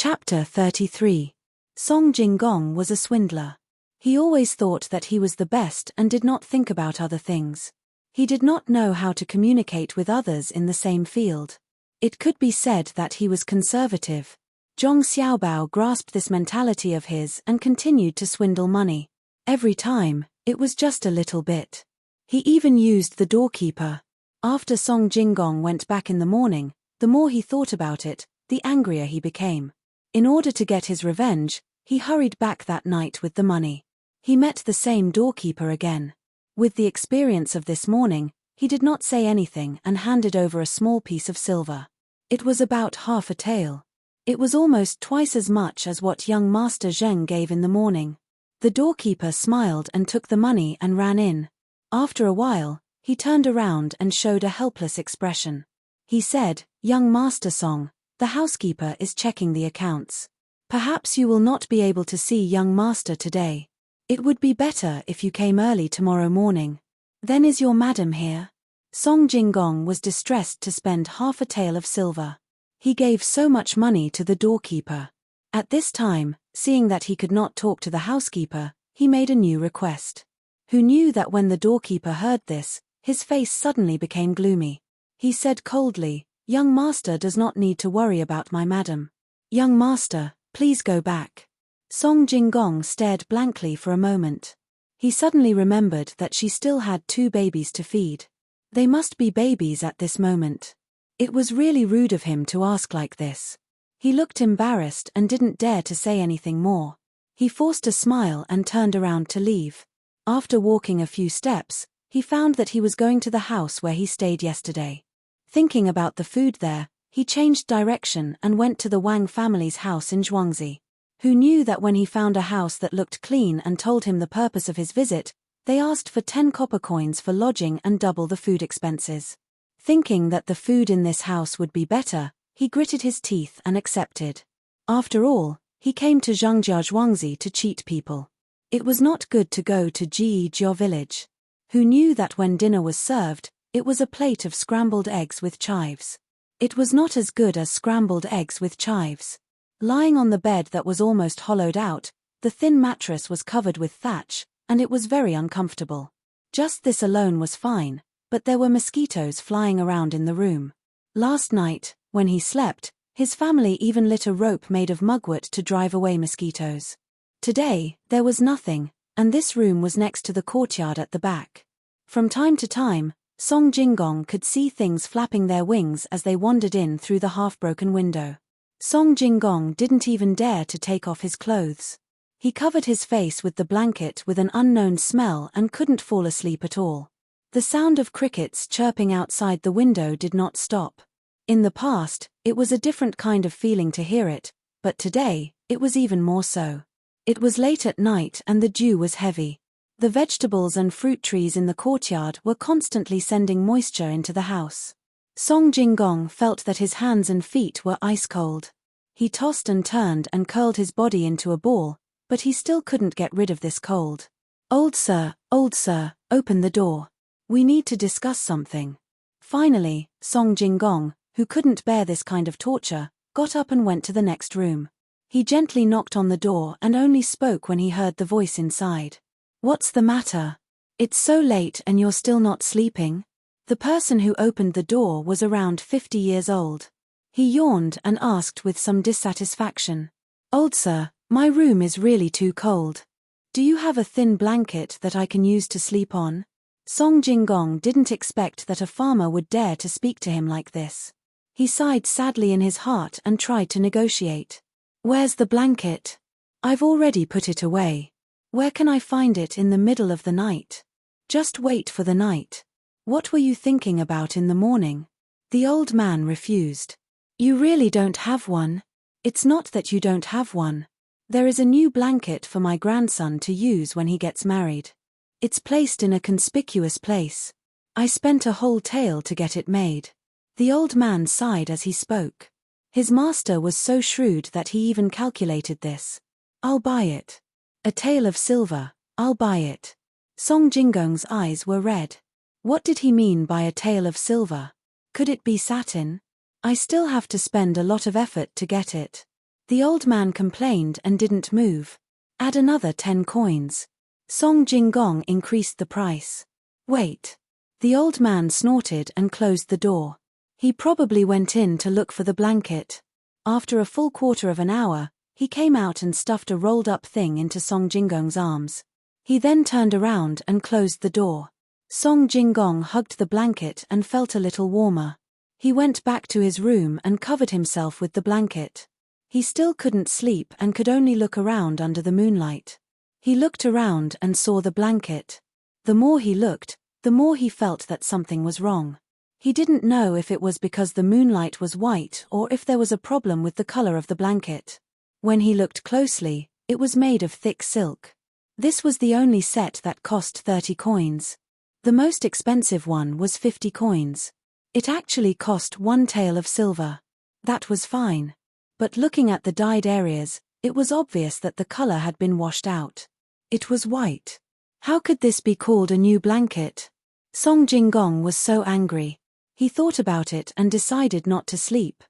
Chapter 33. Song Jinggong was a swindler. He always thought that he was the best and did not think about other things. He did not know how to communicate with others in the same field. It could be said that he was conservative. Zhong Xiaobao grasped this mentality of his and continued to swindle money. Every time, it was just a little bit. He even used the doorkeeper. After Song Jinggong went back in the morning, the more he thought about it, the angrier he became. In order to get his revenge, he hurried back that night with the money. He met the same doorkeeper again. With the experience of this morning, he did not say anything and handed over a small piece of silver. It was about half a tael. It was almost twice as much as what young Master Zheng gave in the morning. The doorkeeper smiled and took the money and ran in. After a while, he turned around and showed a helpless expression. He said, "Young Master Song, the housekeeper is checking the accounts. Perhaps you will not be able to see young master today. It would be better if you came early tomorrow morning. Then is your madam here?" Song Jinggong was distressed to spend half a tael of silver. He gave so much money to the doorkeeper. At this time, seeing that he could not talk to the housekeeper, he made a new request. Who knew that when the doorkeeper heard this, his face suddenly became gloomy. He said coldly, "Young master does not need to worry about my madam. Young master, please go back." Song Jinggong stared blankly for a moment. He suddenly remembered that she still had 2 babies to feed. They must be babies at this moment. It was really rude of him to ask like this. He looked embarrassed and didn't dare to say anything more. He forced a smile and turned around to leave. After walking a few steps, he found that he was going to the house where he stayed yesterday. Thinking about the food there, he changed direction and went to the Wang family's house in Zhuangzi. Who knew that when he found a house that looked clean and told him the purpose of his visit, they asked for 10 copper coins for lodging and double the food expenses. Thinking that the food in this house would be better, he gritted his teeth and accepted. After all, he came to Zhongjia Zhuangzi to cheat people. It was not good to go to Jijiao village. Who knew that when dinner was served, it was a plate of scrambled eggs with chives. It was not as good as scrambled eggs with chives. Lying on the bed that was almost hollowed out, the thin mattress was covered with thatch, and it was very uncomfortable. Just this alone was fine, but there were mosquitoes flying around in the room. Last night, when he slept, his family even lit a rope made of mugwort to drive away mosquitoes. Today, there was nothing, and this room was next to the courtyard at the back. From time to time, Song Jinggong could see things flapping their wings as they wandered in through the half-broken window. Song Jinggong didn't even dare to take off his clothes. He covered his face with the blanket with an unknown smell and couldn't fall asleep at all. The sound of crickets chirping outside the window did not stop. In the past, it was a different kind of feeling to hear it, but today, it was even more so. It was late at night and the dew was heavy. The vegetables and fruit trees in the courtyard were constantly sending moisture into the house. Song Jinggong felt that his hands and feet were ice cold. He tossed and turned and curled his body into a ball, but he still couldn't get rid of this cold. Old sir, open the door. We need to discuss something." Finally, Song Jinggong, who couldn't bear this kind of torture, got up and went to the next room. He gently knocked on the door and only spoke when he heard the voice inside. "What's the matter? It's so late and you're still not sleeping?" The person who opened the door was around 50 years old. He yawned and asked with some dissatisfaction, "Old sir, my room is really too cold. Do you have a thin blanket that I can use to sleep on?" Song Jinggong didn't expect that a farmer would dare to speak to him like this. He sighed sadly in his heart and tried to negotiate. "Where's the blanket? I've already put it away. Where can I find it in the middle of the night? Just wait for the night. What were you thinking about in the morning?" The old man refused. "You really don't have one? It's not that you don't have one. There is a new blanket for my grandson to use when he gets married. It's placed in a conspicuous place. I spent a whole tael to get it made." The old man sighed as he spoke. His master was so shrewd that he even calculated this. "I'll buy it. A tael of silver, I'll buy it." Song Jinggong's eyes were red. What did he mean by a tael of silver? Could it be satin? "I still have to spend a lot of effort to get it." The old man complained and didn't move. Add another 10 coins. Song Jinggong increased the price. Wait. The old man snorted and closed the door. He probably went in to look for the blanket. After a full quarter of an hour, he came out and stuffed a rolled-up thing into Song Jinggong's arms. He then turned around and closed the door. Song Jinggong hugged the blanket and felt a little warmer. He went back to his room and covered himself with the blanket. He still couldn't sleep and could only look around under the moonlight. He looked around and saw the blanket. The more he looked, the more he felt that something was wrong. He didn't know if it was because the moonlight was white or if there was a problem with the color of the blanket. When he looked closely, it was made of thick silk. This was the only set that cost 30 coins. The most expensive one was 50 coins. It actually cost 1 tael of silver. That was fine. But looking at the dyed areas, it was obvious that the color had been washed out. It was white. How could this be called a new blanket? Song Jinggong was so angry. He thought about it and decided not to sleep.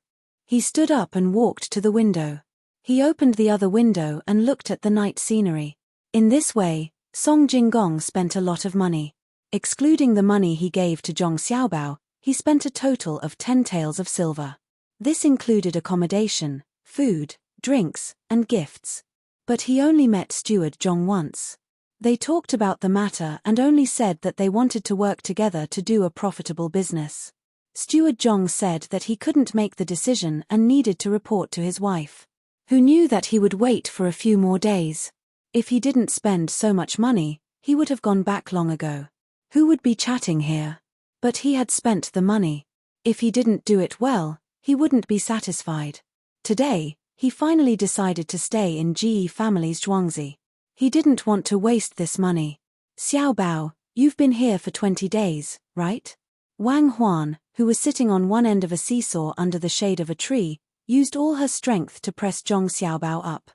He stood up and walked to the window. He opened the other window and looked at the night scenery. In this way, Song Jinggong spent a lot of money. Excluding the money he gave to Zhong Xiaobao, he spent a total of 10 taels of silver. This included accommodation, food, drinks, and gifts. But he only met Steward Zhong once. They talked about the matter and only said that they wanted to work together to do a profitable business. Steward Zhong said that he couldn't make the decision and needed to report to his wife, who knew that he would wait for a few more days. If he didn't spend so much money, he would have gone back long ago. Who would be chatting here? But he had spent the money. If he didn't do it well, he wouldn't be satisfied. Today, he finally decided to stay in Ji family's Zhuangzi. He didn't want to waste this money. Xiaobao, you've been here for 20 days, right? Wang Huan, who was sitting on one end of a seesaw under the shade of a tree, used all her strength to press Zhong Xiaobao up.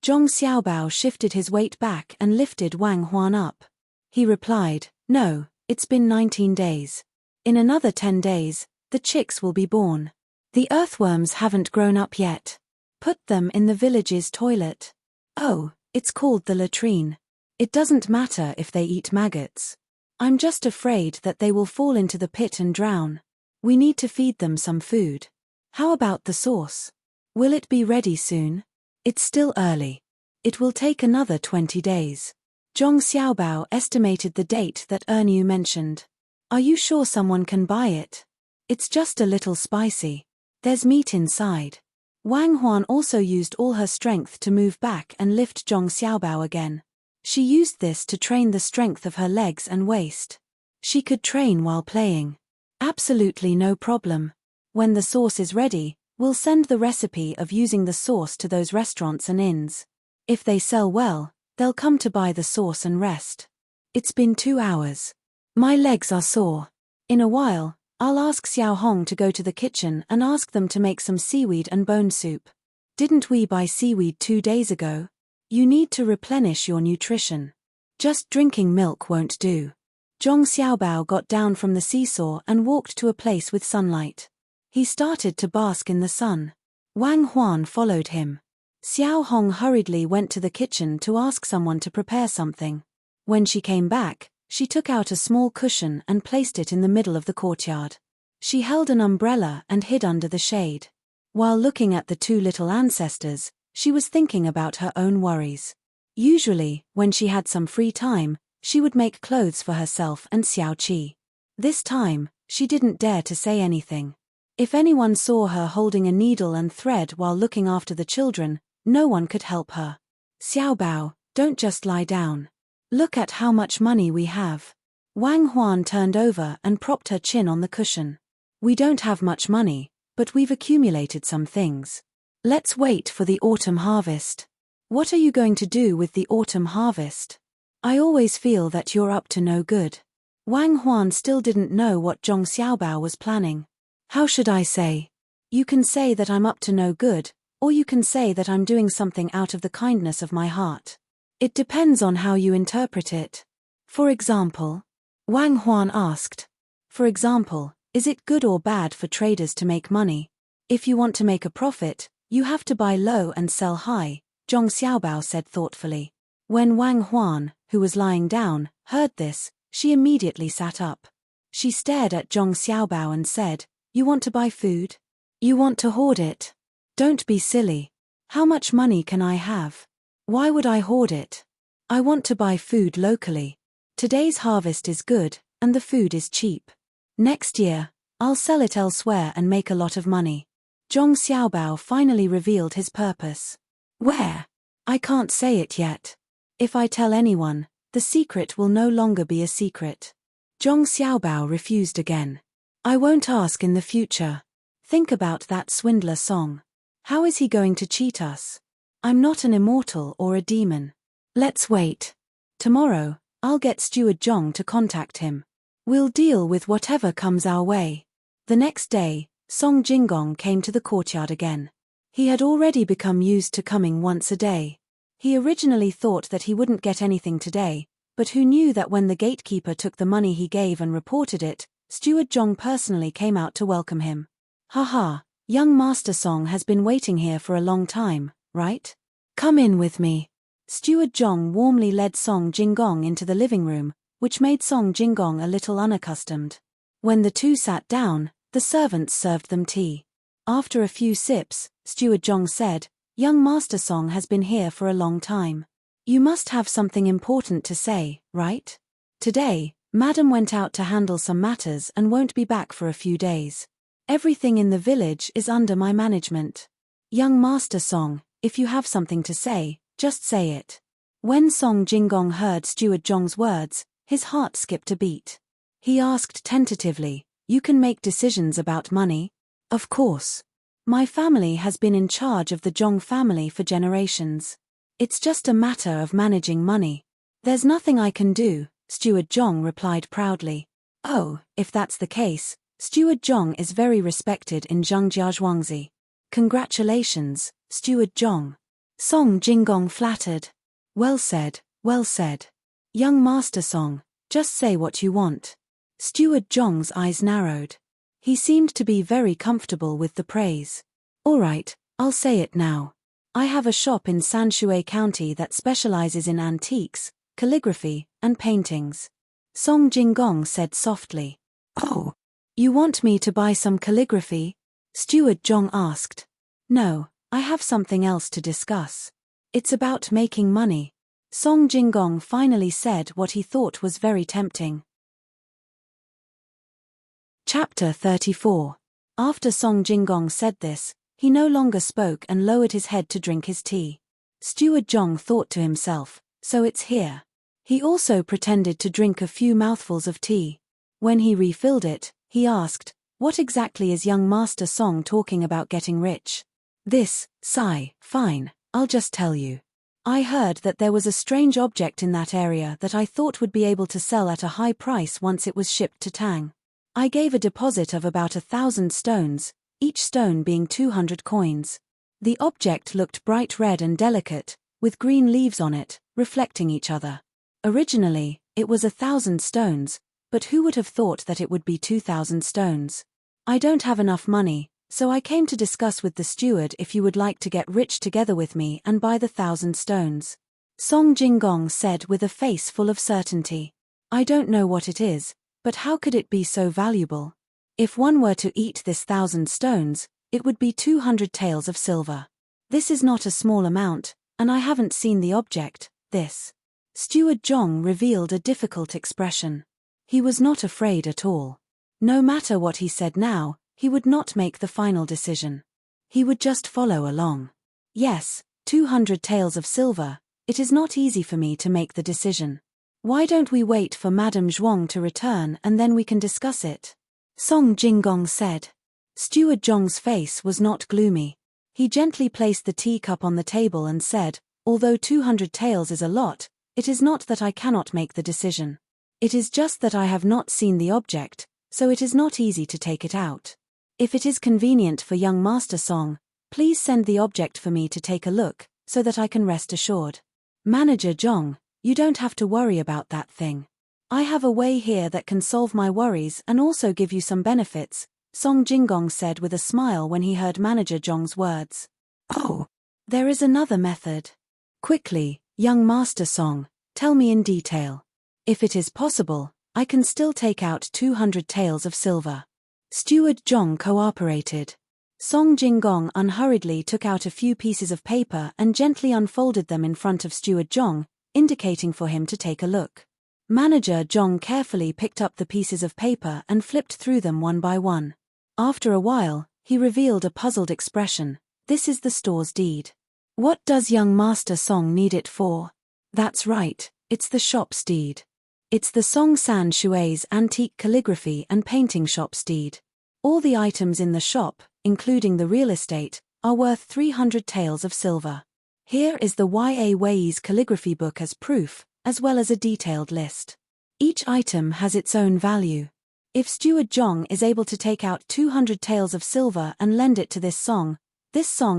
Zhong Xiaobao shifted his weight back and lifted Wang Huan up. He replied, "No, it's been 19 days. In another 10 days, the chicks will be born. The earthworms haven't grown up yet. Put them in the village's toilet." "Oh, it's called the latrine. It doesn't matter if they eat maggots. I'm just afraid that they will fall into the pit and drown. We need to feed them some food. How about the sauce? Will it be ready soon?" "It's still early. It will take another 20 days. Zhong Xiaobao estimated the date that Erniu mentioned. "Are you sure someone can buy it? It's just a little spicy. There's meat inside." Wang Huan also used all her strength to move back and lift Zhong Xiaobao again. She used this to train the strength of her legs and waist. She could train while playing. "Absolutely no problem. When the sauce is ready, we'll send the recipe of using the sauce to those restaurants and inns. If they sell well, they'll come to buy the sauce and rest. It's been 2 hours. My legs are sore. In a while, I'll ask Xiao Hong to go to the kitchen and ask them to make some seaweed and bone soup. Didn't we buy seaweed 2 days ago? You need to replenish your nutrition. Just drinking milk won't do." Zhong Xiaobao got down from the seesaw and walked to a place with sunlight. He started to bask in the sun. Wang Huan followed him. Xiao Hong hurriedly went to the kitchen to ask someone to prepare something. When she came back, she took out a small cushion and placed it in the middle of the courtyard. She held an umbrella and hid under the shade. While looking at the 2 little ancestors, she was thinking about her own worries. Usually, when she had some free time, she would make clothes for herself and Xiao Qi. This time, she didn't dare to say anything. If anyone saw her holding a needle and thread while looking after the children, no one could help her. "Xiaobao, don't just lie down. Look at how much money we have." Wang Huan turned over and propped her chin on the cushion. "We don't have much money, but we've accumulated some things. Let's wait for the autumn harvest." "What are you going to do with the autumn harvest? I always feel that you're up to no good." Wang Huan still didn't know what Zhong Xiaobao was planning. "How should I say? You can say that I'm up to no good, or you can say that I'm doing something out of the kindness of my heart. It depends on how you interpret it." "For example?" Wang Huan asked. "For example, is it good or bad for traders to make money? If you want to make a profit, You have to buy low and sell high, Zhong Xiaobao said thoughtfully. When Wang Huan, who was lying down, heard this, she immediately sat up. She stared at Zhong Xiaobao and said, "You want to buy food? You want to hoard it? Don't be silly. How much money can I have? Why would I hoard it? I want to buy food locally. Today's harvest is good, and the food is cheap. Next year, I'll sell it elsewhere and make a lot of money." Zhong Xiaobao finally revealed his purpose. "Where? I can't say it yet. If I tell anyone, the secret will no longer be a secret." Zhong Xiaobao refused again. "I won't ask in the future. Think about that swindler song. How is he going to cheat us? I'm not an immortal or a demon. Let's wait. Tomorrow, I'll get Steward Zhong to contact him. We'll deal with whatever comes our way." The next day, Song Jingong came to the courtyard again. He had already become used to coming once a day. He originally thought that he wouldn't get anything today, but who knew that when the gatekeeper took the money he gave and reported it, Steward Zhong personally came out to welcome him. "Haha, young Master Song has been waiting here for a long time, right? Come in with me." Steward Zhong warmly led Song Jingong into the living room, which made Song Jingong a little unaccustomed. When the two sat down, the servants served them tea. After a few sips, Steward Zhong said, "Young Master Song has been here for a long time. You must have something important to say, right? Today, Madam went out to handle some matters and won't be back for a few days. Everything in the village is under my management. Young Master Song, if you have something to say, just say it." When Song Jingong heard Steward Zhong's words, his heart skipped a beat. He asked tentatively, "You can make decisions about money?" "Of course. My family has been in charge of the Zhong family for generations. It's just a matter of managing money. There's nothing I can do," Steward Zhong replied proudly. "Oh, if that's the case, Steward Zhong is very respected in Zhangjiazhuangzi. Congratulations, Steward Zhong." Song Jingong flattered. Well said, well said. Young Master Song, just say what you want." Steward Zhong's eyes narrowed. He seemed to be very comfortable with the praise. "All right, I'll say it now. I have a shop in Sanshui County that specializes in antiques, calligraphy, and paintings." Song Jingong said softly. "Oh, you want me to buy some calligraphy?" Steward Zhong asked. "No, I have something else to discuss. It's about making money." Song Jingong finally said what he thought was very tempting. Chapter 34. After Song Jingong said this, he no longer spoke and lowered his head to drink his tea. Steward Zhong thought to himself, "So it's here." He also pretended to drink a few mouthfuls of tea. When he refilled it, he asked, "What exactly is young Master Song talking about getting rich?" "This, sigh, fine, I'll just tell you. I heard that there was a strange object in that area that I thought would be able to sell at a high price once it was shipped to Tang. I gave a deposit of about 1,000 stones, each stone being 200 coins. The object looked bright red and delicate, with green leaves on it, reflecting each other. Originally, it was 1,000 stones, but who would have thought that it would be 2,000 stones? I don't have enough money, so I came to discuss with the steward if you would like to get rich together with me and buy the 1,000 stones." Song Jingong said with a face full of certainty. "I don't know what it is, but how could it be so valuable? If one were to eat this 1,000 stones, it would be 200 taels of silver. This is not a small amount, and I haven't seen the object, this." Steward Zhong revealed a difficult expression. He was not afraid at all. No matter what he said now, he would not make the final decision. He would just follow along. "Yes, 200 taels of silver, it is not easy for me to make the decision. Why don't we wait for Madame Zhuang to return and then we can discuss it?" Song Jingong said. Steward Zhong's face was not gloomy. He gently placed the teacup on the table and said, "Although 200 taels is a lot, it is not that I cannot make the decision. It is just that I have not seen the object, so it is not easy to take it out. If it is convenient for young Master Song, please send the object for me to take a look, so that I can rest assured. Manager Zhong, you don't have to worry about that thing. I have a way here that can solve my worries and also give you some benefits," Song Jingong said with a smile when he heard Manager Zhong's words. Oh, there is another method. Quickly, young Master Song, tell me in detail. If it is possible, I can still take out 200 taels of silver. Steward Zhong cooperated. Song Jinggong unhurriedly took out a few pieces of paper and gently unfolded them in front of Steward Zhong, indicating for him to take a look. Manager Zhong carefully picked up the pieces of paper and flipped through them one by one. After a while, he revealed a puzzled expression. This is the store's deed. What does young Master Song need it for? That's right, it's the shop's deed. It's the Song San Shui's antique calligraphy and painting shop's deed. All the items in the shop, including the real estate, are worth 300 taels of silver. Here is the Ya Wei's calligraphy book as proof, as well as a detailed list. Each item has its own value. If Steward Zhong is able to take out 200 taels of silver and lend it to this song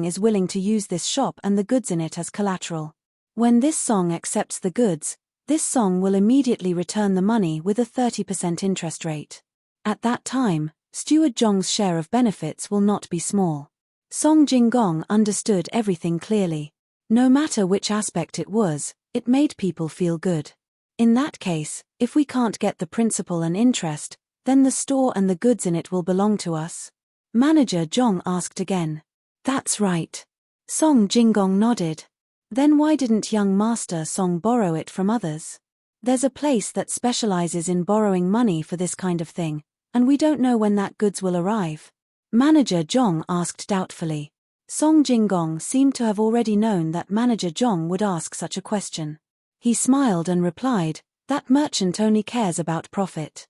is willing to use this shop and the goods in it as collateral. When this song accepts the goods, this song will immediately return the money with a 30% interest rate. At that time, Steward Zhong's share of benefits will not be small. Song Jinggong understood everything clearly. No matter which aspect it was, it made people feel good. In that case, if we can't get the principal and interest, then the store and the goods in it will belong to us. Manager Zhong asked again. That's right. Song Jinggong nodded. Then why didn't young Master Song borrow it from others? There's a place that specializes in borrowing money for this kind of thing, and we don't know when that goods will arrive. Manager Zhong asked doubtfully. Song Jinggong seemed to have already known that Manager Zhong would ask such a question. He smiled and replied, that merchant only cares about profit.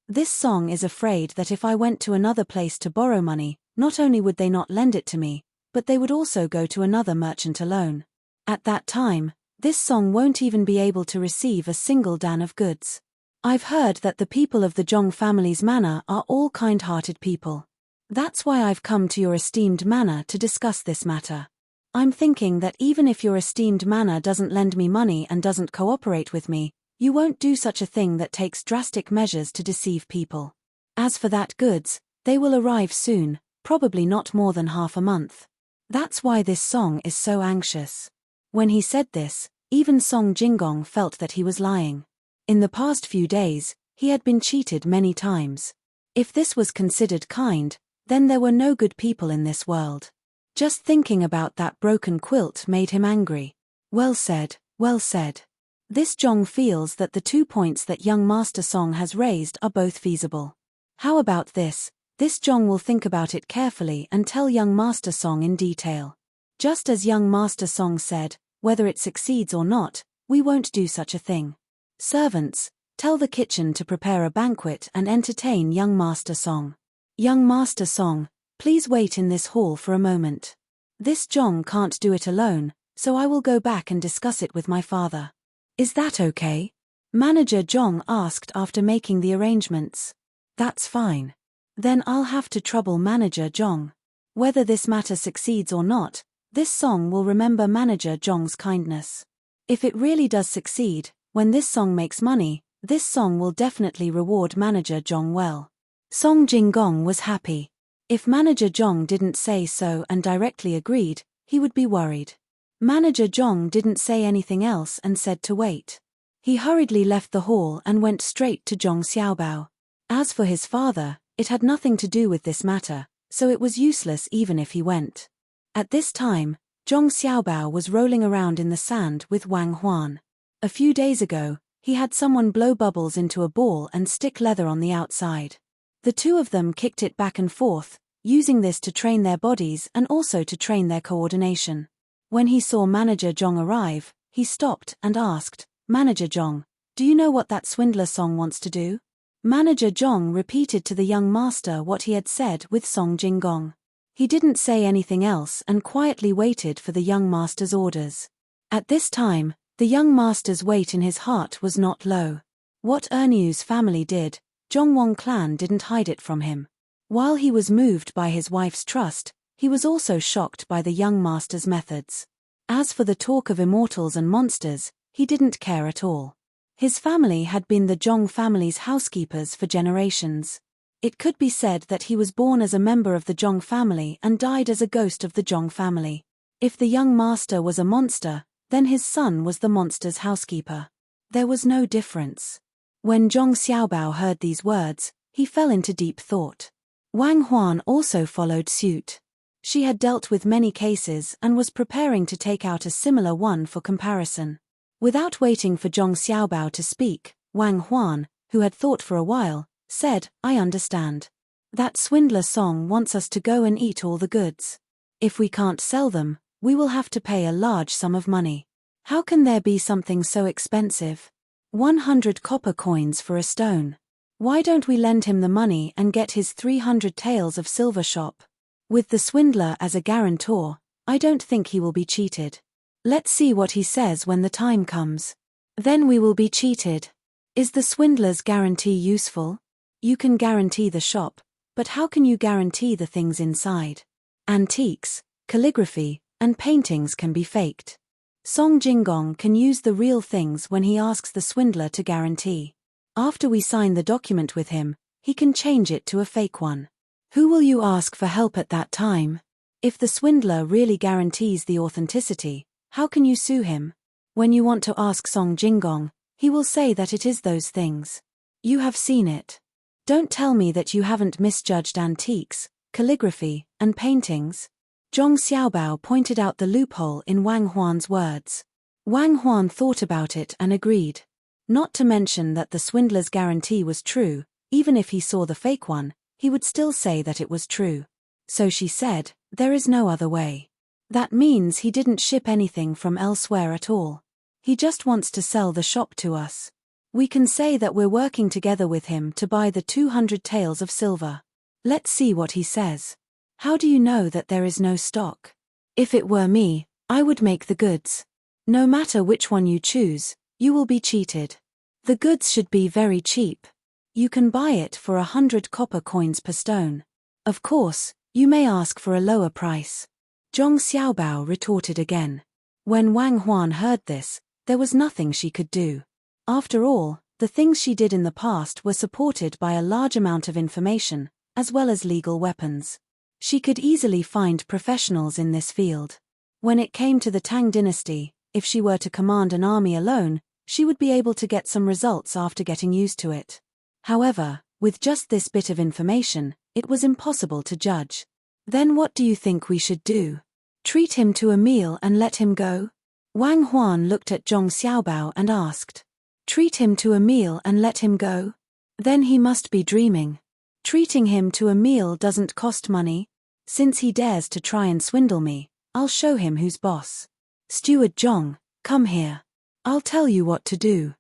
This song is afraid that if I went to another place to borrow money, not only would they not lend it to me, but they would also go to another merchant alone. At that time, this song won't even be able to receive a single dan of goods. I've heard that the people of the Zhong family's manor are all kind-hearted people. That's why I've come to your esteemed manor to discuss this matter. I'm thinking that even if your esteemed manor doesn't lend me money and doesn't cooperate with me, you won't do such a thing that takes drastic measures to deceive people. As for that goods, they will arrive soon, probably not more than half a month. That's why this song is so anxious. When he said this, even Song Jinggong felt that he was lying. In the past few days, he had been cheated many times. If this was considered kind, then there were no good people in this world. Just thinking about that broken quilt made him angry. Well said, well said. This Zhong feels that the 2 points that young Master Song has raised are both feasible. How about this? This Zhong will think about it carefully and tell young Master Song in detail. Just as young Master Song said, whether it succeeds or not, we won't do such a thing. Servants, tell the kitchen to prepare a banquet and entertain young Master Song. Young Master Song, please wait in this hall for a moment. This Zhong can't do it alone, so I will go back and discuss it with my father. Is that okay? Manager Zhong asked after making the arrangements. That's fine. Then I'll have to trouble Manager Zhong. Whether this matter succeeds or not, this song will remember Manager Zhong's kindness. If it really does succeed, when this song makes money, this song will definitely reward Manager Zhong well. Song Jinggong was happy. If Manager Zhong didn't say so and directly agreed, he would be worried. Manager Zhong didn't say anything else and said to wait. He hurriedly left the hall and went straight to Zhong Xiaobao. As for his father, it had nothing to do with this matter, so it was useless even if he went. At this time, Zhong Xiaobao was rolling around in the sand with Wang Huan. A few days ago, he had someone blow bubbles into a ball and stick leather on the outside. The two of them kicked it back and forth, using this to train their bodies and also to train their coordination. When he saw Manager Zhong arrive, he stopped and asked, Manager Zhong, do you know what that swindler Song wants to do? Manager Zhong repeated to the young master what he had said with Song Jinggong. He didn't say anything else and quietly waited for the young master's orders. At this time, the young master's weight in his heart was not low. What Erniu's family did, Zhongwang clan didn't hide it from him. While he was moved by his wife's trust, he was also shocked by the young master's methods. As for the talk of immortals and monsters, he didn't care at all. His family had been the Zhong family's housekeepers for generations. It could be said that he was born as a member of the Zhong family and died as a ghost of the Zhong family. If the young master was a monster, then his son was the monster's housekeeper. There was no difference. When Zhong Xiaobao heard these words, he fell into deep thought. Wang Huan also followed suit. She had dealt with many cases and was preparing to take out a similar one for comparison. Without waiting for Zhong Xiaobao to speak, Wang Huan, who had thought for a while, said, "I understand. That swindler Song wants us to go and eat all the goods. If we can't sell them, we will have to pay a large sum of money. How can there be something so expensive? 100 copper coins for a stone. Why don't we lend him the money and get his 300 taels of silver shop? With the swindler as a guarantor, I don't think he will be cheated. Let's see what he says when the time comes. Then we will be cheated. Is the swindler's guarantee useful? You can guarantee the shop, but how can you guarantee the things inside? Antiques, calligraphy, and paintings can be faked. Song Jinggong can use the real things when he asks the swindler to guarantee. After we sign the document with him, he can change it to a fake one. Who will you ask for help at that time? If the swindler really guarantees the authenticity, how can you sue him? When you want to ask Song Jinggong, he will say that it is those things. You have seen it. Don't tell me that you haven't misjudged antiques, calligraphy, and paintings. Zhong Xiaobao pointed out the loophole in Wang Huan's words. Wang Huan thought about it and agreed. Not to mention that the swindler's guarantee was true, even if he saw the fake one, he would still say that it was true. So she said, "There is no other way." That means he didn't ship anything from elsewhere at all. He just wants to sell the shop to us. We can say that we're working together with him to buy the 200 taels of silver. Let's see what he says. How do you know that there is no stock? If it were me, I would make the goods. No matter which one you choose, you will be cheated. The goods should be very cheap. You can buy it for 100 copper coins per stone. Of course, you may ask for a lower price. Zhong Xiaobao retorted again. When Wang Huan heard this, there was nothing she could do. After all, the things she did in the past were supported by a large amount of information, as well as legal weapons. She could easily find professionals in this field. When it came to the Tang dynasty, if she were to command an army alone, she would be able to get some results after getting used to it. However, with just this bit of information, it was impossible to judge. Then what do you think we should do? Treat him to a meal and let him go? Wang Huan looked at Zhong Xiaobao and asked. Treat him to a meal and let him go? Then he must be dreaming. Treating him to a meal doesn't cost money. Since he dares to try and swindle me, I'll show him who's boss. Steward Zhong, come here. I'll tell you what to do.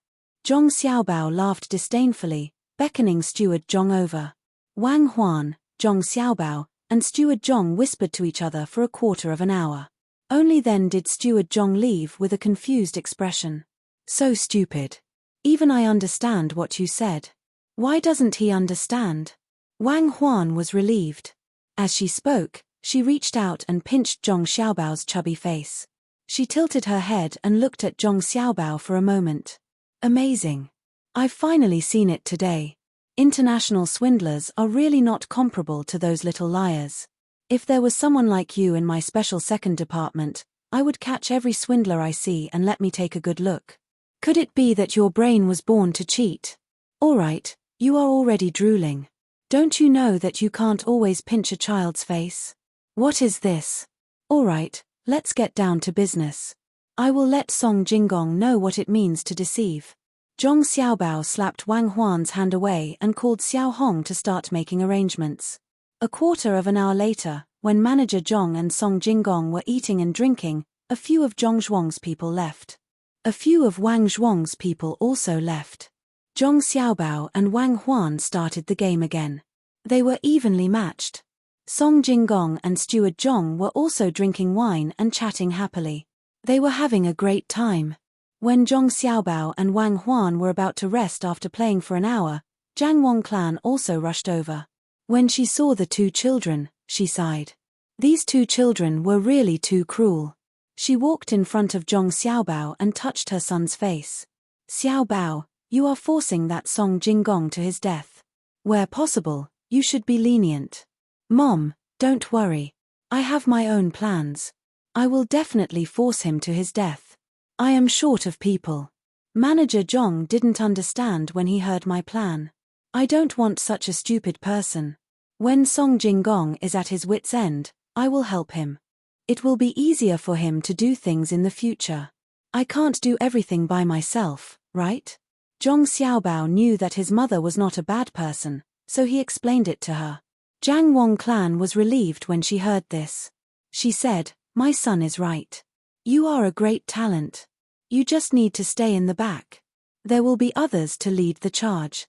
Zhong Xiaobao laughed disdainfully, beckoning Steward Zhong over. Wang Huan, Zhong Xiaobao, and Steward Zhong whispered to each other for a quarter of an hour. Only then did Steward Zhong leave with a confused expression. So stupid. Even I understand what you said. Why doesn't he understand? Wang Huan was relieved. As she spoke, she reached out and pinched Zhong Xiaobao's chubby face. She tilted her head and looked at Zhong Xiaobao for a moment. Amazing. I've finally seen it today. International swindlers are really not comparable to those little liars. If there was someone like you in my special second department, I would catch every swindler I see and let me take a good look. Could it be that your brain was born to cheat? All right, you are already drooling. Don't you know that you can't always pinch a child's face? What is this? All right, let's get down to business. I will let Song Jinggong know what it means to deceive. Zhong Xiaobao slapped Wang Huan's hand away and called Xiao Hong to start making arrangements. A quarter of an hour later, when Manager Zhong and Song Jinggong were eating and drinking, a few of Zhong Zhuang's people left. A few of Wang Zhuang's people also left. Zhong Xiaobao and Wang Huan started the game again. They were evenly matched. Song Jinggong and Steward Zhong were also drinking wine and chatting happily. They were having a great time. When Zhong Xiaobao and Wang Huan were about to rest after playing for an hour, Zhang Wang Clan also rushed over. When she saw the two children, she sighed. These two children were really too cruel. She walked in front of Zhong Xiaobao and touched her son's face. Xiaobao, you are forcing that Song Jinggong to his death. Where possible, you should be lenient. Mom, don't worry. I have my own plans. I will definitely force him to his death. I am short of people. Manager Zhong didn't understand when he heard my plan. I don't want such a stupid person. When Song Jinggong is at his wit's end, I will help him. It will be easier for him to do things in the future. I can't do everything by myself, right? Zhong Xiaobao knew that his mother was not a bad person, so he explained it to her. Jiang Wang clan was relieved when she heard this. She said, "My son is right. You are a great talent. You just need to stay in the back. There will be others to lead the charge."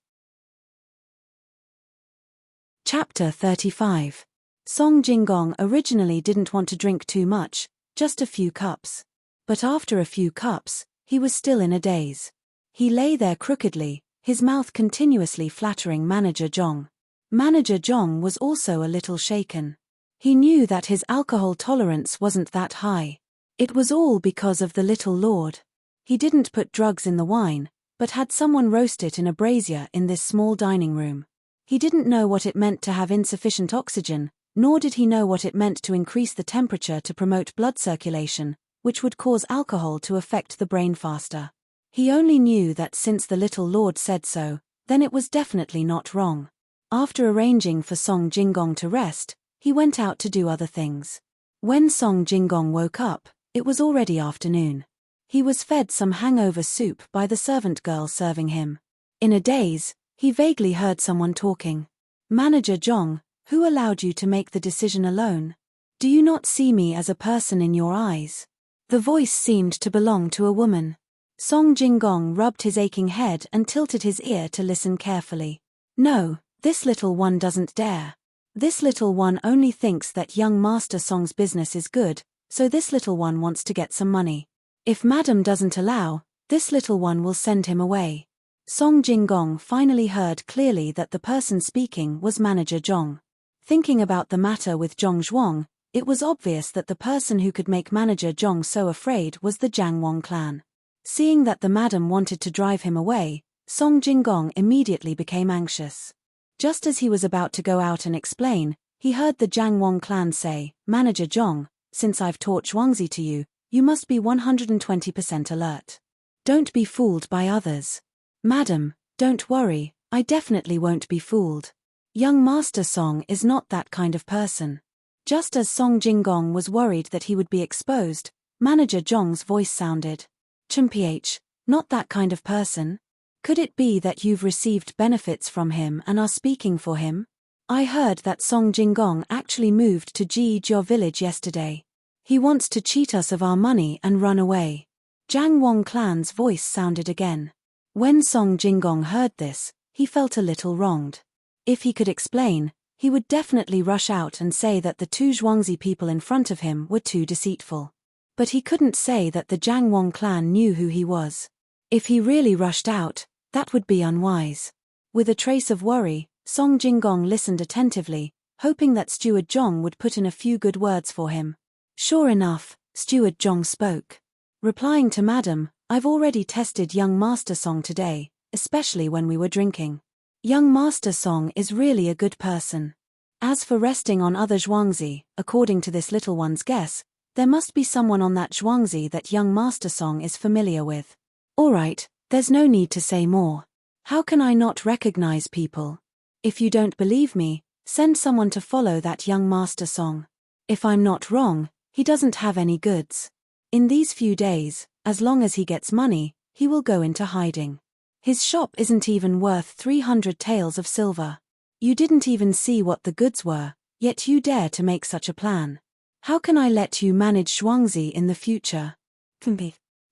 Chapter 35. Song Jinggong originally didn't want to drink too much, just a few cups. But after a few cups, he was still in a daze. He lay there crookedly, his mouth continuously flattering Manager Zhong. Manager Zhong was also a little shaken. He knew that his alcohol tolerance wasn't that high. It was all because of the little lord. He didn't put drugs in the wine, but had someone roast it in a brazier in this small dining room. He didn't know what it meant to have insufficient oxygen, nor did he know what it meant to increase the temperature to promote blood circulation, which would cause alcohol to affect the brain faster. He only knew that since the little lord said so, then it was definitely not wrong. After arranging for Song Jinggong to rest, he went out to do other things. When Song Jinggong woke up, it was already afternoon. He was fed some hangover soup by the servant girl serving him. In a daze, he vaguely heard someone talking. "Manager Zhong, who allowed you to make the decision alone? Do you not see me as a person in your eyes?" The voice seemed to belong to a woman. Song Jinggong rubbed his aching head and tilted his ear to listen carefully. "No, this little one doesn't dare. This little one only thinks that young Master Song's business is good, so this little one wants to get some money. If Madam doesn't allow, this little one will send him away." Song Jinggong finally heard clearly that the person speaking was Manager Zhong. Thinking about the matter with Zhong Zhuang, it was obvious that the person who could make Manager Zhong so afraid was the Jiang Wang clan. Seeing that the madam wanted to drive him away, Song Jinggong immediately became anxious. Just as he was about to go out and explain, he heard the Jiang Wang clan say, "Manager Zhong, since I've taught Zhuangzi to you, you must be 120% alert. Don't be fooled by others." "Madam, don't worry, I definitely won't be fooled. Young Master Song is not that kind of person." Just as Song Jinggong was worried that he would be exposed, Manager Zhong's voice sounded. "Chimph, not that kind of person? Could it be that you've received benefits from him and are speaking for him? I heard that Song Jinggong actually moved to Jijiao village yesterday. He wants to cheat us of our money and run away." Jiang Wang clan's voice sounded again. When Song Jinggong heard this, he felt a little wronged. If he could explain, he would definitely rush out and say that the two Zhuangzi people in front of him were too deceitful. But he couldn't say that the Jiang Wang clan knew who he was. If he really rushed out, that would be unwise. With a trace of worry, Song Jinggong listened attentively, hoping that Steward Zhong would put in a few good words for him. Sure enough, Steward Zhong spoke. Replying to Madam, "I've already tested young Master Song today, especially when we were drinking. Young Master Song is really a good person. As for resting on other Zhuangzi, according to this little one's guess, there must be someone on that Zhuangzi that young Master Song is familiar with. Alright, there's no need to say more. How can I not recognize people? If you don't believe me, send someone to follow that young Master Song. If I'm not wrong, he doesn't have any goods. In these few days, as long as he gets money, he will go into hiding. His shop isn't even worth 300 taels of silver. You didn't even see what the goods were, yet you dare to make such a plan. How can I let you manage Zhuangzi in the future?"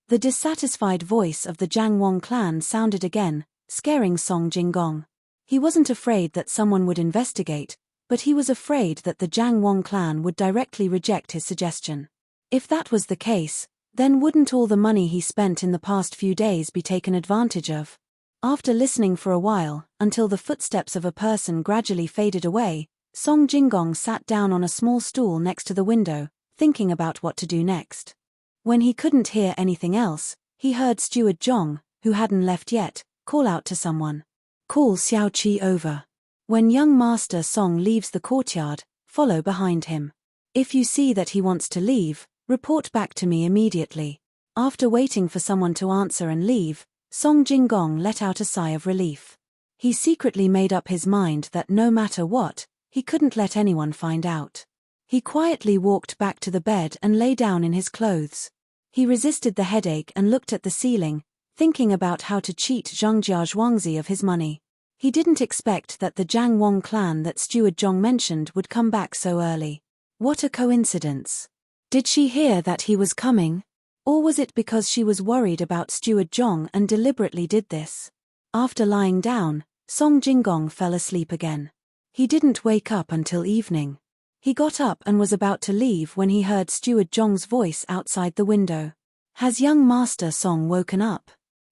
The dissatisfied voice of the Jiang Wang clan sounded again, scaring Song Jinggong. He wasn't afraid that someone would investigate, but he was afraid that the Jiang Wang clan would directly reject his suggestion. If that was the case, then wouldn't all the money he spent in the past few days be taken advantage of? After listening for a while, until the footsteps of a person gradually faded away, Song Jinggong sat down on a small stool next to the window, thinking about what to do next. When he couldn't hear anything else, he heard Steward Zhong, who hadn't left yet, call out to someone. "Call Xiao Qi over. When young Master Song leaves the courtyard, follow behind him. If you see that he wants to leave, Report back to me immediately. After waiting for someone to answer and leave, Song Jinggong let out a sigh of relief. He secretly made up his mind that no matter what, he couldn't let anyone find out. He quietly walked back to the bed and lay down in his clothes. He resisted the headache and looked at the ceiling, thinking about how to cheat Zhongjia Zhuangzi of his money. He didn't expect that the Jiang Wang clan that Steward Zhong mentioned would come back so early. What a coincidence. Did she hear that he was coming? Or was it because she was worried about Steward Zhong and deliberately did this? After lying down, Song Jinggong fell asleep again. He didn't wake up until evening. He got up and was about to leave when he heard Steward Zhong's voice outside the window. Has young Master Song woken up?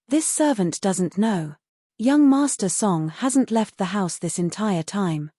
This servant doesn't know. Young Master Song hasn't left the house this entire time.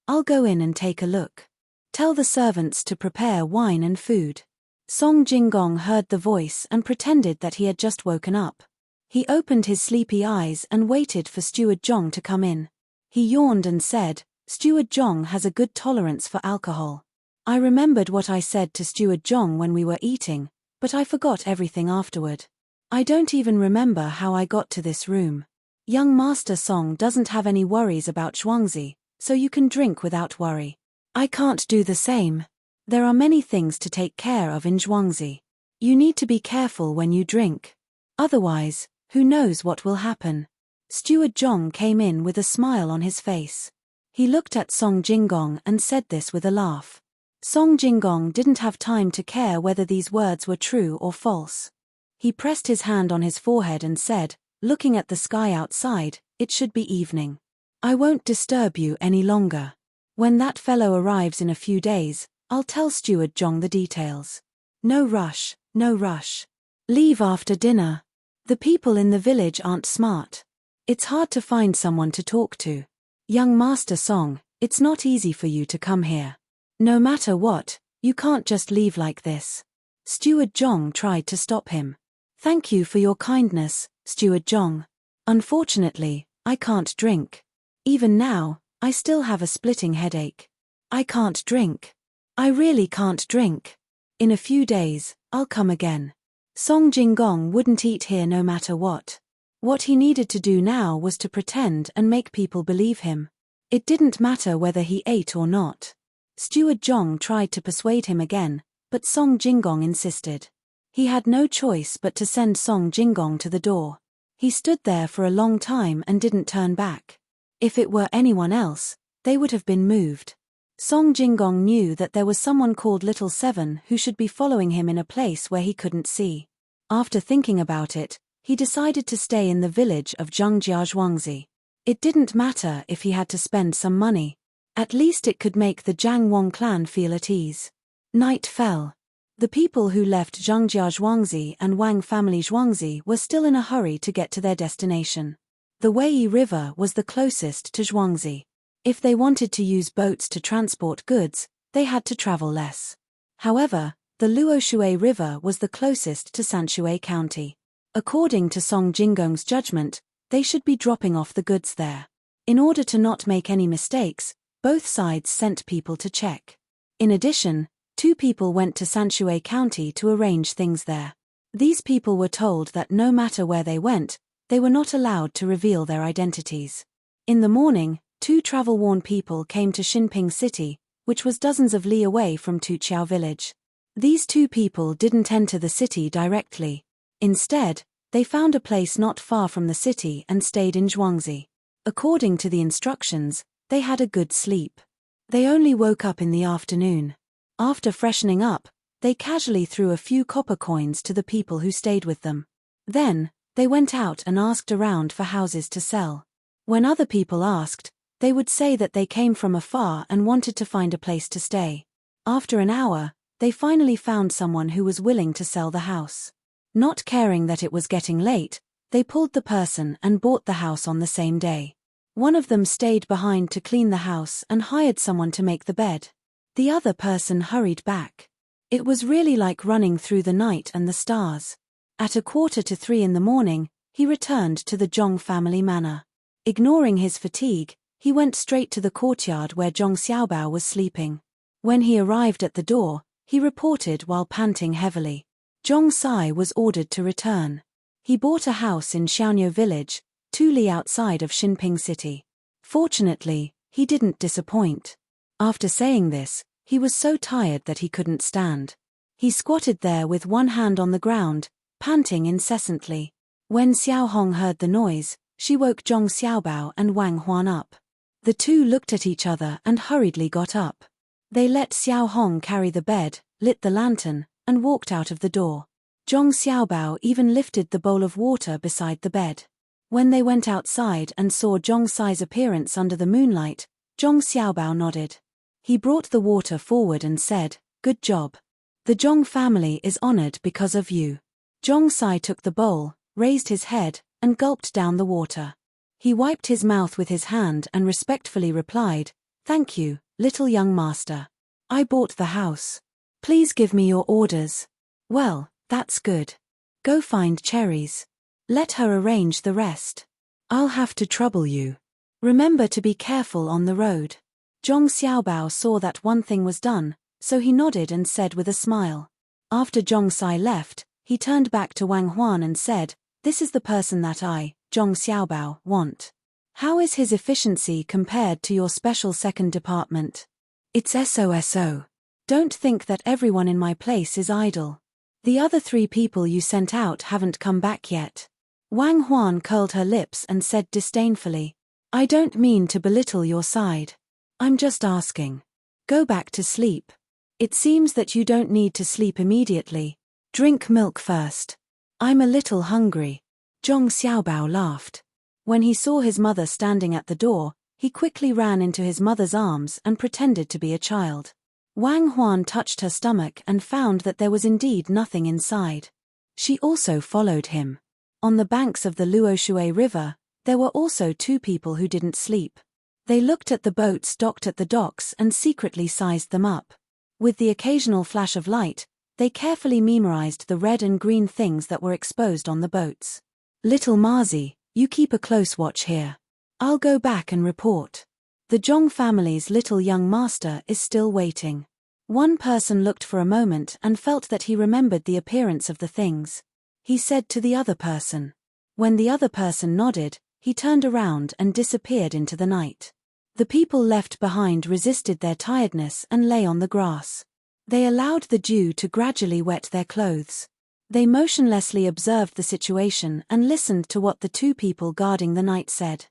I'll go in and take a look. Tell the servants to prepare wine and food. Song Jinggong heard the voice and pretended that he had just woken up. He opened his sleepy eyes and waited for Steward Zhong to come in. He yawned and said, Steward Zhong has a good tolerance for alcohol. I remembered what I said to Steward Zhong when we were eating, but I forgot everything afterward. I don't even remember how I got to this room. Young Master Song doesn't have any worries about Zhuangzi, so you can drink without worry. I can't do the same. There are many things to take care of in Zhuangzi. You need to be careful when you drink. Otherwise, who knows what will happen. Steward Zhong came in with a smile on his face. He looked at Song Jinggong and said this with a laugh. Song Jinggong didn't have time to care whether these words were true or false. He pressed his hand on his forehead and said, looking at the sky outside, it should be evening. I won't disturb you any longer. When that fellow arrives in a few days, I'll tell Steward Zhong the details. No rush, no rush. Leave after dinner. The people in the village aren't smart. It's hard to find someone to talk to. Young Master Song, it's not easy for you to come here. No matter what, you can't just leave like this. Steward Zhong tried to stop him. Thank you for your kindness, Steward Zhong. Unfortunately, I can't drink. Even now, I still have a splitting headache. I can't drink. I really can't drink. In a few days, I'll come again. Song Jinggong wouldn't eat here no matter what. What he needed to do now was to pretend and make people believe him. It didn't matter whether he ate or not. Steward Zhong tried to persuade him again, but Song Jinggong insisted. He had no choice but to send Song Jinggong to the door. He stood there for a long time and didn't turn back. If it were anyone else, they would have been moved. Song Jinggong knew that there was someone called Little Seven who should be following him in a place where he couldn't see. After thinking about it, he decided to stay in the village of Zhongjia Zhuangzi. It didn't matter if he had to spend some money. At least it could make the Jiang Wang clan feel at ease. Night fell. The people who left Zhongjia Zhuangzi and Wang family Zhuangzi were still in a hurry to get to their destination. The Weiyi River was the closest to Zhuangzi. If they wanted to use boats to transport goods, they had to travel less. However, the Luoshui River was the closest to Sanshui County. According to Song Jinggong's judgment, they should be dropping off the goods there. In order to not make any mistakes, both sides sent people to check. In addition, 2 people went to Sanshui County to arrange things there. These people were told that no matter where they went, they were not allowed to reveal their identities. In the morning, 2 travel-worn people came to Xinping City, which was dozens of li away from Tuqiao village. These 2 people didn't enter the city directly. Instead, they found a place not far from the city and stayed in Zhuangzi. According to the instructions, they had a good sleep. They only woke up in the afternoon. After freshening up, they casually threw a few copper coins to the people who stayed with them. Then, they went out and asked around for houses to sell. When other people asked, they would say that they came from afar and wanted to find a place to stay. After an hour, they finally found someone who was willing to sell the house. Not caring that it was getting late, they pulled the person and bought the house on the same day. One of them stayed behind to clean the house and hired someone to make the bed. The other person hurried back. It was really like running through the night and the stars. At 2:45 in the morning, he returned to the Zhong family manor. Ignoring his fatigue, he went straight to the courtyard where Zhong Xiaobao was sleeping. When he arrived at the door, he reported while panting heavily. Zhong Sai was ordered to return. He bought a house in Xiaoniu village, 2 li outside of Xinping city. Fortunately, he didn't disappoint. After saying this, he was so tired that he couldn't stand. He squatted there with one hand on the ground, panting incessantly. When Xiao Hong heard the noise, she woke Zhong Xiaobao and Wang Huan up. The two looked at each other and hurriedly got up. They let Xiao Hong carry the bed, lit the lantern, and walked out of the door. Zhong Xiaobao even lifted the bowl of water beside the bed. When they went outside and saw Zhong Sai's appearance under the moonlight, Zhong Xiaobao nodded. He brought the water forward and said, "Good job. The Zhong family is honored because of you." Zhong Sai took the bowl, raised his head, and gulped down the water. He wiped his mouth with his hand and respectfully replied, "Thank you, little young master. I bought the house. Please give me your orders." "Well, that's good. Go find cherries. Let her arrange the rest. I'll have to trouble you. Remember to be careful on the road." Zhong Xiaobao saw that one thing was done, so he nodded and said with a smile. After Zhong Sai left, he turned back to Wang Huan and said, "This is the person that I, Zhong Xiaobao, want. How is his efficiency compared to your special second department?" "It's SOSO. Don't think that everyone in my place is idle. The other 3 people you sent out haven't come back yet." Wang Huan curled her lips and said disdainfully, "I don't mean to belittle your side. I'm just asking. Go back to sleep. It seems that you don't need to sleep immediately. Drink milk first. I'm a little hungry." Zhong Xiaobao laughed. When he saw his mother standing at the door, he quickly ran into his mother's arms and pretended to be a child. Wang Huan touched her stomach and found that there was indeed nothing inside. She also followed him. On the banks of the Luoshui River, there were also 2 people who didn't sleep. They looked at the boats docked at the docks and secretly sized them up. With the occasional flash of light, they carefully memorized the red and green things that were exposed on the boats. "Little Marzi, you keep a close watch here. I'll go back and report. The Zhong family's little young master is still waiting." One person looked for a moment and felt that he remembered the appearance of the things. He said to the other person. When the other person nodded, he turned around and disappeared into the night. The people left behind resisted their tiredness and lay on the grass. They allowed the dew to gradually wet their clothes. They motionlessly observed the situation and listened to what the 2 people guarding the night said.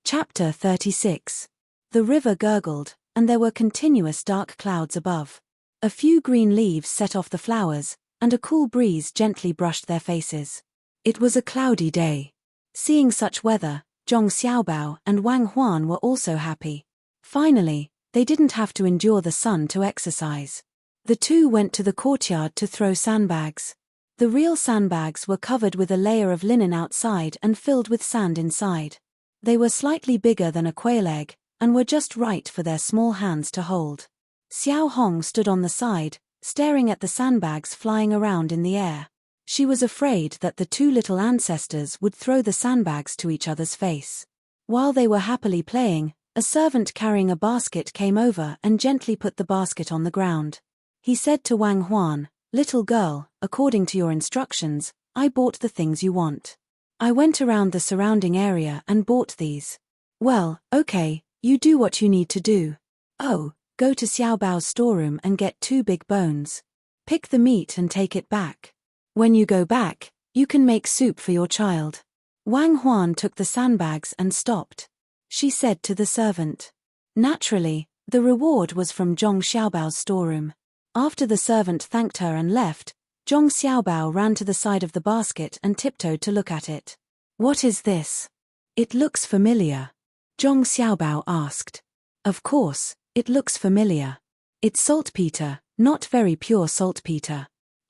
Chapter 36. The river gurgled, and there were continuous dark clouds above. A few green leaves set off the flowers, and a cool breeze gently brushed their faces. It was a cloudy day. Seeing such weather, Zhong Xiaobao and Wang Huan were also happy. Finally, they didn't have to endure the sun to exercise. The 2 went to the courtyard to throw sandbags. The real sandbags were covered with a layer of linen outside and filled with sand inside. They were slightly bigger than a quail egg, and were just right for their small hands to hold. Xiao Hong stood on the side, staring at the sandbags flying around in the air. She was afraid that the 2 little ancestors would throw the sandbags to each other's face. While they were happily playing, a servant carrying a basket came over and gently put the basket on the ground. He said to Wang Huan, "Little girl, according to your instructions, I bought the things you want. I went around the surrounding area and bought these." "Well, okay, you do what you need to do. Oh, go to Xiaobao's storeroom and get 2 big bones. Pick the meat and take it back. When you go back, you can make soup for your child." Wang Huan took the sandbags and stopped. She said to the servant. Naturally, the reward was from Zhong Xiaobao's storeroom. After the servant thanked her and left, Zhong Xiaobao ran to the side of the basket and tiptoed to look at it. "What is this? It looks familiar." Zhong Xiaobao asked. "Of course, it looks familiar. It's saltpeter, not very pure saltpeter.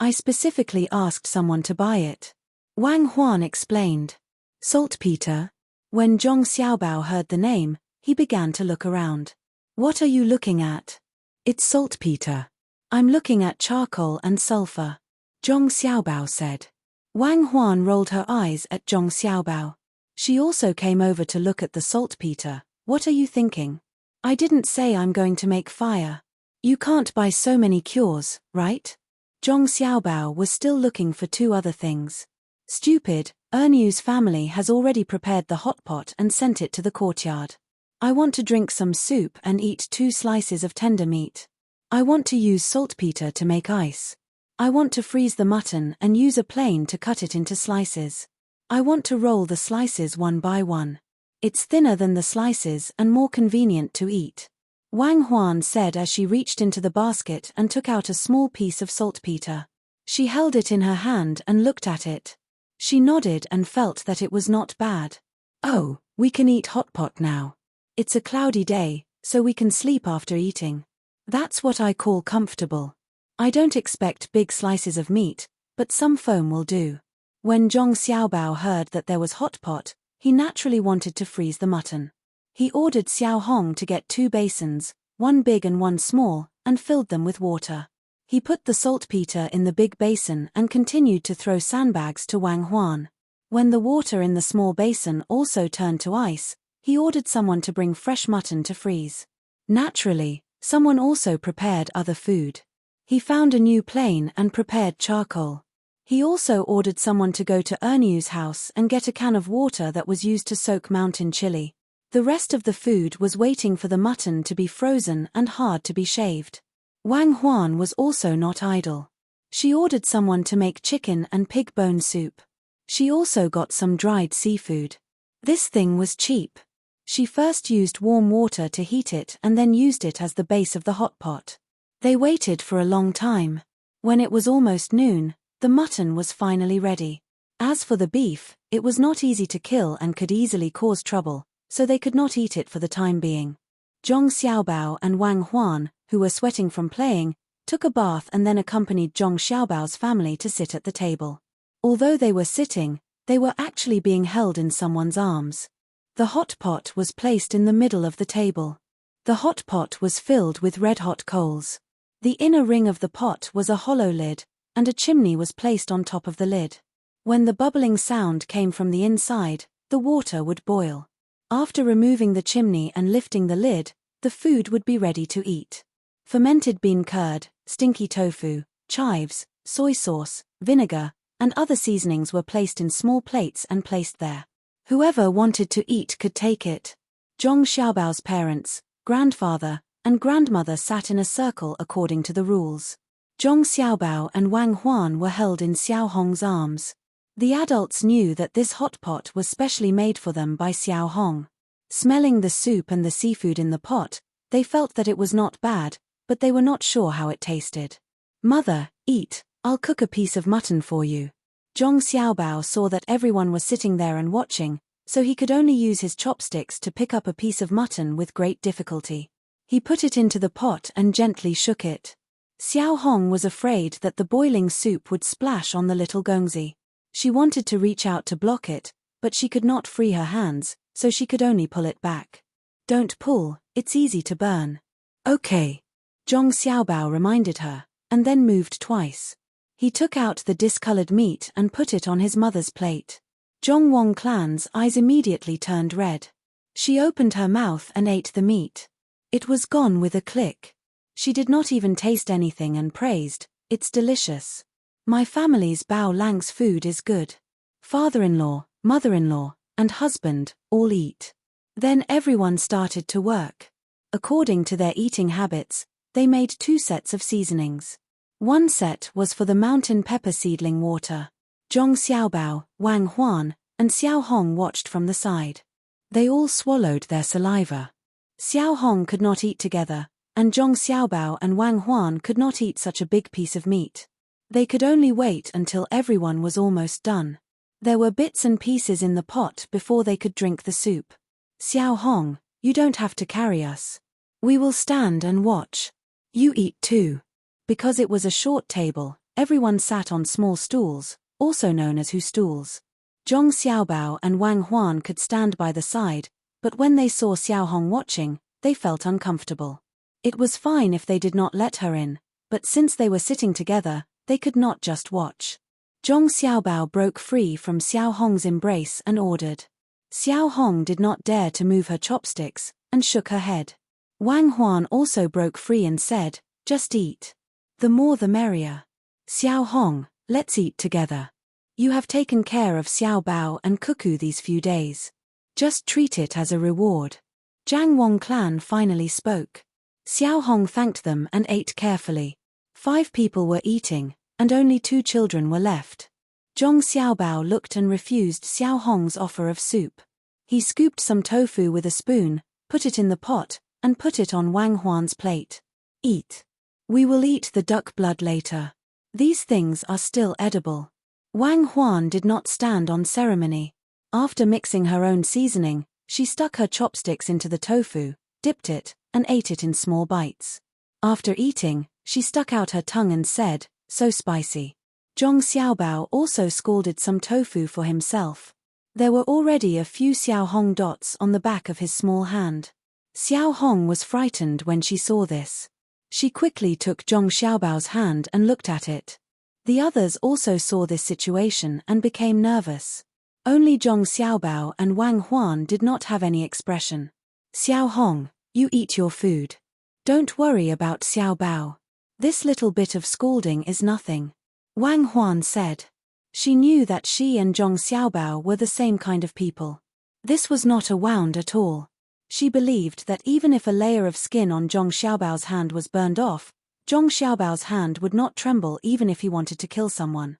I specifically asked someone to buy it." Wang Huan explained. "Saltpeter?" When Zhong Xiaobao heard the name, he began to look around. "What are you looking at?" "It's saltpeter. I'm looking at charcoal and sulfur," Zhong Xiaobao said. Wang Huan rolled her eyes at Zhong Xiaobao. She also came over to look at the saltpeter. "What are you thinking?" I didn't say I'm going to make fire. You can't buy so many cures, right? Zhong Xiaobao was still looking for two other things. Stupid, Ernu's family has already prepared the hot pot and sent it to the courtyard. I want to drink some soup and eat 2 slices of tender meat. I want to use saltpeter to make ice. I want to freeze the mutton and use a plane to cut it into slices. I want to roll the slices one by one. It's thinner than the slices and more convenient to eat. Wang Huan said as she reached into the basket and took out a small piece of saltpeter. She held it in her hand and looked at it. She nodded and felt that it was not bad. Oh, we can eat hot pot now. It's a cloudy day, so we can sleep after eating. That's what I call comfortable. I don't expect big slices of meat, but some foam will do. When Zhong Xiaobao heard that there was hot pot, he naturally wanted to freeze the mutton. He ordered Xiao Hong to get 2 basins, one big and one small, and filled them with water. He put the saltpeter in the big basin and continued to throw sandbags to Wang Huan. When the water in the small basin also turned to ice, he ordered someone to bring fresh mutton to freeze. Naturally, someone also prepared other food. He found a new plane and prepared charcoal. He also ordered someone to go to Ernu's house and get a can of water that was used to soak mountain chili. The rest of the food was waiting for the mutton to be frozen and hard to be shaved. Wang Huan was also not idle. She ordered someone to make chicken and pig bone soup. She also got some dried seafood. This thing was cheap. She first used warm water to heat it and then used it as the base of the hot pot. They waited for a long time. When it was almost noon, the mutton was finally ready. As for the beef, it was not easy to kill and could easily cause trouble, so they could not eat it for the time being. Zhong Xiaobao and Wang Huan, who were sweating from playing, took a bath and then accompanied Zhong Xiaobao's family to sit at the table. Although they were sitting, they were actually being held in someone's arms. The hot pot was placed in the middle of the table. The hot pot was filled with red-hot coals. The inner ring of the pot was a hollow lid, and a chimney was placed on top of the lid. When the bubbling sound came from the inside, the water would boil. After removing the chimney and lifting the lid, the food would be ready to eat. Fermented bean curd, stinky tofu, chives, soy sauce, vinegar, and other seasonings were placed in small plates and placed there. Whoever wanted to eat could take it. Zhong Xiaobao's parents, grandfather, and grandmother sat in a circle according to the rules. Zhong Xiaobao and Wang Huan were held in Xiao Hong's arms. The adults knew that this hot pot was specially made for them by Xiao Hong. Smelling the soup and the seafood in the pot, they felt that it was not bad, but they were not sure how it tasted. Mother, eat, I'll cook a piece of mutton for you. Zhong Xiaobao saw that everyone was sitting there and watching, so he could only use his chopsticks to pick up a piece of mutton with great difficulty. He put it into the pot and gently shook it. Xiao Hong was afraid that the boiling soup would splash on the little gongzi. She wanted to reach out to block it, but she could not free her hands, so she could only pull it back. Don't pull, it's easy to burn. Okay. Zhong Xiaobao reminded her, and then moved twice. He took out the discolored meat and put it on his mother's plate. Zhong Wong Clan's eyes immediately turned red. She opened her mouth and ate the meat. It was gone with a click. She did not even taste anything and praised, "It's delicious. My family's Bao Lang's food is good. Father-in-law, mother-in-law, and husband all eat." Then everyone started to work. According to their eating habits, they made 2 sets of seasonings. One set was for the mountain pepper seedling water. Zhong Xiaobao, Wang Huan, and Xiao Hong watched from the side. They all swallowed their saliva. Xiao Hong could not eat together, and Zhong Xiaobao and Wang Huan could not eat such a big piece of meat. They could only wait until everyone was almost done. There were bits and pieces in the pot before they could drink the soup. "Xiao Hong, you don't have to carry us. We will stand and watch. You eat too." Because it was a short table, everyone sat on small stools, also known as stools. Zhong Xiaobao and Wang Huan could stand by the side, but when they saw Xiao Hong watching, they felt uncomfortable. It was fine if they did not let her in, but since they were sitting together, they could not just watch. Zhong Xiaobao broke free from Xiao Hong's embrace and ordered. Xiao Hong did not dare to move her chopsticks, and shook her head. Wang Huan also broke free and said, "Just eat. The more the merrier. Xiao Hong, let's eat together. You have taken care of Xiao Bao and Cuckoo these few days. Just treat it as a reward." Jiang Wang clan finally spoke. Xiao Hong thanked them and ate carefully. 5 people were eating, and only 2 children were left. Zhong Xiaobao looked and refused Xiao Hong's offer of soup. He scooped some tofu with a spoon, put it in the pot, and put it on Wang Huan's plate. "Eat. We will eat the duck blood later. These things are still edible." Wang Huan did not stand on ceremony. After mixing her own seasoning, she stuck her chopsticks into the tofu, dipped it, and ate it in small bites. After eating, she stuck out her tongue and said, "So spicy." Zhong Xiaobao also scalded some tofu for himself. There were already a few Xiao Hong dots on the back of his small hand. Xiao Hong was frightened when she saw this. She quickly took Zhong Xiaobao's hand and looked at it. The others also saw this situation and became nervous. Only Zhong Xiaobao and Wang Huan did not have any expression. "Xiao Hong, you eat your food. Don't worry about Xiao Bao. This little bit of scalding is nothing," Wang Huan said. She knew that she and Zhong Xiaobao were the same kind of people. This was not a wound at all. She believed that even if a layer of skin on Zhong Xiaobao's hand was burned off, Zhong Xiaobao's hand would not tremble even if he wanted to kill someone.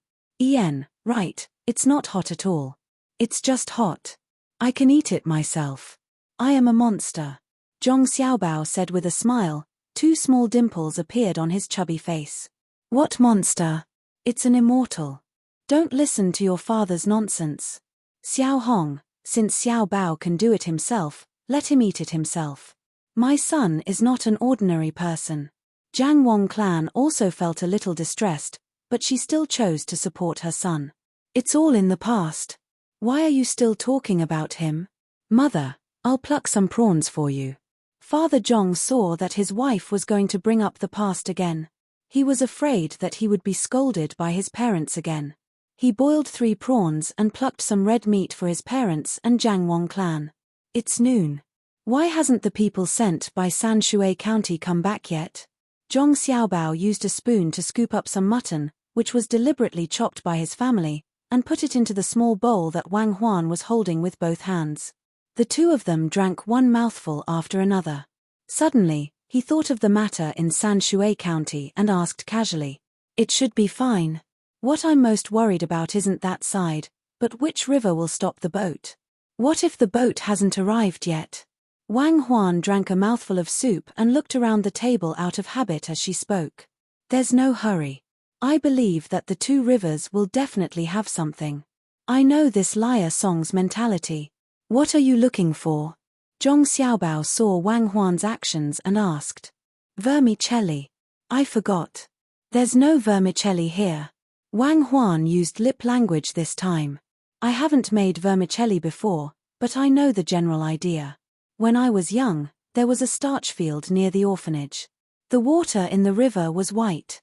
Right, it's not hot at all. It's just hot. I can eat it myself. I am a monster," Zhong Xiaobao said with a smile. 2 small dimples appeared on his chubby face. "What monster? It's an immortal. Don't listen to your father's nonsense. Xiao Hong, since Xiao Bao can do it himself, let him eat it himself. My son is not an ordinary person." Jiang Wang clan also felt a little distressed, but she still chose to support her son. "It's all in the past. Why are you still talking about him? Mother, I'll pluck some prawns for you." Father Zhong saw that his wife was going to bring up the past again. He was afraid that he would be scolded by his parents again. He boiled 3 prawns and plucked some red meat for his parents and Jiang Wang clan. "It's noon. Why hasn't the people sent by Sanshui County come back yet?" Zhong Xiaobao used a spoon to scoop up some mutton, which was deliberately chopped by his family, and put it into the small bowl that Wang Huan was holding with both hands. The 2 of them drank one mouthful after another. Suddenly, he thought of the matter in Sanshui County and asked casually, "It should be fine. What I'm most worried about isn't that side, but which river will stop the boat? What if the boat hasn't arrived yet?" Wang Huan drank a mouthful of soup and looked around the table out of habit as she spoke. "There's no hurry. I believe that the 2 rivers will definitely have something. I know this lyre song's mentality. What are you looking for?" Zhong Xiaobao saw Wang Huan's actions and asked. "Vermicelli. I forgot. There's no vermicelli here." Wang Huan used lip language this time. "I haven't made vermicelli before, but I know the general idea. When I was young, there was a starch field near the orphanage. The water in the river was white.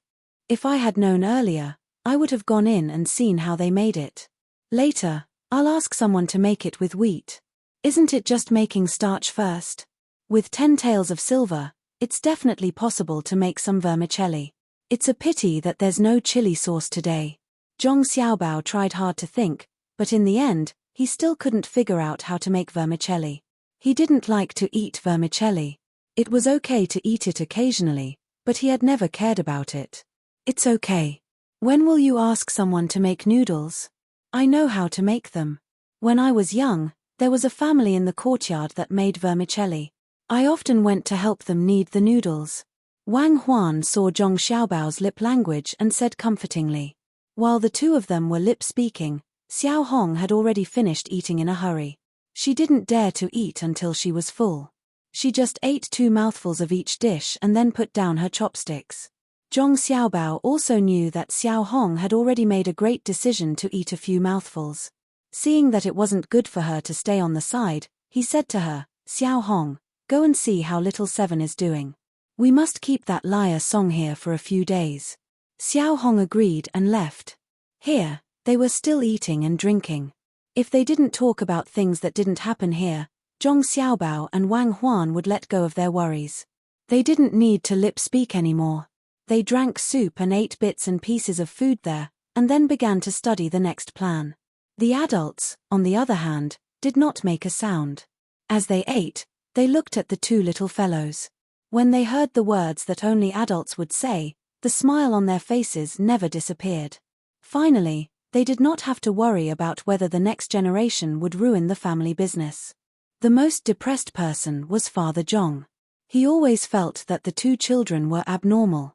If I had known earlier, I would have gone in and seen how they made it. Later, I'll ask someone to make it with wheat. Isn't it just making starch first? With 10 taels of silver, it's definitely possible to make some vermicelli. It's a pity that there's no chili sauce today." Zhong Xiaobao tried hard to think, but in the end, he still couldn't figure out how to make vermicelli. He didn't like to eat vermicelli. It was okay to eat it occasionally, but he had never cared about it. "It's okay. When will you ask someone to make noodles? I know how to make them. When I was young, there was a family in the courtyard that made vermicelli. I often went to help them knead the noodles." Wang Huan saw Zhong Xiaobao's lip language and said comfortingly. While the 2 of them were lip-speaking, Xiao Hong had already finished eating in a hurry. She didn't dare to eat until she was full. She just ate 2 mouthfuls of each dish and then put down her chopsticks. Zhong Xiaobao also knew that Xiao Hong had already made a great decision to eat a few mouthfuls. Seeing that it wasn't good for her to stay on the side, he said to her, "Xiao Hong, go and see how little Seven is doing. We must keep that lyre song here for a few days." Xiao Hong agreed and left. Here, they were still eating and drinking. If they didn't talk about things that didn't happen here, Zhong Xiaobao and Wang Huan would let go of their worries. They didn't need to lip speak anymore. They drank soup and ate bits and pieces of food there, and then began to study the next plan. The adults, on the other hand, did not make a sound. As they ate, they looked at the two little fellows. When they heard the words that only adults would say, the smile on their faces never disappeared. Finally, they did not have to worry about whether the next generation would ruin the family business. The most depressed person was Father Zhong. He always felt that the two children were abnormal.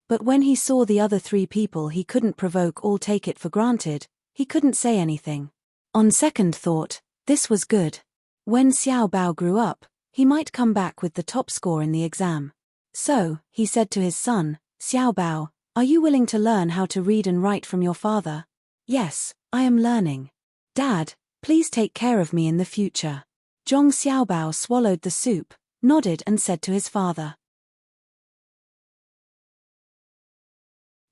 But when he saw the other three people he couldn't provoke all take it for granted, he couldn't say anything. On second thought, this was good. When Xiao Bao grew up, he might come back with the top score in the exam. So, he said to his son, Xiao Bao, are you willing to learn how to read and write from your father? Yes, I am learning. Dad, please take care of me in the future. Zhong Xiaobao swallowed the soup, nodded and said to his father.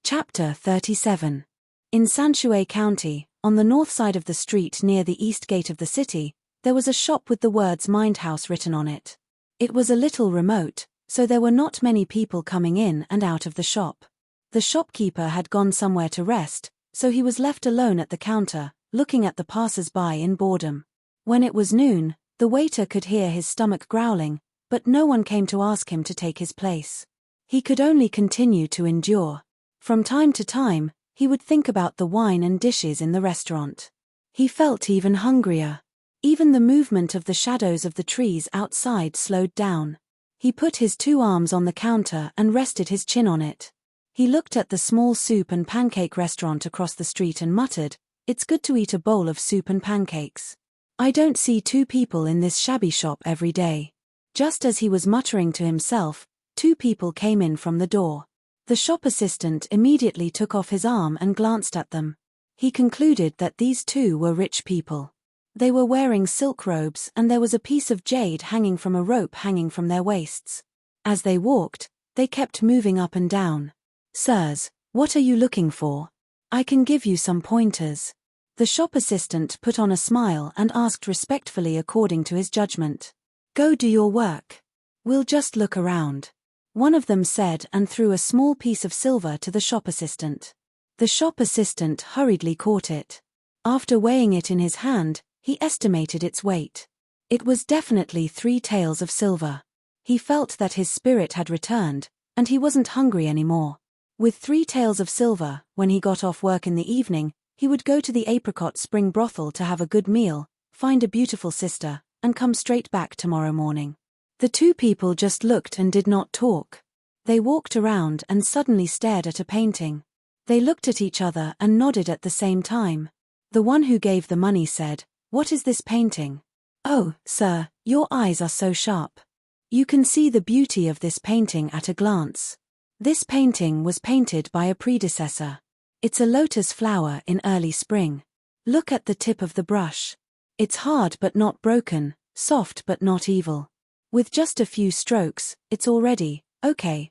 Chapter 37. In Sanshui County, on the north side of the street near the east gate of the city, there was a shop with the words Mindhouse written on it. It was a little remote, so there were not many people coming in and out of the shop. The shopkeeper had gone somewhere to rest, so he was left alone at the counter, looking at the passers-by in boredom. When it was noon, the waiter could hear his stomach growling, but no one came to ask him to take his place. He could only continue to endure. From time to time, he would think about the wine and dishes in the restaurant. He felt even hungrier. Even the movement of the shadows of the trees outside slowed down. He put his two arms on the counter and rested his chin on it. He looked at the small soup and pancake restaurant across the street and muttered, "It's good to eat a bowl of soup and pancakes. I don't see two people in this shabby shop every day." Just as he was muttering to himself, two people came in from the door. The shop assistant immediately took off his arm and glanced at them. He concluded that these two were rich people. They were wearing silk robes and there was a piece of jade hanging from a rope hanging from their waists. As they walked, they kept moving up and down. "Sirs, what are you looking for? I can give you some pointers." The shop assistant put on a smile and asked respectfully according to his judgment. "Go do your work. We'll just look around," one of them said and threw a small piece of silver to the shop assistant. The shop assistant hurriedly caught it. After weighing it in his hand, he estimated its weight. It was definitely 3 taels of silver. He felt that his spirit had returned, and he wasn't hungry anymore. With 3 taels of silver, when he got off work in the evening, he would go to the Apricot Spring brothel to have a good meal, find a beautiful sister, and come straight back tomorrow morning. The two people just looked and did not talk. They walked around and suddenly stared at a painting. They looked at each other and nodded at the same time. The one who gave the money said, "What is this painting?" "Oh, sir, your eyes are so sharp. You can see the beauty of this painting at a glance. This painting was painted by a predecessor. It's a lotus flower in early spring. Look at the tip of the brush. It's hard but not broken, soft but not evil. With just a few strokes, it's already, okay,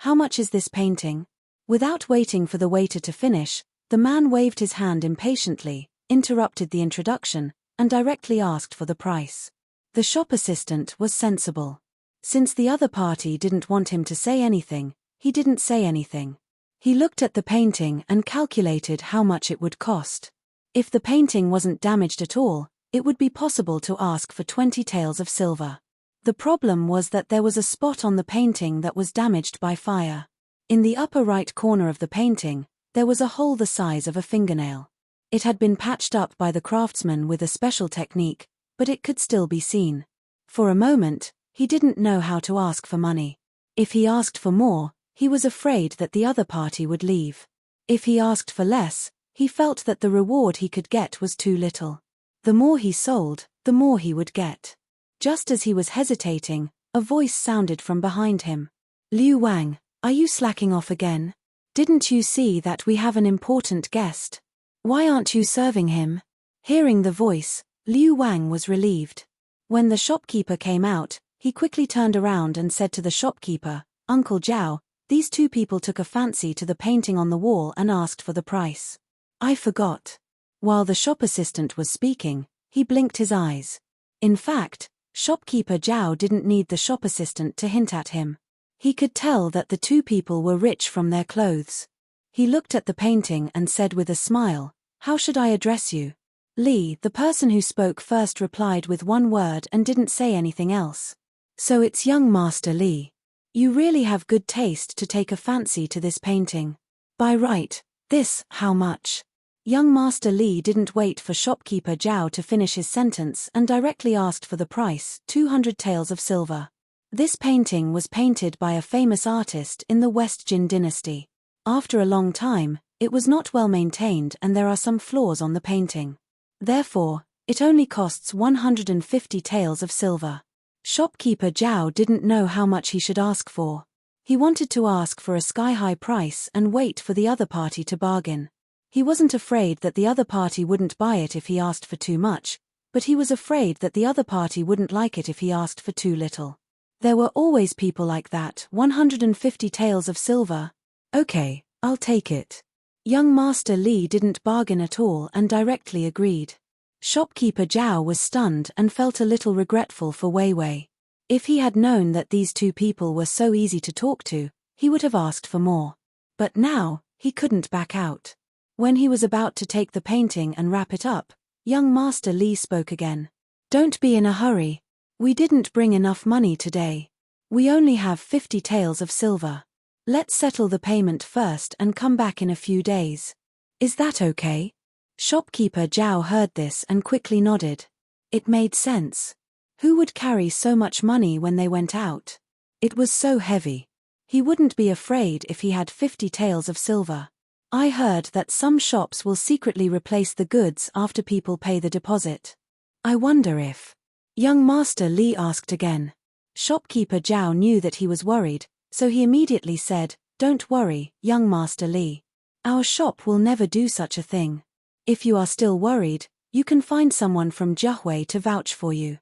how much is this painting?" Without waiting for the waiter to finish, the man waved his hand impatiently, interrupted the introduction, and directly asked for the price. The shop assistant was sensible. Since the other party didn't want him to say anything, he didn't say anything. He looked at the painting and calculated how much it would cost. If the painting wasn't damaged at all, it would be possible to ask for 20 taels of silver. The problem was that there was a spot on the painting that was damaged by fire. In the upper right corner of the painting, there was a hole the size of a fingernail. It had been patched up by the craftsman with a special technique, but it could still be seen. For a moment, he didn't know how to ask for money. If he asked for more, he was afraid that the other party would leave. If he asked for less, he felt that the reward he could get was too little. The more he sold, the more he would get. Just as he was hesitating, a voice sounded from behind him. "Liu Wang, are you slacking off again? Didn't you see that we have an important guest? Why aren't you serving him?" Hearing the voice, Liu Wang was relieved. When the shopkeeper came out, he quickly turned around and said to the shopkeeper, "Uncle Zhao, these two people took a fancy to the painting on the wall and asked for the price. I forgot." While the shop assistant was speaking, he blinked his eyes. In fact, shopkeeper Zhao didn't need the shop assistant to hint at him. He could tell that the two people were rich from their clothes. He looked at the painting and said with a smile, "How should I address you?" Li, the person who spoke first, replied with one word and didn't say anything else. "So it's young Master Li. You really have good taste to take a fancy to this painting. By right, this, how much?" Young Master Li didn't wait for shopkeeper Zhao to finish his sentence and directly asked for the price, 200 taels of silver. This painting was painted by a famous artist in the West Jin dynasty. After a long time, it was not well maintained and there are some flaws on the painting. Therefore, it only costs 150 taels of silver. Shopkeeper Zhao didn't know how much he should ask for. He wanted to ask for a sky-high price and wait for the other party to bargain. He wasn't afraid that the other party wouldn't buy it if he asked for too much, but he was afraid that the other party wouldn't like it if he asked for too little. There were always people like that. 150 taels of silver? Okay, I'll take it. Young Master Li didn't bargain at all and directly agreed. Shopkeeper Zhao was stunned and felt a little regretful for Wei Wei. If he had known that these two people were so easy to talk to, he would have asked for more. But now, he couldn't back out. When he was about to take the painting and wrap it up, young Master Li spoke again. "Don't be in a hurry. We didn't bring enough money today. We only have 50 taels of silver. Let's settle the payment first and come back in a few days. Is that okay?" Shopkeeper Zhao heard this and quickly nodded. It made sense. Who would carry so much money when they went out? It was so heavy. He wouldn't be afraid if he had 50 taels of silver. "I heard that some shops will secretly replace the goods after people pay the deposit. I wonder if..." Young Master Li asked again. Shopkeeper Zhao knew that he was worried, so he immediately said, "Don't worry, young Master Li. Our shop will never do such a thing. If you are still worried, you can find someone from Jiahui to vouch for you.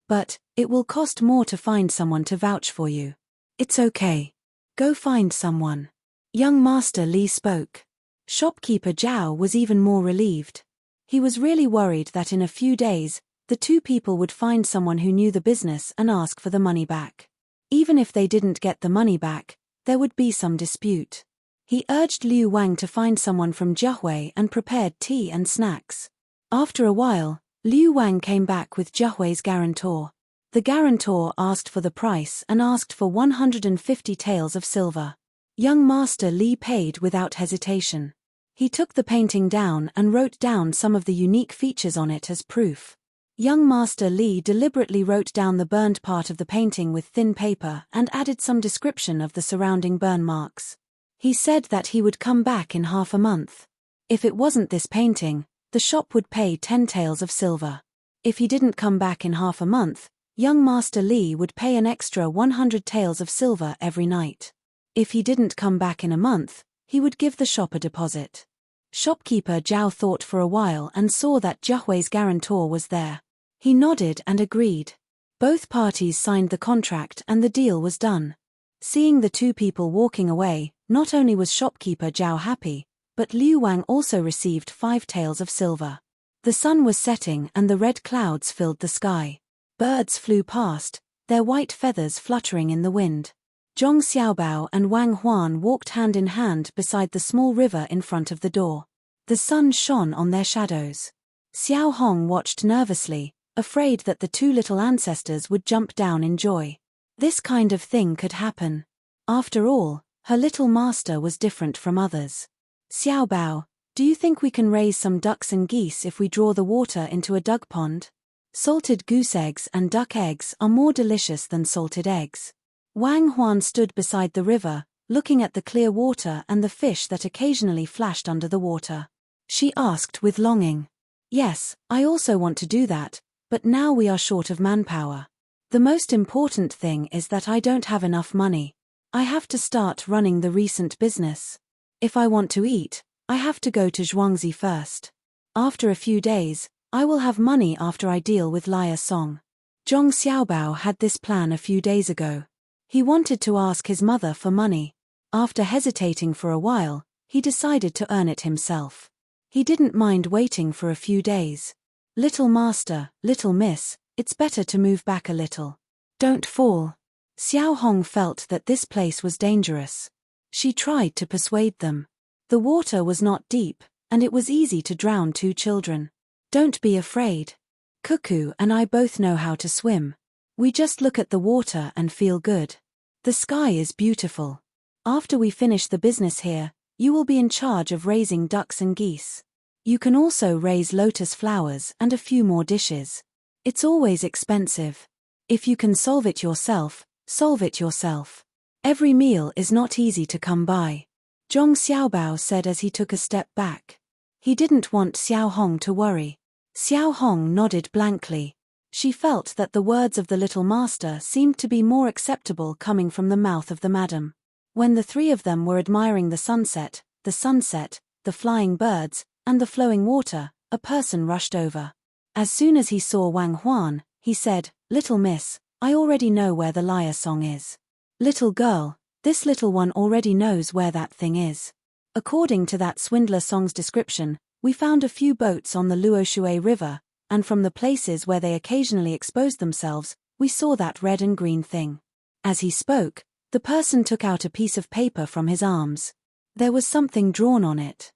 But, it will cost more to find someone to vouch for you. It's okay. Go find someone." Young Master Li spoke. Shopkeeper Zhao was even more relieved. He was really worried that in a few days, the two people would find someone who knew the business and ask for the money back. Even if they didn't get the money back, there would be some dispute. He urged Liu Wang to find someone from Jiahui and prepared tea and snacks. After a while, Liu Wang came back with Jiahui's guarantor. The guarantor asked for the price and asked for 150 taels of silver. Young Master Li paid without hesitation. He took the painting down and wrote down some of the unique features on it as proof. Young Master Li deliberately wrote down the burned part of the painting with thin paper and added some description of the surrounding burn marks. He said that he would come back in half a month. If it wasn't this painting, the shop would pay 10 taels of silver. If he didn't come back in half a month, young Master Li would pay an extra 100 taels of silver every night. If he didn't come back in a month, he would give the shop a deposit. Shopkeeper Zhao thought for a while and saw that Jiahui's guarantor was there. He nodded and agreed. Both parties signed the contract and the deal was done. Seeing the two people walking away, not only was shopkeeper Zhao happy, but Liu Wang also received 5 taels of silver. The sun was setting and the red clouds filled the sky. Birds flew past, their white feathers fluttering in the wind. Zhong Xiaobao and Wang Huan walked hand in hand beside the small river in front of the door. The sun shone on their shadows. Xiao Hong watched nervously, afraid that the two little ancestors would jump down in joy. This kind of thing could happen. After all, her little master was different from others. "Xiaobao, do you think we can raise some ducks and geese if we draw the water into a duck pond? Salted goose eggs and duck eggs are more delicious than salted eggs." Wang Huan stood beside the river, looking at the clear water and the fish that occasionally flashed under the water. She asked with longing. "Yes, I also want to do that, but now we are short of manpower. The most important thing is that I don't have enough money. I have to start running the recent business. If I want to eat, I have to go to Zhuangzi first. After a few days, I will have money after I deal with Liar Song." Zhong Xiaobao had this plan a few days ago. He wanted to ask his mother for money. After hesitating for a while, he decided to earn it himself. He didn't mind waiting for a few days. "Little master, little miss, It's better to move back a little. Don't fall. Xiao Hong felt that this place was dangerous. She tried to persuade them. The water was not deep, and it was easy to drown 2 children. Don't be afraid. Cuckoo and I both know how to swim. We just look at the water and feel good. The sky is beautiful. After we finish the business here, you will be in charge of raising ducks and geese. You can also raise lotus flowers and a few more dishes. It's always expensive. If you can solve it yourself, solve it yourself. Every meal is not easy to come by. Zhong Xiaobao said as he took a step back. He didn't want Xiao Hong to worry. Xiao Hong nodded blankly. She felt that the words of the little master seemed to be more acceptable coming from the mouth of the madam. When the 3 of them were admiring the sunset, the flying birds, and the flowing water, a person rushed over. As soon as he saw Wang Huan, he said, "Little miss, I already know where the lyre song is." "Little girl, this little one already knows where that thing is. According to that swindler song's description, we found a few boats on the Luoshui River, and from the places where they occasionally exposed themselves, we saw that red and green thing." As he spoke, the person took out a piece of paper from his arms. There was something drawn on it.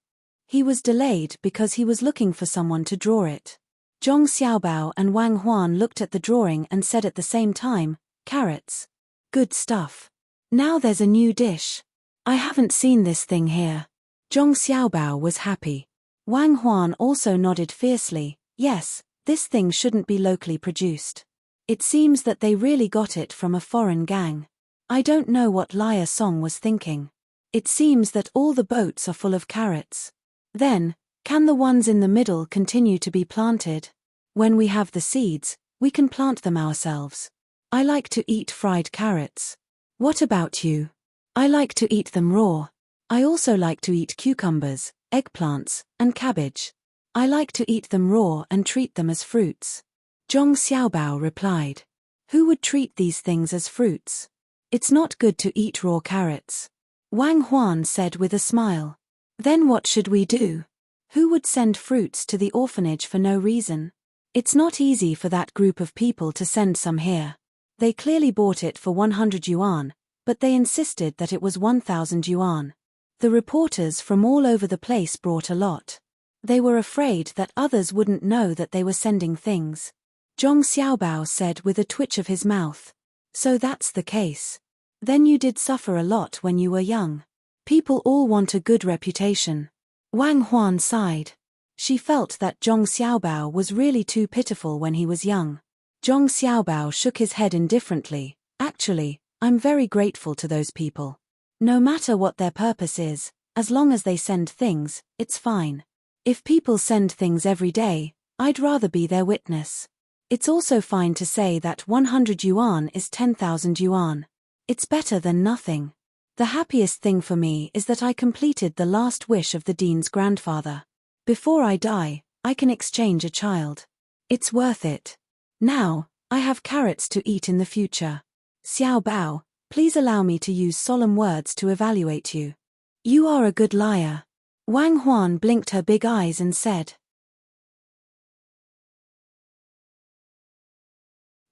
He was delayed because he was looking for someone to draw it. Zhong Xiaobao and Wang Huan looked at the drawing and said at the same time, "Carrots. Good stuff. Now there's a new dish. I haven't seen this thing here." Zhong Xiaobao was happy. Wang Huan also nodded fiercely, "Yes, this thing shouldn't be locally produced. It seems that they really got it from a foreign gang. I don't know what lyre song was thinking. It seems that all the boats are full of carrots. Then, can the ones in the middle continue to be planted? When we have the seeds, we can plant them ourselves. I like to eat fried carrots. What about you?" "I like to eat them raw. I also like to eat cucumbers, eggplants, and cabbage. I like to eat them raw and treat them as fruits." Zhong Xiaobao replied. "Who would treat these things as fruits? It's not good to eat raw carrots." Wang Huan said with a smile. "Then what should we do? Who would send fruits to the orphanage for no reason? It's not easy for that group of people to send some here. They clearly bought it for 100 yuan, but they insisted that it was 1,000 yuan. The reporters from all over the place brought a lot. They were afraid that others wouldn't know that they were sending things." Zhong Xiaobao said with a twitch of his mouth. "So that's the case. Then you did suffer a lot when you were young. People all want a good reputation." Wang Huan sighed. She felt that Zhong Xiaobao was really too pitiful when he was young. Zhong Xiaobao shook his head indifferently. "Actually, I'm very grateful to those people. No matter what their purpose is, as long as they send things, it's fine. If people send things every day, I'd rather be their witness. It's also fine to say that 100 yuan is 10,000 yuan. It's better than nothing. The happiest thing for me is that I completed the last wish of the dean's grandfather. Before I die, I can exchange a child. It's worth it. Now, I have carrots to eat in the future. Xiao Bao, please allow me to use solemn words to evaluate you. You are a good liar." Wang Huan blinked her big eyes and said.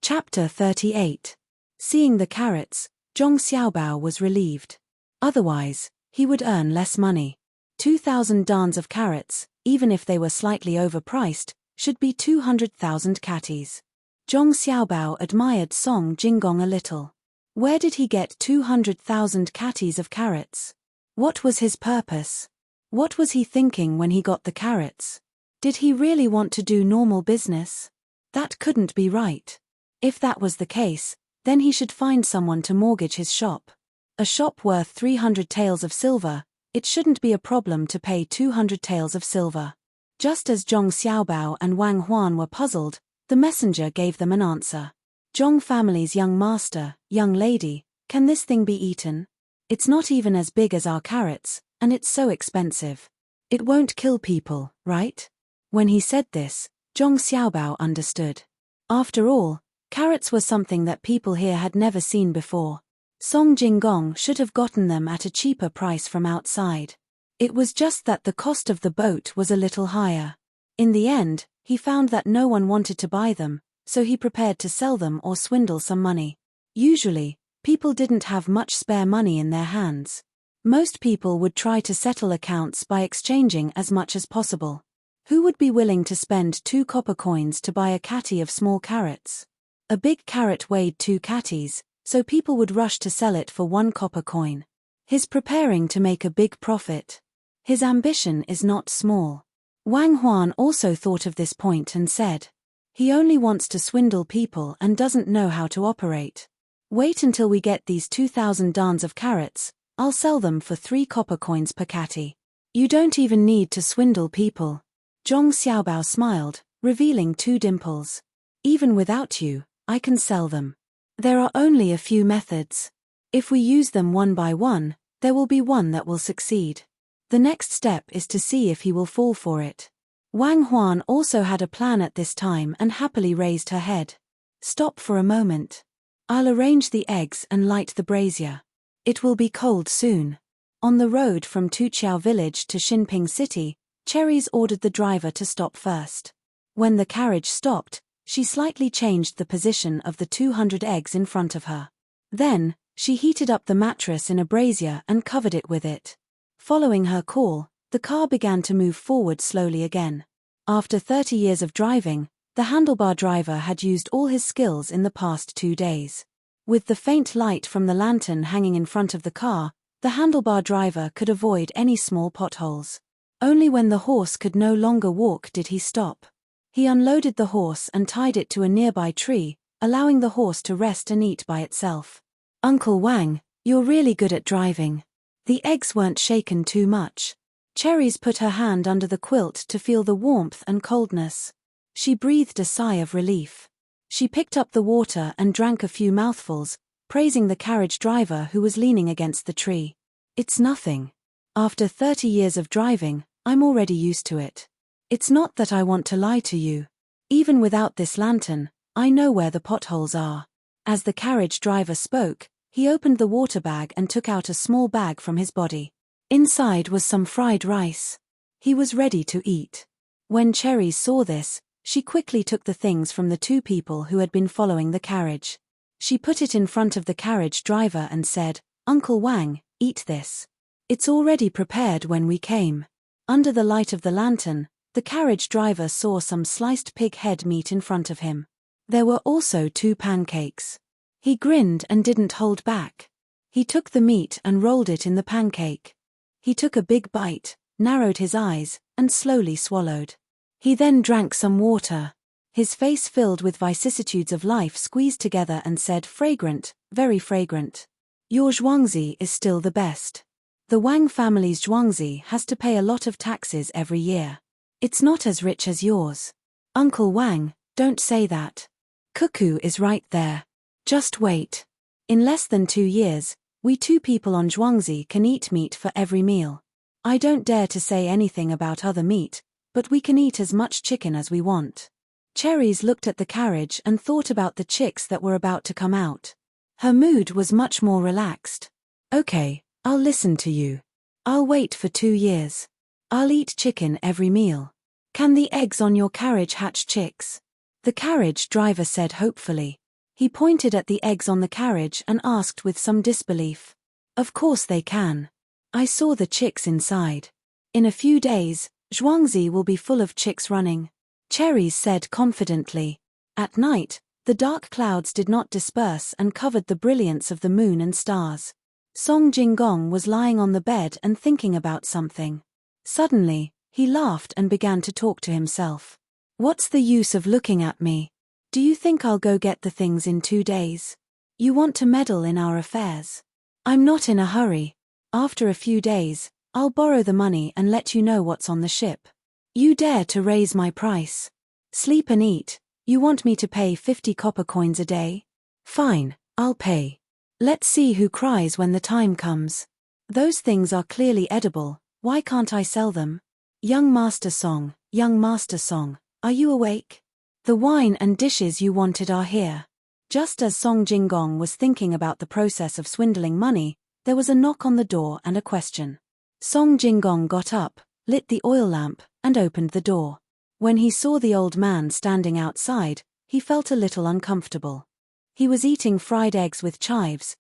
Chapter 38. Seeing the carrots, Zhong Xiaobao was relieved. Otherwise, he would earn less money. 2,000 dans of carrots, even if they were slightly overpriced, should be 200,000 catties. Zhong Xiaobao admired Song Jinggong a little. Where did he get 200,000 catties of carrots? What was his purpose? What was he thinking when he got the carrots? Did he really want to do normal business? That couldn't be right. If that was the case, then he should find someone to mortgage his shop. A shop worth 300 taels of silver, it shouldn't be a problem to pay 200 taels of silver. Just as Zhong Xiaobao and Wang Huan were puzzled, the messenger gave them an answer. "Zhong family's young master, young lady, can this thing be eaten? It's not even as big as our carrots, and it's so expensive. It won't kill people, right?" When he said this, Zhong Xiaobao understood. After all, carrots were something that people here had never seen before. Song Jinggong should have gotten them at a cheaper price from outside. It was just that the cost of the boat was a little higher. In the end, he found that no one wanted to buy them, so he prepared to sell them or swindle some money. Usually, people didn't have much spare money in their hands. Most people would try to settle accounts by exchanging as much as possible. Who would be willing to spend 2 copper coins to buy a catty of small carrots? A big carrot weighed 2 catties, so people would rush to sell it for 1 copper coin. He's preparing to make a big profit. His ambition is not small. Wang Huan also thought of this point and said, he only wants to swindle people and doesn't know how to operate. Wait until we get these 2,000 dans of carrots, I'll sell them for 3 copper coins per catty. You don't even need to swindle people. Zhong Xiaobao smiled, revealing 2 dimples. Even without you, I can sell them. There are only a few methods. If we use them one by one, there will be one that will succeed. The next step is to see if he will fall for it. Wang Huan also had a plan at this time and happily raised her head. Stop for a moment. I'll arrange the eggs and light the brazier. It will be cold soon. On the road from Tuqiao village to Xinping city, Cherries ordered the driver to stop first. When the carriage stopped, she slightly changed the position of the 200 eggs in front of her. Then, she heated up the mattress in a brazier and covered it with it. Following her call, the car began to move forward slowly again. After 30 years of driving, the handlebar driver had used all his skills in the past 2 days. With the faint light from the lantern hanging in front of the car, the handlebar driver could avoid any small potholes. Only when the horse could no longer walk did he stop. He unloaded the horse and tied it to a nearby tree, allowing the horse to rest and eat by itself. Uncle Wang, you're really good at driving. The eggs weren't shaken too much. Cherries put her hand under the quilt to feel the warmth and coldness. She breathed a sigh of relief. She picked up the water and drank a few mouthfuls, praising the carriage driver who was leaning against the tree. It's nothing. After 30 years of driving, I'm already used to it. It's not that I want to lie to you. Even without this lantern, I know where the potholes are. As the carriage driver spoke, he opened the water bag and took out a small bag from his body. Inside was some fried rice. He was ready to eat. When Cherries saw this, she quickly took the things from the 2 people who had been following the carriage. She put it in front of the carriage driver and said, Uncle Wang, eat this. It's already prepared when we came. Under the light of the lantern, the carriage driver saw some sliced pig head meat in front of him. There were also 2 pancakes. He grinned and didn't hold back. He took the meat and rolled it in the pancake. He took a big bite, narrowed his eyes, and slowly swallowed. He then drank some water. His face filled with vicissitudes of life squeezed together and said, fragrant, very fragrant. Your zhuangzi is still the best. The Wang family's zhuangzi has to pay a lot of taxes every year. It's not as rich as yours. Uncle Wang, don't say that. Cuckoo is right there. Just wait. In less than 2 years, we 2 people on zhuangzi can eat meat for every meal. I don't dare to say anything about other meat, but we can eat as much chicken as we want. Cherries looked at the carriage and thought about the chicks that were about to come out. Her mood was much more relaxed. Okay, I'll listen to you. I'll wait for 2 years. I'll eat chicken every meal. Can the eggs on your carriage hatch chicks? The carriage driver said hopefully. He pointed at the eggs on the carriage and asked with some disbelief. Of course they can. I saw the chicks inside. In a few days, zhuangzi will be full of chicks running. Cherries said confidently. At night, the dark clouds did not disperse and covered the brilliance of the moon and stars. Song Jinggong was lying on the bed and thinking about something. Suddenly, he laughed and began to talk to himself. What's the use of looking at me? Do you think I'll go get the things in 2 days? You want to meddle in our affairs. I'm not in a hurry. After a few days, I'll borrow the money and let you know what's on the ship. You dare to raise my price. Sleep and eat. You want me to pay 50 copper coins a day? Fine, I'll pay. Let's see who cries when the time comes. Those things are clearly edible, why can't I sell them? Young Master Song, are you awake? The wine and dishes you wanted are here. Just as Song Jinggong was thinking about the process of swindling money, there was a knock on the door and a question. Song Jinggong got up, lit the oil lamp, and opened the door. When he saw the old man standing outside, he felt a little uncomfortable. He was eating fried eggs with chives,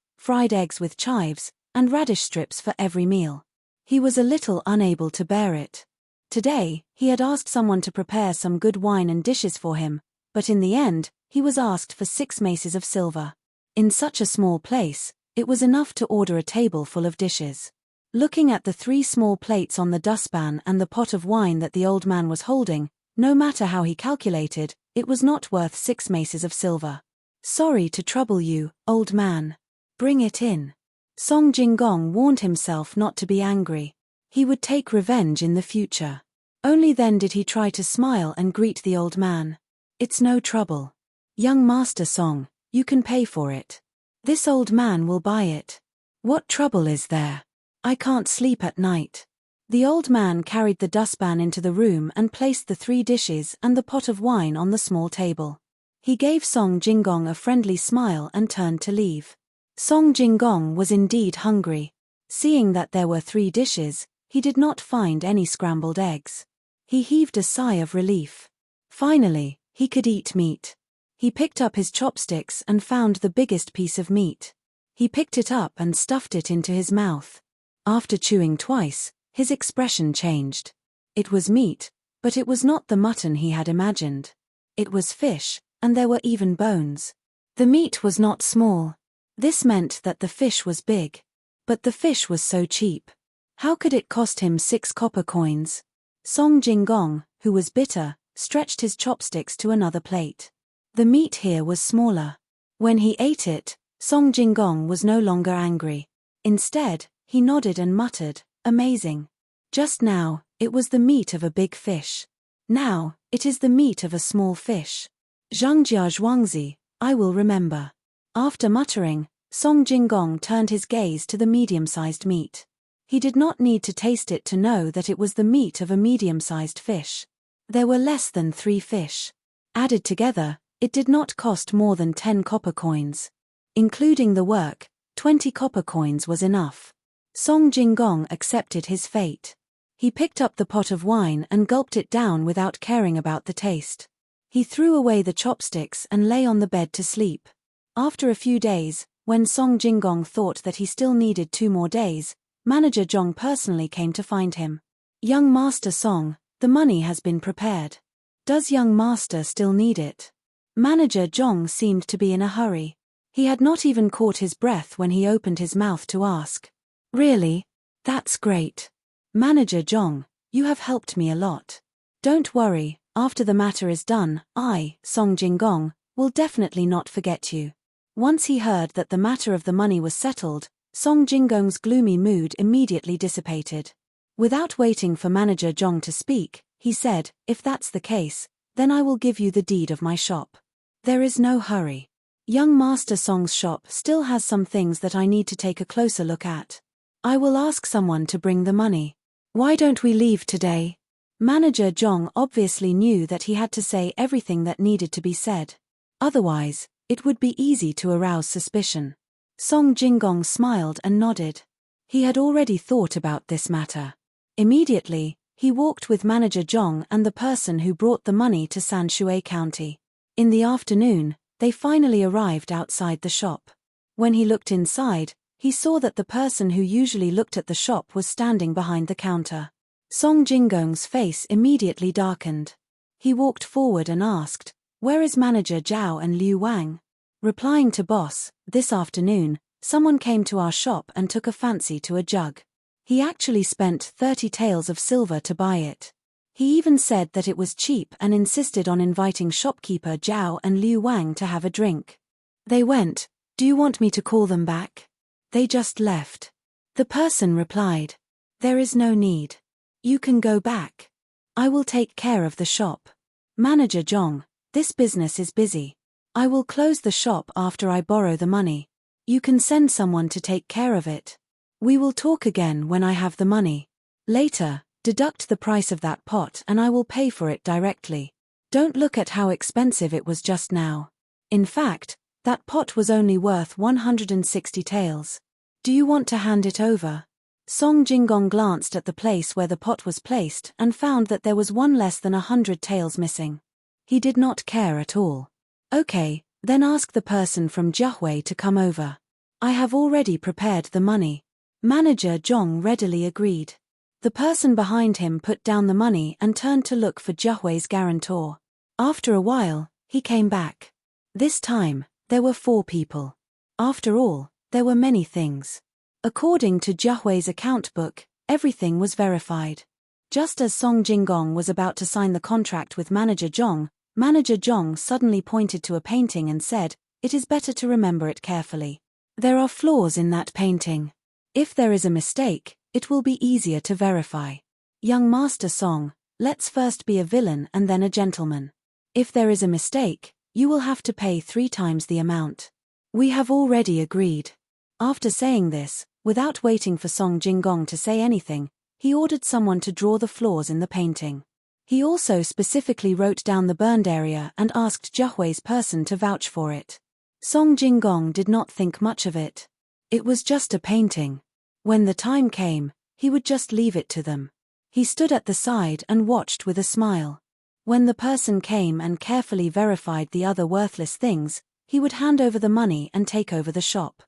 and radish strips for every meal. He was a little unable to bear it. Today, he had asked someone to prepare some good wine and dishes for him, but in the end, he was asked for 6 maces of silver. In such a small place, it was enough to order a table full of dishes. Looking at the 3 small plates on the dustpan and the pot of wine that the old man was holding, no matter how he calculated, it was not worth 6 maces of silver. "Sorry to trouble you, old man. Bring it in." Song Jinggong warned himself not to be angry. He would take revenge in the future. Only then did he try to smile and greet the old man. "It's no trouble. Young Master Song, you can pay for it. This old man will buy it. What trouble is there? I can't sleep at night." The old man carried the dustpan into the room and placed the 3 dishes and the pot of wine on the small table. He gave Song Jinggong a friendly smile and turned to leave. Song Jinggong was indeed hungry. Seeing that there were 3 dishes, he did not find any scrambled eggs. He heaved a sigh of relief. Finally, he could eat meat. He picked up his chopsticks and found the biggest piece of meat. He picked it up and stuffed it into his mouth. After chewing twice, his expression changed. It was meat, but it was not the mutton he had imagined. It was fish, and there were even bones. The meat was not small. This meant that the fish was big. But the fish was so cheap. How could it cost him 6 copper coins? Song Jinggong, who was bitter, stretched his chopsticks to another plate. The meat here was smaller. When he ate it, Song Jinggong was no longer angry. Instead, he nodded and muttered, "Amazing. Just now, it was the meat of a big fish. Now, it is the meat of a small fish. Zhangjia Zhuangzi, I will remember." After muttering, Song Jinggong turned his gaze to the medium-sized meat. He did not need to taste it to know that it was the meat of a medium-sized fish. There were less than 3 fish. Added together, it did not cost more than 10 copper coins. Including the work, 20 copper coins was enough. Song Jinggong accepted his fate. He picked up the pot of wine and gulped it down without caring about the taste. He threw away the chopsticks and lay on the bed to sleep. After a few days, when Song Jinggong thought that he still needed 2 more days, Manager Zhong personally came to find him. "Young Master Song, the money has been prepared. Does young master still need it?" Manager Zhong seemed to be in a hurry. He had not even caught his breath when he opened his mouth to ask. "Really? That's great. Manager Zhong, you have helped me a lot. Don't worry, after the matter is done, I, Song Jinggong, will definitely not forget you." Once he heard that the matter of the money was settled, Song Jinggong's gloomy mood immediately dissipated. Without waiting for Manager Zhong to speak, he said, "If that's the case, then I will give you the deed of my shop. There is no hurry. Young Master Song's shop still has some things that I need to take a closer look at. I will ask someone to bring the money. Why don't we leave today?" Manager Zhong obviously knew that he had to say everything that needed to be said. Otherwise, it would be easy to arouse suspicion. Song Jinggong smiled and nodded. He had already thought about this matter. Immediately, he walked with Manager Zhong and the person who brought the money to Sanshui County. In the afternoon, they finally arrived outside the shop. When he looked inside, he saw that the person who usually looked at the shop was standing behind the counter. Song Jinggong's face immediately darkened. He walked forward and asked, "Where is Manager Zhao and Liu Wang?" Replying to boss, "This afternoon, someone came to our shop and took a fancy to a jug. He actually spent 30 taels of silver to buy it. He even said that it was cheap and insisted on inviting shopkeeper Zhao and Liu Wang to have a drink. They went. Do you want me to call them back? They just left." The person replied, "There is no need. You can go back. I will take care of the shop. Manager Zhong, this business is busy. I will close the shop after I borrow the money. You can send someone to take care of it. We will talk again when I have the money. Later, deduct the price of that pot and I will pay for it directly. Don't look at how expensive it was just now. In fact, that pot was only worth 160 taels. Do you want to hand it over?" Song Jinggong glanced at the place where the pot was placed and found that there was one less than 100 taels missing. He did not care at all. Okay, then ask the person from Jiahui to come over. I have already prepared the money. Manager Zhong readily agreed. The person behind him put down the money and turned to look for Jiahui's guarantor. After a while, he came back. This time, there were 4 people. After all, there were many things. According to Jiahui's account book, everything was verified. Just as Song Jinggong was about to sign the contract with Manager Zhong suddenly pointed to a painting and said, "It is better to remember it carefully. There are flaws in that painting. If there is a mistake, it will be easier to verify. Young Master Song, let's first be a villain and then a gentleman. If there is a mistake, you will have to pay 3 times the amount. We have already agreed." After saying this, without waiting for Song Jinggong to say anything, he ordered someone to draw the flaws in the painting. He also specifically wrote down the burned area and asked Jiahui's person to vouch for it. Song Jinggong did not think much of it. It was just a painting. When the time came, he would just leave it to them. He stood at the side and watched with a smile. When the person came and carefully verified the other worthless things, he would hand over the money and take over the shop.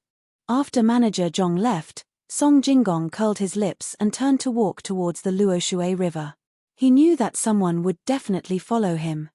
After Manager Zhong left, Song Jinggong curled his lips and turned to walk towards the Luoshui River. He knew that someone would definitely follow him.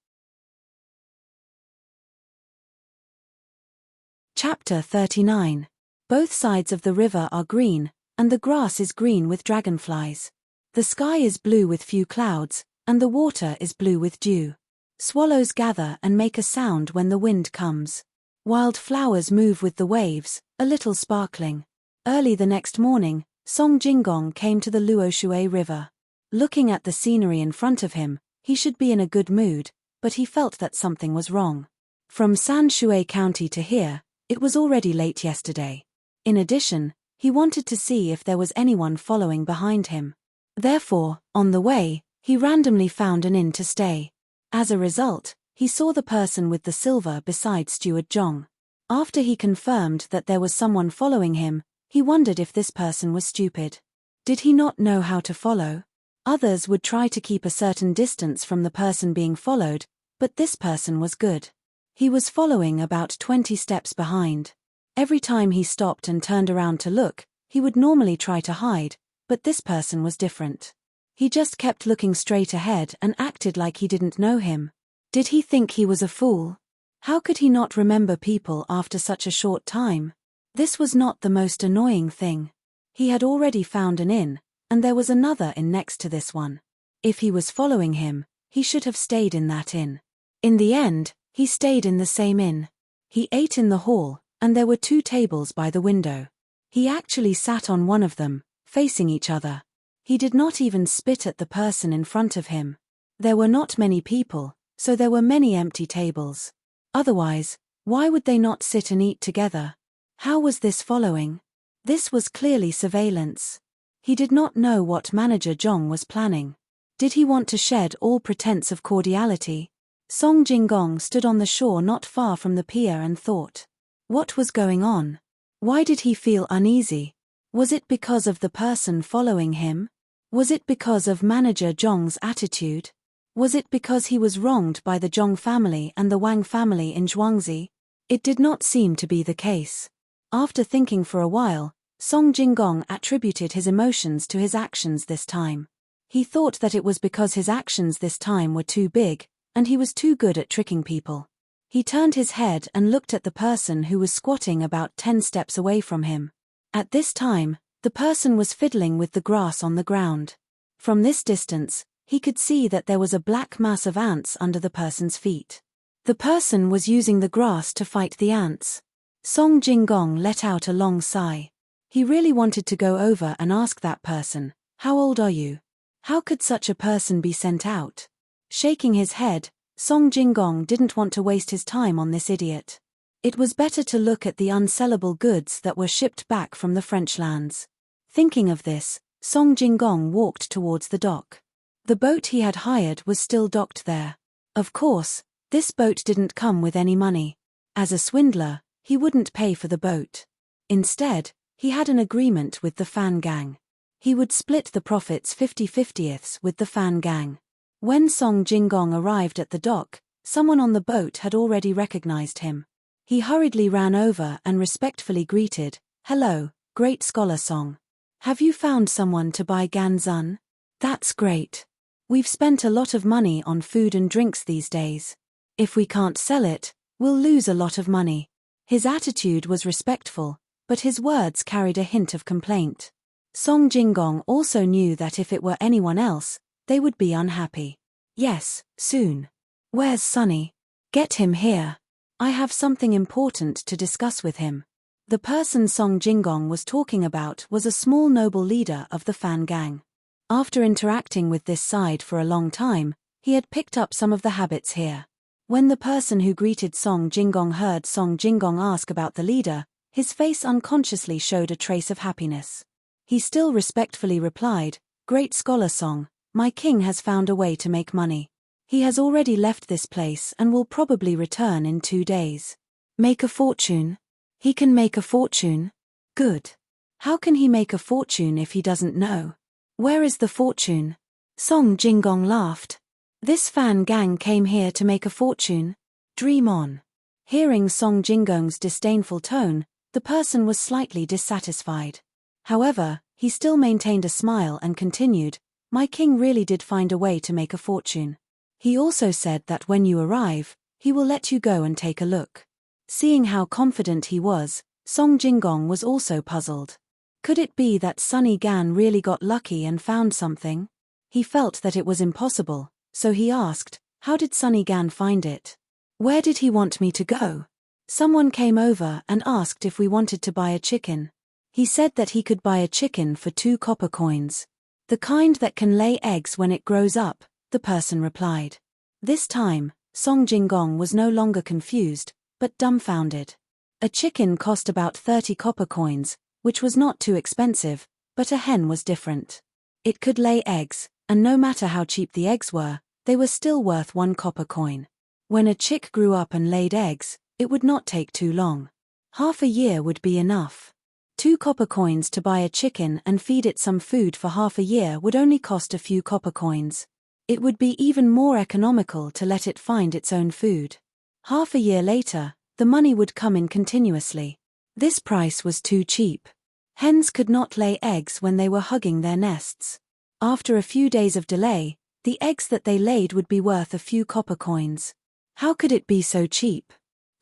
Chapter 39. Both sides of the river are green, and the grass is green with dragonflies. The sky is blue with few clouds, and the water is blue with dew. Swallows gather and make a sound when the wind comes. Wild flowers move with the waves, a little sparkling. Early the next morning, Song Jinggong came to the Luoshui River. Looking at the scenery in front of him, he should be in a good mood, but he felt that something was wrong. From Sanshui County to here, it was already late yesterday. In addition, he wanted to see if there was anyone following behind him. Therefore, on the way, he randomly found an inn to stay. As a result, he saw the person with the silver beside Steward Zhong. After he confirmed that there was someone following him, he wondered if this person was stupid. Did he not know how to follow? Others would try to keep a certain distance from the person being followed, but this person was good. He was following about 20 steps behind. Every time he stopped and turned around to look, he would normally try to hide, but this person was different. He just kept looking straight ahead and acted like he didn't know him. Did he think he was a fool? How could he not remember people after such a short time? This was not the most annoying thing. He had already found an inn, and there was another inn next to this one. If he was following him, he should have stayed in that inn. In the end, he stayed in the same inn. He ate in the hall, and there were 2 tables by the window. He actually sat on one of them, facing each other. He did not even spit at the person in front of him. There were not many people, so there were many empty tables. Otherwise, why would they not sit and eat together? How was this following? This was clearly surveillance. He did not know what Manager Zhong was planning. Did he want to shed all pretense of cordiality? Song Jinggong stood on the shore not far from the pier and thought. What was going on? Why did he feel uneasy? Was it because of the person following him? Was it because of Manager Zhong's attitude? Was it because he was wronged by the Zhong family and the Wang family in Zhuangzi? It did not seem to be the case. After thinking for a while, Song Jinggong attributed his emotions to his actions this time. He thought that it was because his actions this time were too big, and he was too good at tricking people. He turned his head and looked at the person who was squatting about 10 steps away from him. At this time, the person was fiddling with the grass on the ground. From this distance, he could see that there was a black mass of ants under the person's feet. The person was using the grass to fight the ants. Song Jinggong let out a long sigh. He really wanted to go over and ask that person, "How old are you? How could such a person be sent out?" Shaking his head, Song Jinggong didn't want to waste his time on this idiot. It was better to look at the unsellable goods that were shipped back from the French lands. Thinking of this, Song Jinggong walked towards the dock. The boat he had hired was still docked there. Of course, this boat didn't come with any money. As a swindler, he wouldn't pay for the boat. Instead, he had an agreement with the Fan Gang. He would split the profits 50/50 with the Fan Gang. When Song Jinggong arrived at the dock, Someone on the boat had already recognized him. He hurriedly ran over and respectfully greeted, "Hello, great scholar Song. Have you found someone to buy Ganzun? That's great. We've spent a lot of money on food and drinks these days. If we can't sell it, we'll lose a lot of money." His attitude was respectful, but his words carried a hint of complaint. Song Jingong also knew that if it were anyone else, they would be unhappy. "Yes, soon. Where's Sunny? Get him here. I have something important to discuss with him." The person Song Jingong was talking about was a small noble leader of the Fan gang. After interacting with this side for a long time, he had picked up some of the habits here. When the person who greeted Song Jingong heard Song Jingong ask about the leader, his face unconsciously showed a trace of happiness. He still respectfully replied, "Great scholar Song, my king has found a way to make money. He has already left this place and will probably return in 2 days. Make a fortune? He can make a fortune? Good. How can he make a fortune if he doesn't know? Where is the fortune?" Song Jingong laughed. "This fan gang came here to make a fortune. Dream on." Hearing Song Jingong's disdainful tone, the person was slightly dissatisfied. However, he still maintained a smile and continued, "My king really did find a way to make a fortune. He also said that when you arrive, he will let you go and take a look." Seeing how confident he was, Song Jingong was also puzzled. Could it be that Sunny Gan really got lucky and found something? He felt that it was impossible, so he asked, "How did Sunny Gan find it? Where did he want me to go?" Someone came over and asked if we wanted to buy a chicken. He said that he could buy a chicken for 2 copper coins. "The kind that can lay eggs when it grows up," the person replied. This time, Song Jingong was no longer confused, but dumbfounded. A chicken cost about 30 copper coins, which was not too expensive, but a hen was different. It could lay eggs, and no matter how cheap the eggs were, they were still worth 1 copper coin. When a chick grew up and laid eggs, it would not take too long. Half a year would be enough. 2 copper coins to buy a chicken and feed it some food for half a year would only cost a few copper coins. It would be even more economical to let it find its own food. Half a year later, the money would come in continuously. This price was too cheap. Hens could not lay eggs when they were hugging their nests. After a few days of delay, the eggs that they laid would be worth a few copper coins. How could it be so cheap?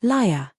Liar.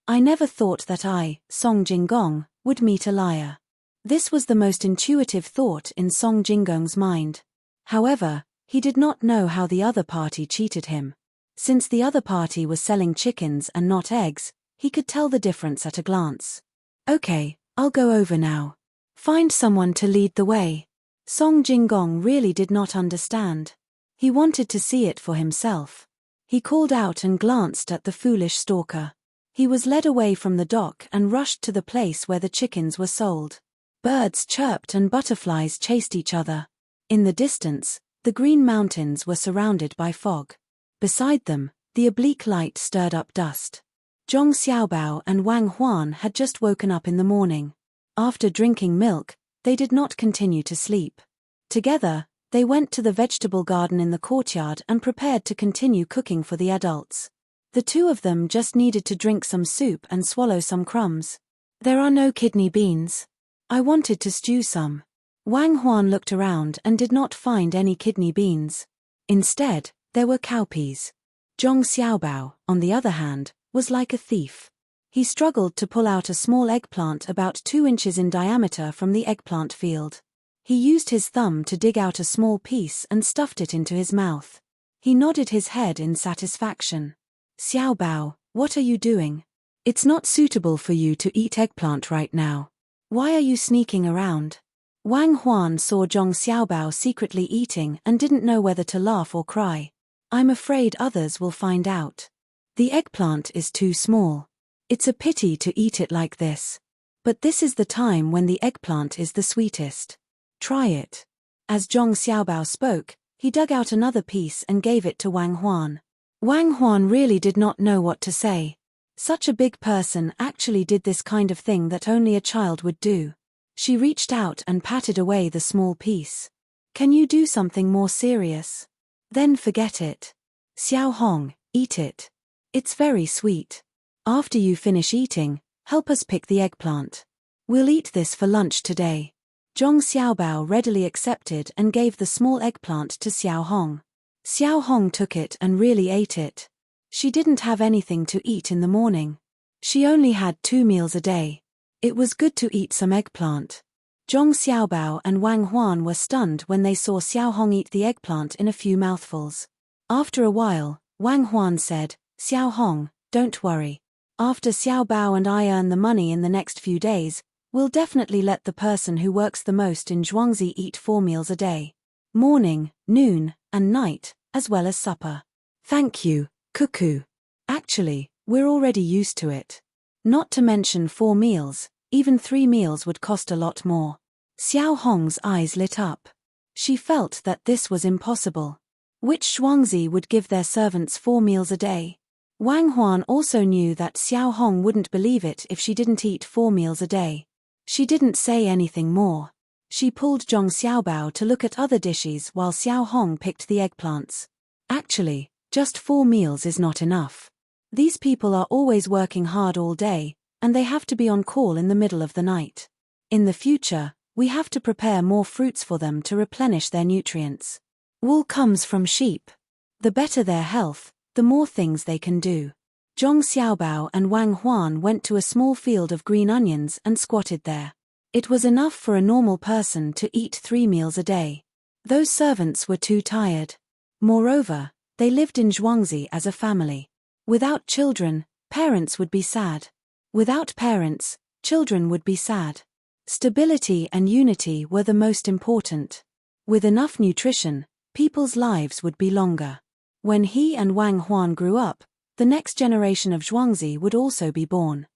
I never thought that I, Song Jingong, would meet a liar. This was the most intuitive thought in Song Jingong's mind. However, he did not know how the other party cheated him. Since the other party was selling chickens and not eggs, he could tell the difference at a glance. "Okay, I'll go over now. Find someone to lead the way." Song Jingong really did not understand. He wanted to see it for himself. He called out and glanced at the foolish stalker. He was led away from the dock and rushed to the place where the chickens were sold. Birds chirped and butterflies chased each other. In the distance, the green mountains were surrounded by fog. Beside them, the oblique light stirred up dust. Zhong Xiaobao and Wang Huan had just woken up in the morning. After drinking milk, they did not continue to sleep. Together, they went to the vegetable garden in the courtyard and prepared to continue cooking for the adults. The 2 of them just needed to drink some soup and swallow some crumbs. "There are no kidney beans. I wanted to stew some." Wang Huan looked around and did not find any kidney beans. Instead, there were cowpeas. Zhong Xiaobao, on the other hand, was like a thief. He struggled to pull out a small eggplant about 2 inches in diameter from the eggplant field. He used his thumb to dig out a small piece and stuffed it into his mouth. He nodded his head in satisfaction. "Xiaobao, what are you doing? It's not suitable for you to eat eggplant right now. Why are you sneaking around?" Wang Huan saw Zhong Xiaobao secretly eating and didn't know whether to laugh or cry. "I'm afraid others will find out. The eggplant is too small. It's a pity to eat it like this. But this is the time when the eggplant is the sweetest. Try it." As Zhong Xiaobao spoke, he dug out another piece and gave it to Wang Huan. Wang Huan really did not know what to say. Such a big person actually did this kind of thing that only a child would do. She reached out and patted away the small piece. "Can you do something more serious? Then forget it. Xiao Hong, Eat it. It's very sweet. After you finish eating, help us pick the eggplant. We'll eat this for lunch today. Zhong Xiaobao readily accepted and gave the small eggplant to Xiao Hong. Xiao Hong took it and really ate it. She didn't have anything to eat in the morning. She only had 2 meals a day. It was good to eat some eggplant. Zhong Xiaobao and Wang Huan were stunned when they saw Xiao Hong eat the eggplant in a few mouthfuls. After a while, Wang Huan said, Xiao Hong, don't worry. After Xiao Bao and I earn the money in the next few days, we'll definitely let the person who works the most in Zhuangzi eat 4 meals a day. Morning, noon, and night, as well as supper. Thank you, Cuckoo. Actually, we're already used to it. Not to mention 4 meals, even 3 meals would cost a lot more. Xiao Hong's eyes lit up. She felt that this was impossible. Which Zhuangzi would give their servants 4 meals a day? Wang Huan also knew that Xiao Hong wouldn't believe it if she didn't eat 4 meals a day. She didn't say anything more. She pulled Zhong Xiaobao to look at other dishes while Xiao Hong picked the eggplants. Actually, just 4 meals is not enough. These people are always working hard all day, and they have to be on call in the middle of the night. In the future, we have to prepare more fruits for them to replenish their nutrients. Wool comes from sheep. The better their health, the more things they can do. Zhong Xiaobao and Wang Huan went to a small field of green onions and squatted there. It was enough for a normal person to eat 3 meals a day. Those servants were too tired. Moreover, they lived in Zhuangzi as a family. Without children, parents would be sad. Without parents, children would be sad. Stability and unity were the most important. With enough nutrition, people's lives would be longer. When he and Wang Huan grew up, the next generation of Zhuangzi would also be born.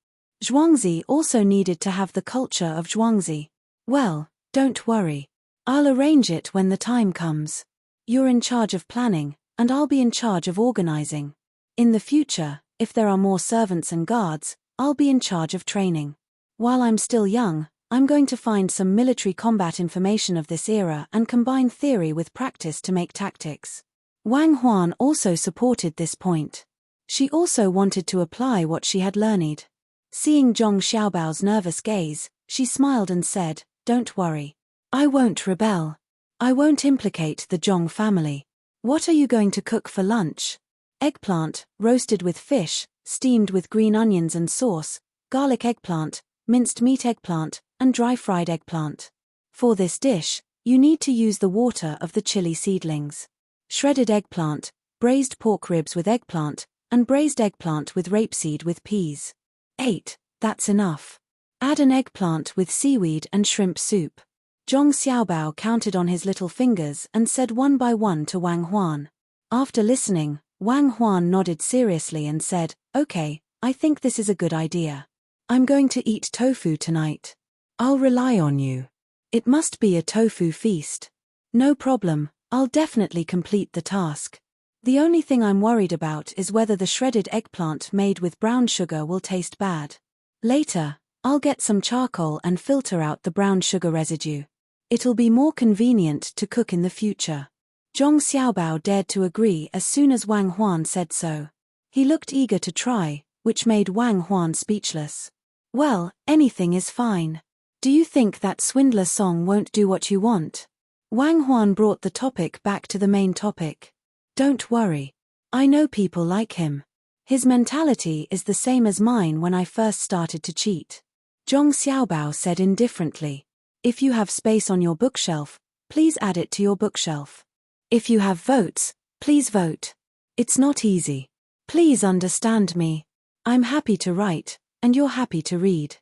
Zhuangzi also needed to have the culture of Zhuangzi. Well, don't worry. I'll arrange it when the time comes. You're in charge of planning, and I'll be in charge of organizing. In the future, if there are more servants and guards, I'll be in charge of training. While I'm still young, I'm going to find some military combat information of this era and combine theory with practice to make tactics. Wang Huan also supported this point. She also wanted to apply what she had learned. Seeing Zhong Xiaobao's nervous gaze, she smiled and said, Don't worry. I won't rebel. I won't implicate the Zhong family. What are you going to cook for lunch? Eggplant, roasted with fish, steamed with green onions and sauce, garlic eggplant, minced meat eggplant, and dry fried eggplant. For this dish, you need to use the water of the chili seedlings. Shredded eggplant, braised pork ribs with eggplant, and braised eggplant with rapeseed with peas. 8. That's enough. Add an eggplant with seaweed and shrimp soup. Zhong Xiaobao counted on his little fingers and said one by one to Wang Huan. After listening, Wang Huan nodded seriously and said, Okay, I think this is a good idea. I'm going to eat tofu tonight. I'll rely on you. It must be a tofu feast. No problem, I'll definitely complete the task. The only thing I'm worried about is whether the shredded eggplant made with brown sugar will taste bad. Later, I'll get some charcoal and filter out the brown sugar residue. It'll be more convenient to cook in the future. Zhong Xiaobao dared to agree as soon as Wang Huan said so. He looked eager to try, which made Wang Huan speechless. Well, anything is fine. Do you think that swindler song won't do what you want? Wang Huan brought the topic back to the main topic. Don't worry. I know people like him. His mentality is the same as mine when I first started to cheat. Zhong Xiaobao said indifferently. If you have space on your bookshelf, please add it to your bookshelf. If you have votes, please vote. It's not easy. Please understand me. I'm happy to write, and you're happy to read.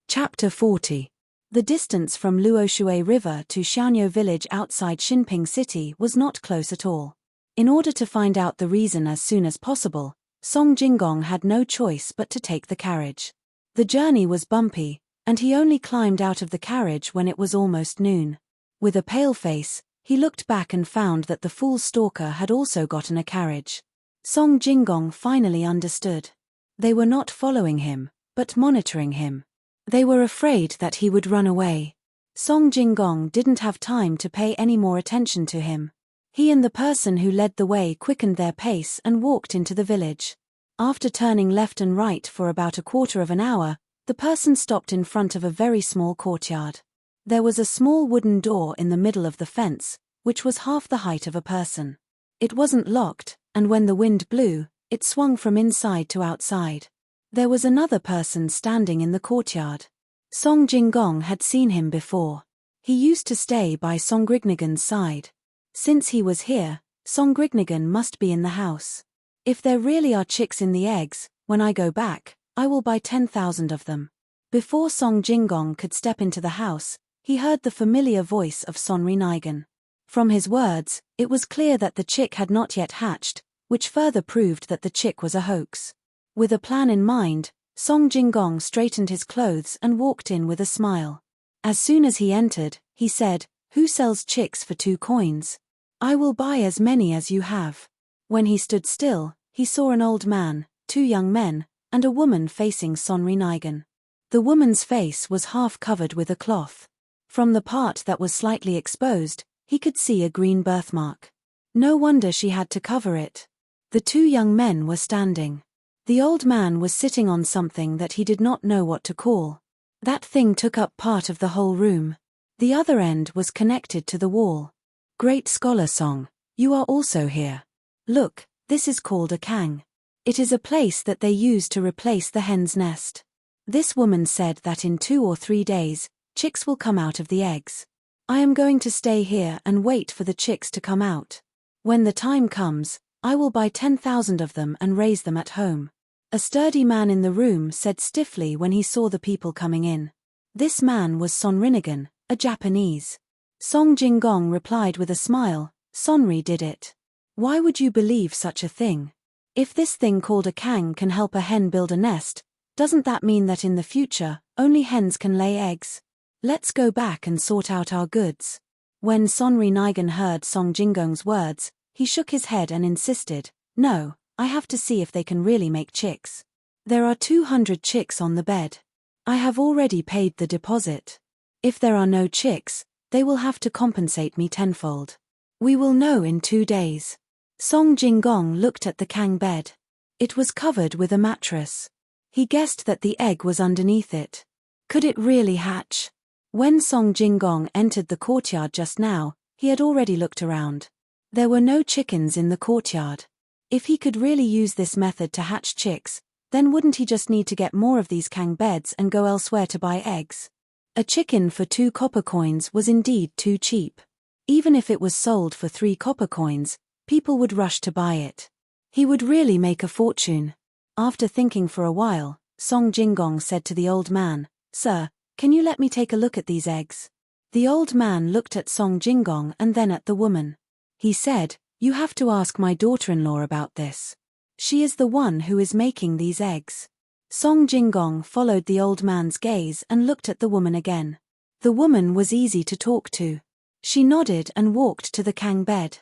Chapter 40. The distance from Luoshui River to Xiaoniu village outside Xinping City was not close at all. In order to find out the reason as soon as possible, Song Jinggong had no choice but to take the carriage. The journey was bumpy, and he only climbed out of the carriage when it was almost noon. With a pale face, he looked back and found that the fool stalker had also gotten a carriage. Song Jinggong finally understood. They were not following him, but monitoring him. They were afraid that he would run away. Song Jinggong didn't have time to pay any more attention to him. He and the person who led the way quickened their pace and walked into the village. After turning left and right for about a quarter of an hour, the person stopped in front of a very small courtyard. There was a small wooden door in the middle of the fence, which was half the height of a person. It wasn't locked, and when the wind blew, it swung from inside to outside. There was another person standing in the courtyard. Song Jinggong had seen him before. He used to stay by Songrignagan's side. Since he was here, Songrignagan must be in the house. If there really are chicks in the eggs, when I go back, I will buy 10,000 of them. Before Song Jinggong could step into the house, he heard the familiar voice of Sonri Nigan. From his words, it was clear that the chick had not yet hatched, which further proved that the chick was a hoax. With a plan in mind, Song Jinggong straightened his clothes and walked in with a smile. As soon as he entered, he said, "Who sells chicks for 2 coins? I will buy as many as you have." When he stood still, he saw an old man, 2 young men, and a woman facing Sonri Nigan. The woman's face was half covered with a cloth. From the part that was slightly exposed, he could see a green birthmark. No wonder she had to cover it. The 2 young men were standing. The old man was sitting on something that he did not know what to call. That thing took up part of the whole room. The other end was connected to the wall. "Great Scholar Song, you are also here. Look, this is called a kang. It is a place that they use to replace the hen's nest. This woman said that in 2 or 3 days, chicks will come out of the eggs. I am going to stay here and wait for the chicks to come out. When the time comes, I will buy 10,000 of them and raise them at home." A sturdy man in the room said stiffly when he saw the people coming in. This man was Sonrinigan, a Japanese. Song Jinggong replied with a smile, "Sonri did it. Why would you believe such a thing? If this thing called a kang can help a hen build a nest, doesn't that mean that in the future, only hens can lay eggs? Let's go back and sort out our goods." When Sonri Nigan heard Song Jinggong's words, he shook his head and insisted, "No, I have to see if they can really make chicks. There are 200 chicks on the bed. I have already paid the deposit. If there are no chicks, they will have to compensate me tenfold. We will know in 2 days." Song Jinggong looked at the kang bed. It was covered with a mattress. He guessed that the egg was underneath it. Could it really hatch? When Song Jinggong entered the courtyard just now, he had already looked around. There were no chickens in the courtyard. If he could really use this method to hatch chicks, then wouldn't he just need to get more of these kang beds and go elsewhere to buy eggs? A chicken for 2 copper coins was indeed too cheap. Even if it was sold for 3 copper coins, people would rush to buy it. He would really make a fortune. After thinking for a while, Song Jinggong said to the old man, "Sir, can you let me take a look at these eggs?" The old man looked at Song Jinggong and then at the woman. He said, "You have to ask my daughter-in-law about this. She is the one who is making these eggs." Song Jinggong followed the old man's gaze and looked at the woman again. The woman was easy to talk to. She nodded and walked to the kang bed.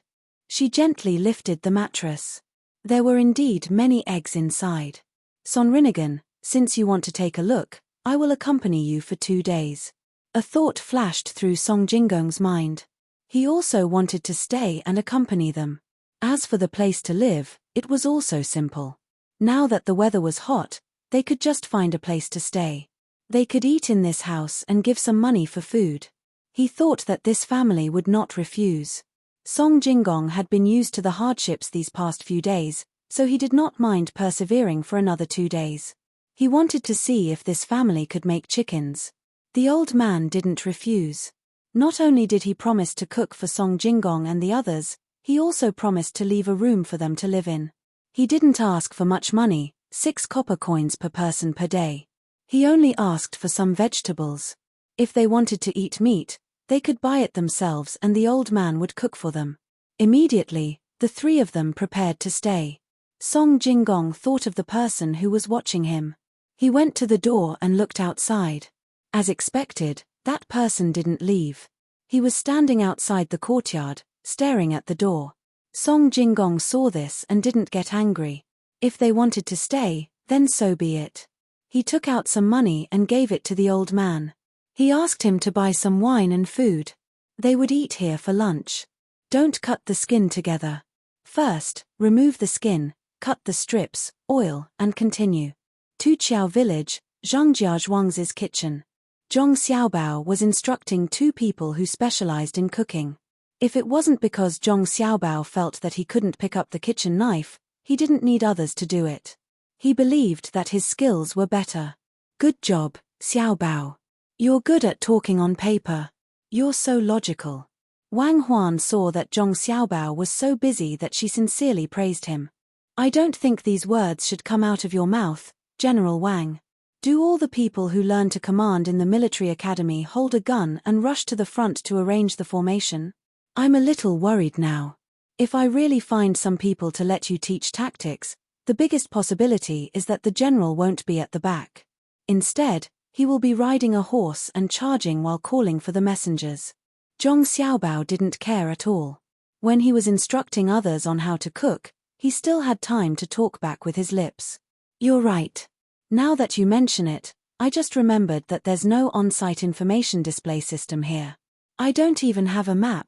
She gently lifted the mattress. There were indeed many eggs inside. "Sonrinigan, since you want to take a look, I will accompany you for 2 days." A thought flashed through Song Jinggong's mind. He also wanted to stay and accompany them. As for the place to live, it was also simple. Now that the weather was hot, they could just find a place to stay. They could eat in this house and give some money for food. He thought that this family would not refuse. Song Jinggong had been used to the hardships these past few days, so he did not mind persevering for another 2 days. He wanted to see if this family could make chickens. The old man didn't refuse. Not only did he promise to cook for Song Jinggong and the others, he also promised to leave a room for them to live in. He didn't ask for much money, 6 copper coins per person per day. He only asked for some vegetables. If they wanted to eat meat, they could buy it themselves and the old man would cook for them. Immediately, the 3 of them prepared to stay. Song Jinggong thought of the person who was watching him. He went to the door and looked outside. As expected, that person didn't leave. He was standing outside the courtyard, staring at the door. Song Jinggong saw this and didn't get angry. If they wanted to stay, then so be it. He took out some money and gave it to the old man. He asked him to buy some wine and food. They would eat here for lunch. Don't cut the skin together. First, remove the skin, cut the strips, oil, and continue. Tuqiao Village, Zhongjia Zhuang's kitchen. Zhong Xiaobao was instructing two people who specialized in cooking. If it wasn't because Zhong Xiaobao felt that he couldn't pick up the kitchen knife, he didn't need others to do it. He believed that his skills were better. Good job, Xiaobao. You're good at talking on paper. You're so logical. Wang Huan saw that Zhong Xiaobao was so busy that she sincerely praised him. I don't think these words should come out of your mouth, General Wang. Do all the people who learn to command in the military academy hold a gun and rush to the front to arrange the formation? I'm a little worried now. If I really find some people to let you teach tactics, the biggest possibility is that the general won't be at the back. Instead, he will be riding a horse and charging while calling for the messengers. Zhong Xiaobao didn't care at all. When he was instructing others on how to cook, he still had time to talk back with his lips. You're right. Now that you mention it, I just remembered that there's no on-site information display system here. I don't even have a map.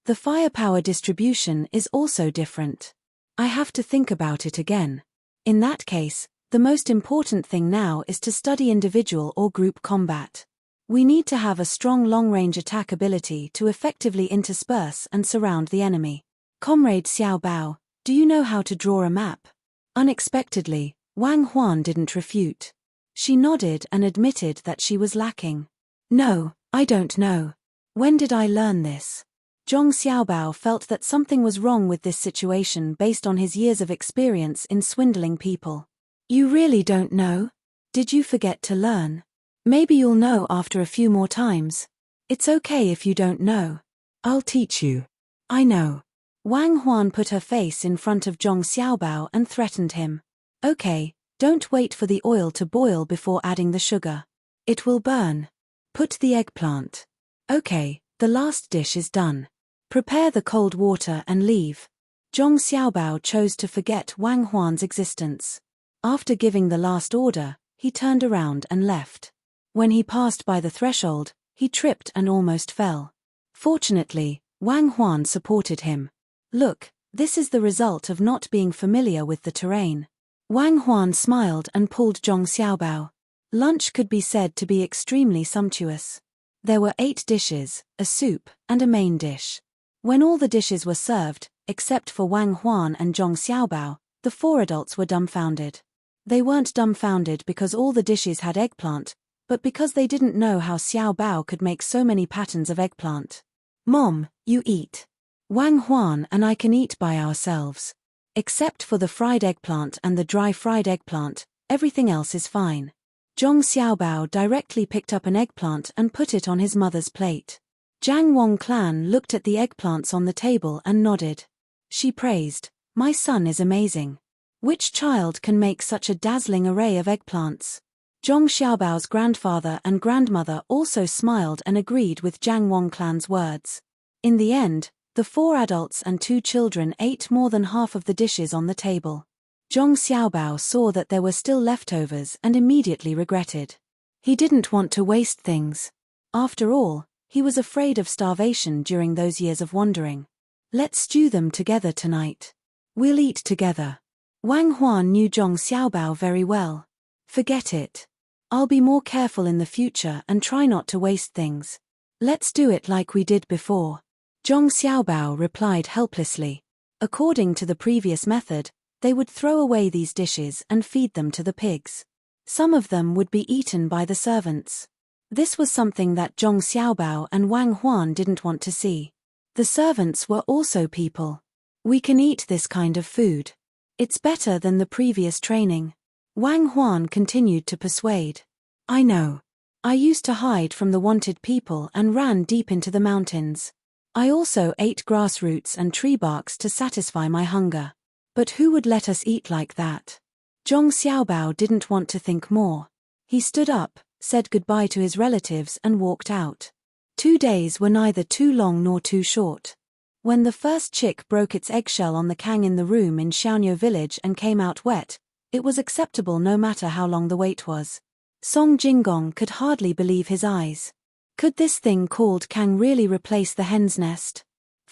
The firepower distribution is also different. I have to think about it again. In that case, the most important thing now is to study individual or group combat. We need to have a strong long-range attack ability to effectively intersperse and surround the enemy. Comrade Xiaobao, do you know how to draw a map? Unexpectedly, Wang Huan didn't refute. She nodded and admitted that she was lacking. No, I don't know. When did I learn this? Zhong Xiaobao felt that something was wrong with this situation based on his years of experience in swindling people. You really don't know? Did you forget to learn? Maybe you'll know after a few more times. It's okay if you don't know. I'll teach you. I know. Wang Huan put her face in front of Zhong Xiaobao and threatened him. Okay, don't wait for the oil to boil before adding the sugar. It will burn. Put the eggplant. Okay, the last dish is done. Prepare the cold water and leave. Zhong Xiaobao chose to forget Wang Huan's existence. After giving the last order, he turned around and left. When he passed by the threshold, he tripped and almost fell. Fortunately, Wang Huan supported him. Look, this is the result of not being familiar with the terrain. Wang Huan smiled and pulled Zhong Xiaobao. Lunch could be said to be extremely sumptuous. There were 8 dishes, a soup, and a main dish. When all the dishes were served, except for Wang Huan and Zhong Xiaobao, the 4 adults were dumbfounded. They weren't dumbfounded because all the dishes had eggplant, but because they didn't know how Xiaobao could make so many patterns of eggplant. Mom, you eat. Wang Huan and I can eat by ourselves. Except for the fried eggplant and the dry fried eggplant, everything else is fine. Zhong Xiaobao directly picked up an eggplant and put it on his mother's plate. Zhang Wong Clan looked at the eggplants on the table and nodded. She praised, "My son is amazing. Which child can make such a dazzling array of eggplants?" Zhong Xiaobao's grandfather and grandmother also smiled and agreed with Zhang Wong Clan's words. In the end, the 4 adults and 2 children ate more than half of the dishes on the table. Zhong Xiaobao saw that there were still leftovers and immediately regretted. He didn't want to waste things. After all, he was afraid of starvation during those years of wandering. Let's stew them together tonight. We'll eat together. Wang Huan knew Zhong Xiaobao very well. Forget it. I'll be more careful in the future and try not to waste things. Let's do it like we did before. Zhong Xiaobao replied helplessly. According to the previous method, they would throw away these dishes and feed them to the pigs. Some of them would be eaten by the servants. This was something that Zhong Xiaobao and Wang Huan didn't want to see. The servants were also people. We can eat this kind of food. It's better than the previous training. Wang Huan continued to persuade. I know. I used to hide from the wanted people and ran deep into the mountains. I also ate grass roots and tree barks to satisfy my hunger. But who would let us eat like that? Zhong Xiaobao didn't want to think more. He stood up, said goodbye to his relatives and walked out. 2 days were neither too long nor too short. When the first chick broke its eggshell on the Kang in the room in Xiaoniu village and came out wet, it was acceptable no matter how long the wait was. Song Jinggong could hardly believe his eyes. Could this thing called Kang really replace the hen's nest?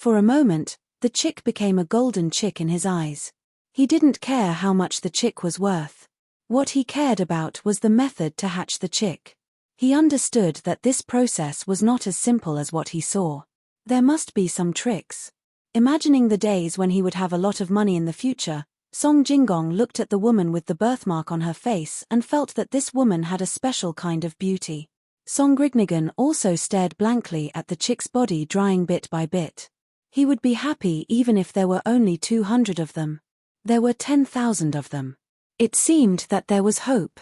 For a moment, the chick became a golden chick in his eyes. He didn't care how much the chick was worth. What he cared about was the method to hatch the chick. He understood that this process was not as simple as what he saw. There must be some tricks. Imagining the days when he would have a lot of money in the future, Song Jingong looked at the woman with the birthmark on her face and felt that this woman had a special kind of beauty. Song Grignigan also stared blankly at the chick's body drying bit by bit. He would be happy even if there were only 200 of them. There were 10,000 of them. It seemed that there was hope.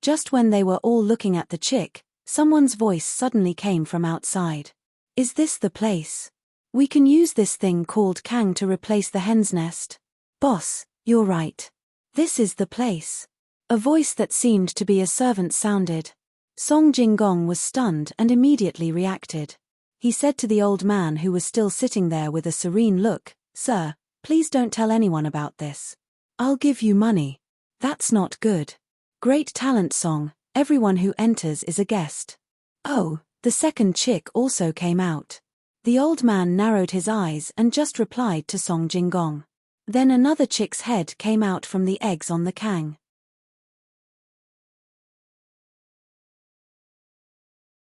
Just when they were all looking at the chick, someone's voice suddenly came from outside. Is this the place? We can use this thing called Kang to replace the hen's nest. Boss, you're right. This is the place. A voice that seemed to be a servant sounded. Song Jingong was stunned and immediately reacted. He said to the old man who was still sitting there with a serene look, "Sir, please don't tell anyone about this. I'll give you money." That's not good. Great talent, Song. Everyone who enters is a guest. Oh, the second chick also came out. The old man narrowed his eyes and just replied to Song Jingong. Then another chick's head came out from the eggs on the Kang.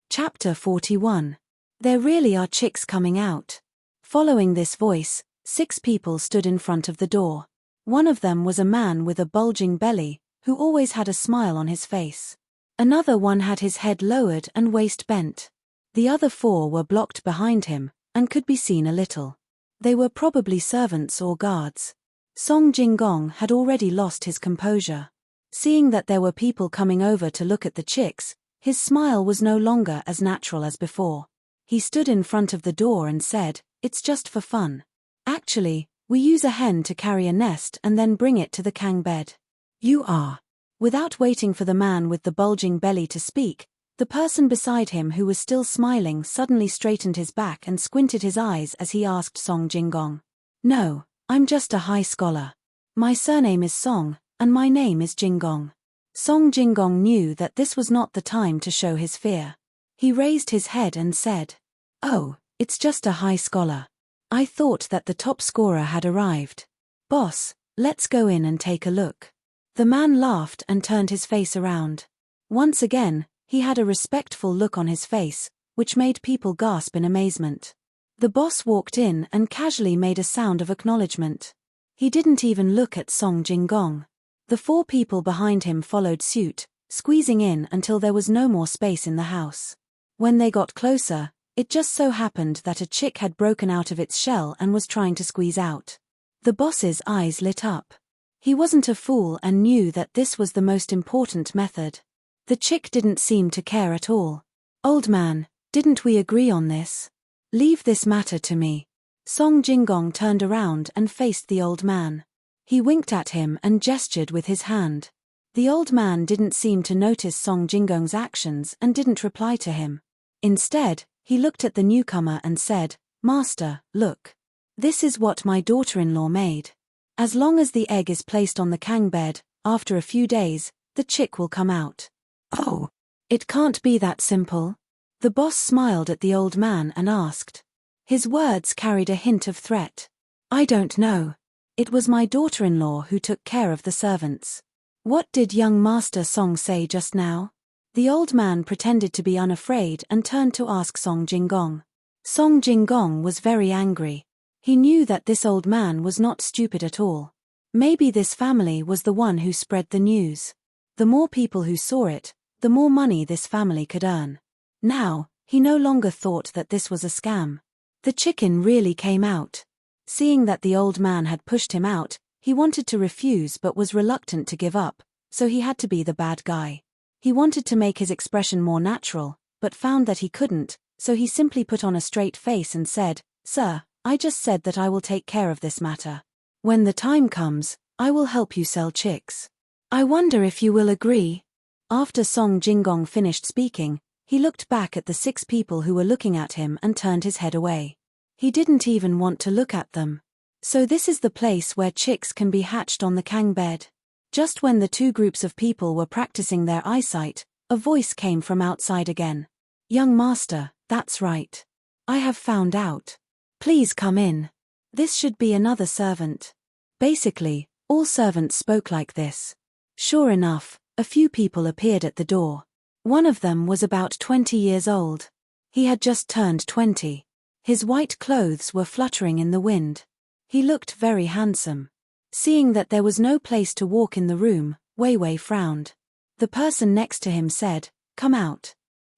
Chapter 41. There really are chicks coming out. Following this voice, 6 people stood in front of the door. One of them was a man with a bulging belly, who always had a smile on his face. Another one had his head lowered and waist bent. The other 4 were blocked behind him, and could be seen a little. They were probably servants or guards. Song Jingong had already lost his composure. Seeing that there were people coming over to look at the chicks, his smile was no longer as natural as before. He stood in front of the door and said, "It's just for fun. Actually, we use a hen to carry a nest and then bring it to the Kang bed." "You are." Without waiting for the man with the bulging belly to speak, the person beside him who was still smiling suddenly straightened his back and squinted his eyes as he asked Song Jingong. "No, I'm just a high scholar. My surname is Song, and my name is Jingong." Song Jingong knew that this was not the time to show his fear. He raised his head and said, "Oh, it's just a high scholar. I thought that the top scorer had arrived. Boss, let's go in and take a look." The man laughed and turned his face around. Once again, he had a respectful look on his face, which made people gasp in amazement. The boss walked in and casually made a sound of acknowledgement. He didn't even look at Song Jingong. The 4 people behind him followed suit, squeezing in until there was no more space in the house. When they got closer, it just so happened that a chick had broken out of its shell and was trying to squeeze out. The boss's eyes lit up. He wasn't a fool and knew that this was the most important method. The chick didn't seem to care at all. "Old man, didn't we agree on this? Leave this matter to me." Song Jingong turned around and faced the old man. He winked at him and gestured with his hand. The old man didn't seem to notice Song Jingong's actions and didn't reply to him. Instead, he looked at the newcomer and said, "Master, look. This is what my daughter-in-law made. As long as the egg is placed on the Kang bed, after a few days, the chick will come out." "Oh, it can't be that simple." The boss smiled at the old man and asked. His words carried a hint of threat. "I don't know. It was my daughter-in-law who took care of the servants." "What did young Master Song say just now?" The old man pretended to be unafraid and turned to ask Song Jingong. Song Jingong was very angry. He knew that this old man was not stupid at all. Maybe this family was the one who spread the news. The more people who saw it, the more money this family could earn. Now, he no longer thought that this was a scam. The chicken really came out. Seeing that the old man had pushed him out, he wanted to refuse but was reluctant to give up, so he had to be the bad guy. He wanted to make his expression more natural, but found that he couldn't, so he simply put on a straight face and said, "Sir, I just said that I will take care of this matter. When the time comes, I will help you sell chicks. I wonder if you will agree." After Song Jingong finished speaking, he looked back at the 6 people who were looking at him and turned his head away. He didn't even want to look at them. So this is the place where chicks can be hatched on the Kang bed. Just when the 2 groups of people were practicing their eyesight, a voice came from outside again. "Young master, that's right. I have found out. Please come in. This should be another servant. Basically, all servants spoke like this. Sure enough, a few people appeared at the door. One of them was about 20 years old. He had just turned 20. His white clothes were fluttering in the wind. He looked very handsome. Seeing that there was no place to walk in the room, Wei Wei frowned. The person next to him said, "Come out.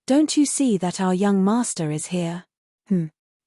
Don't you see that our young master is here?"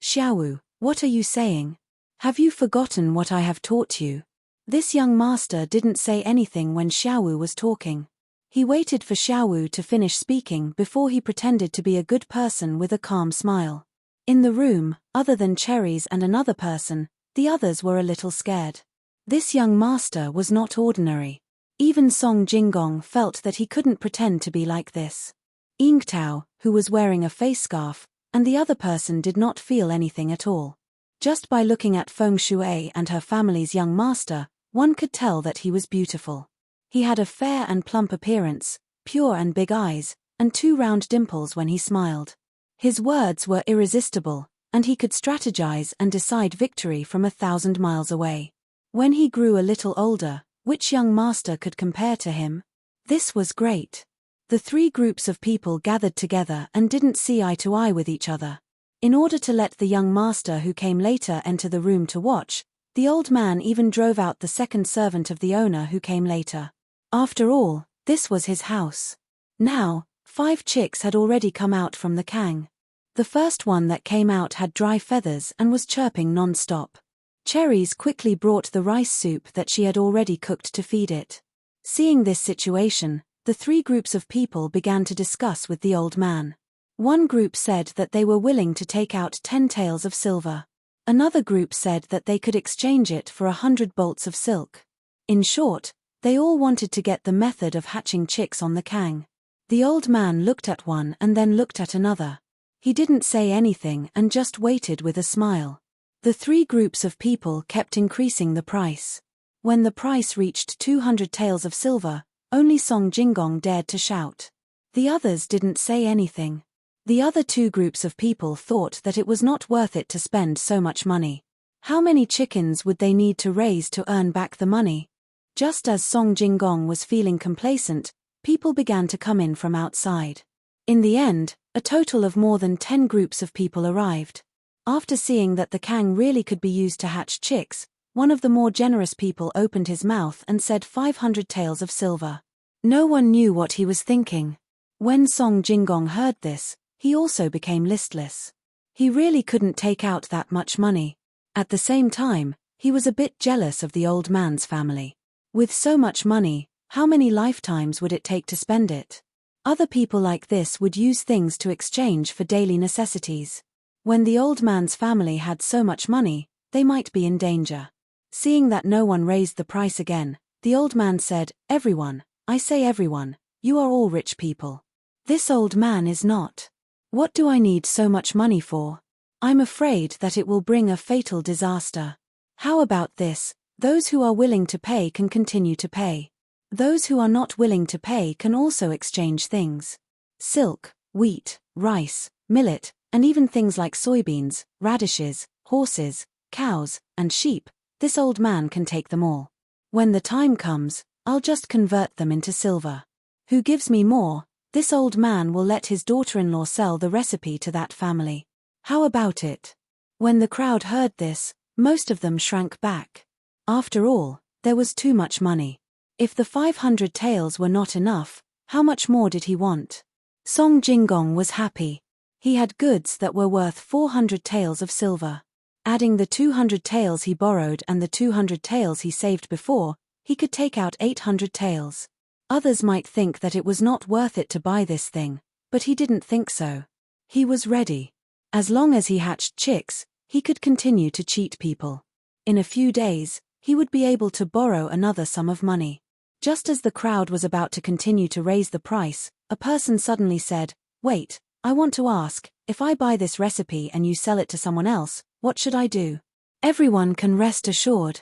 Xiaowu, what are you saying? Have you forgotten what I have taught you? This young master didn't say anything when Xiaowu was talking. He waited for Xiaowu to finish speaking before he pretended to be a good person with a calm smile. In the room, other than Cherries and another person, the others were a little scared. This young master was not ordinary. Even Song Jinggong felt that he couldn't pretend to be like this. Yingtao, who was wearing a face scarf, and the other person did not feel anything at all. Just by looking at Feng Shui and her family's young master, one could tell that he was beautiful. He had a fair and plump appearance, pure and big eyes, and 2 round dimples when he smiled. His words were irresistible, and he could strategize and decide victory from 1,000 miles away. When he grew a little older, which young master could compare to him? This was great. The 3 groups of people gathered together and didn't see eye to eye with each other. In order to let the young master who came later enter the room to watch, the old man even drove out the second servant of the owner who came later. After all, this was his house. Now, 5 chicks had already come out from the kang. The first one that came out had dry feathers and was chirping non-stop. Cherries quickly brought the rice soup that she had already cooked to feed it. Seeing this situation, the 3 groups of people began to discuss with the old man. One group said that they were willing to take out 10 taels of silver. Another group said that they could exchange it for 100 bolts of silk. In short, they all wanted to get the method of hatching chicks on the kang. The old man looked at one and then looked at another. He didn't say anything and just waited with a smile. The 3 groups of people kept increasing the price. When the price reached 200 taels of silver, only Song Jinggong dared to shout. The others didn't say anything. The other 2 groups of people thought that it was not worth it to spend so much money. How many chickens would they need to raise to earn back the money? Just as Song Jinggong was feeling complacent, people began to come in from outside. In the end, a total of more than 10 groups of people arrived. After seeing that the kang really could be used to hatch chicks, one of the more generous people opened his mouth and said 500 taels of silver. No one knew what he was thinking. When Song Jinggong heard this, he also became listless. He really couldn't take out that much money. At the same time, he was a bit jealous of the old man's family. With so much money, how many lifetimes would it take to spend it? Other people like this would use things to exchange for daily necessities. When the old man's family had so much money, they might be in danger. Seeing that no one raised the price again, the old man said, "Everyone, I say everyone, you are all rich people. This old man is not. What do I need so much money for? I'm afraid that it will bring a fatal disaster. How about this? Those who are willing to pay can continue to pay. Those who are not willing to pay can also exchange things. Silk, wheat, rice, millet, and even things like soybeans, radishes, horses, cows, and sheep. This old man can take them all. When the time comes, I'll just convert them into silver. Who gives me more? This old man will let his daughter-in-law sell the recipe to that family. How about it?" When the crowd heard this, most of them shrank back. After all, there was too much money. If the 500 taels were not enough, how much more did he want? Song Jinggong was happy. He had goods that were worth 400 taels of silver. Adding the 200 taels he borrowed and the 200 taels he saved before, he could take out 800 taels. Others might think that it was not worth it to buy this thing, but he didn't think so. He was ready. As long as he hatched chicks, he could continue to cheat people. In a few days, he would be able to borrow another sum of money. Just as the crowd was about to continue to raise the price, a person suddenly said, "Wait, I want to ask, if I buy this recipe and you sell it to someone else, what should I do?" Everyone can rest assured.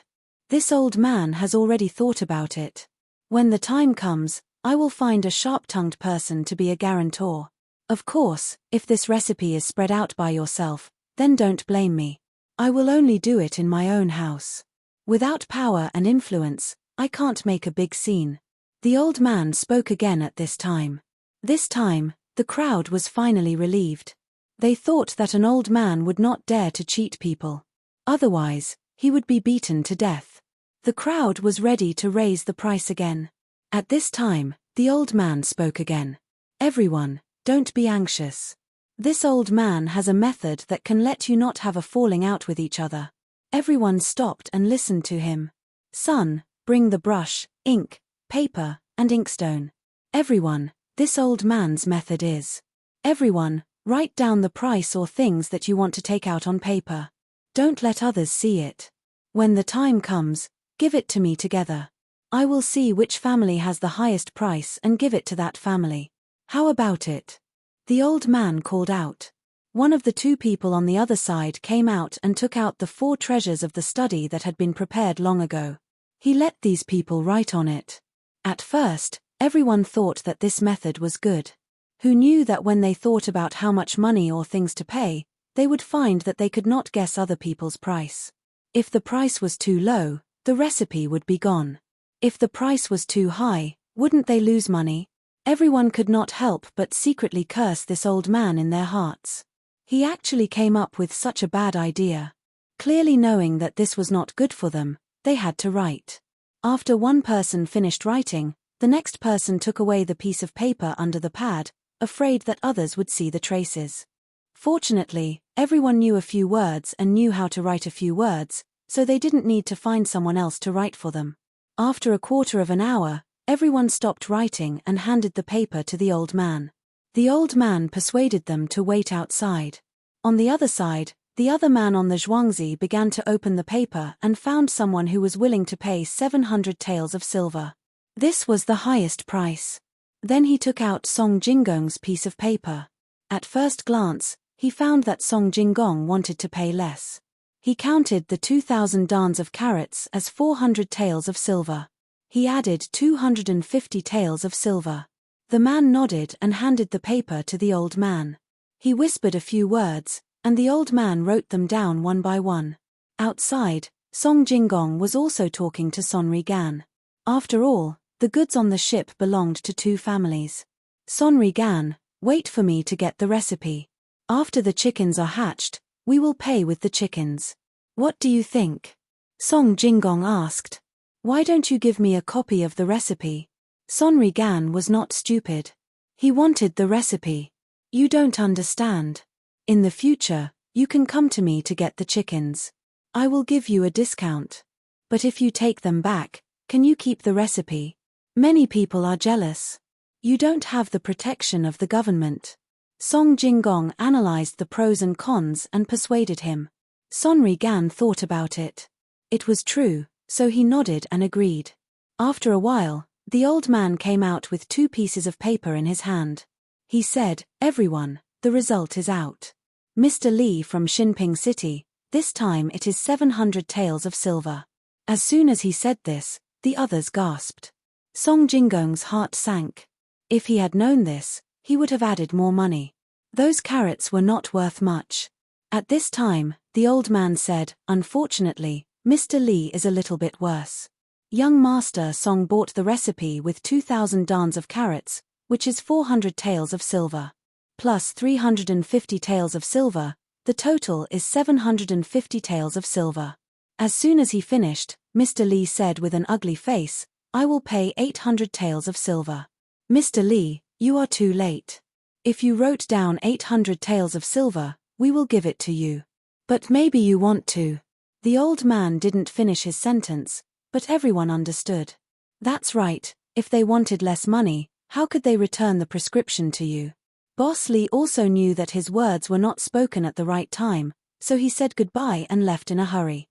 This old man has already thought about it. When the time comes, I will find a sharp-tongued person to be a guarantor. Of course, if this recipe is spread out by yourself, then don't blame me. I will only do it in my own house. Without power and influence, I can't make a big scene. The old man spoke again at this time. This time, the crowd was finally relieved. They thought that an old man would not dare to cheat people. Otherwise, he would be beaten to death. The crowd was ready to raise the price again. At this time, the old man spoke again. Everyone, don't be anxious. This old man has a method that can let you not have a falling out with each other. Everyone stopped and listened to him. Son, bring the brush, ink, paper, and inkstone. Everyone, this old man's method is. Everyone, write down the price or things that you want to take out on paper. Don't let others see it. When the time comes, give it to me together. I will see which family has the highest price and give it to that family. How about it? The old man called out. One of the two people on the other side came out and took out the 4 treasures of the study that had been prepared long ago. He let these people write on it. At first, everyone thought that this method was good. Who knew that when they thought about how much money or things to pay, they would find that they could not guess other people's price. If the price was too low, the recipe would be gone. If the price was too high, wouldn't they lose money? Everyone could not help but secretly curse this old man in their hearts. He actually came up with such a bad idea. Clearly knowing that this was not good for them, they had to write. After one person finished writing, the next person took away the piece of paper under the pad, afraid that others would see the traces. Fortunately, everyone knew a few words and knew how to write a few words, so they didn't need to find someone else to write for them. After a quarter of an hour, everyone stopped writing and handed the paper to the old man. The old man persuaded them to wait outside. On the other side, the other man on the zhuangzi began to open the paper and found someone who was willing to pay 700 taels of silver. This was the highest price. Then he took out Song Jingong's piece of paper. At first glance, he found that Song Jingong wanted to pay less. He counted the 2,000 dans of carrots as 400 taels of silver. He added 250 taels of silver. The man nodded and handed the paper to the old man. He whispered a few words, and the old man wrote them down one by one. Outside, Song Jingong was also talking to Sonri Gan. After all, the goods on the ship belonged to 2 families. Sonri Gan, wait for me to get the recipe. After the chickens are hatched, we will pay with the chickens. What do you think? Song Jingong asked. Why don't you give me a copy of the recipe? Sonri Gan was not stupid. He wanted the recipe. You don't understand. In the future, you can come to me to get the chickens. I will give you a discount. But if you take them back, can you keep the recipe? Many people are jealous. You don't have the protection of the government. Song Jingong analyzed the pros and cons and persuaded him. Sonri Gan thought about it. It was true, so he nodded and agreed. After a while, the old man came out with 2 pieces of paper in his hand. He said, everyone, the result is out. Mr. Li from Xinping City, this time it is 700 taels of silver. As soon as he said this, the others gasped. Song Jingong's heart sank. If he had known this, he would have added more money. Those carrots were not worth much. At this time, the old man said, unfortunately, Mr. Li is a little bit worse. Young Master Song bought the recipe with 2,000 dans of carrots, which is 400 taels of silver. Plus 350 taels of silver, the total is 750 taels of silver. As soon as he finished, Mr. Li said with an ugly face, I will pay 800 taels of silver. Mr. Li, you are too late. If you wrote down 800 taels of silver, we will give it to you. But maybe you want to. The old man didn't finish his sentence, but everyone understood. That's right, if they wanted less money, how could they return the prescription to you? Boss Li also knew that his words were not spoken at the right time, so he said goodbye and left in a hurry.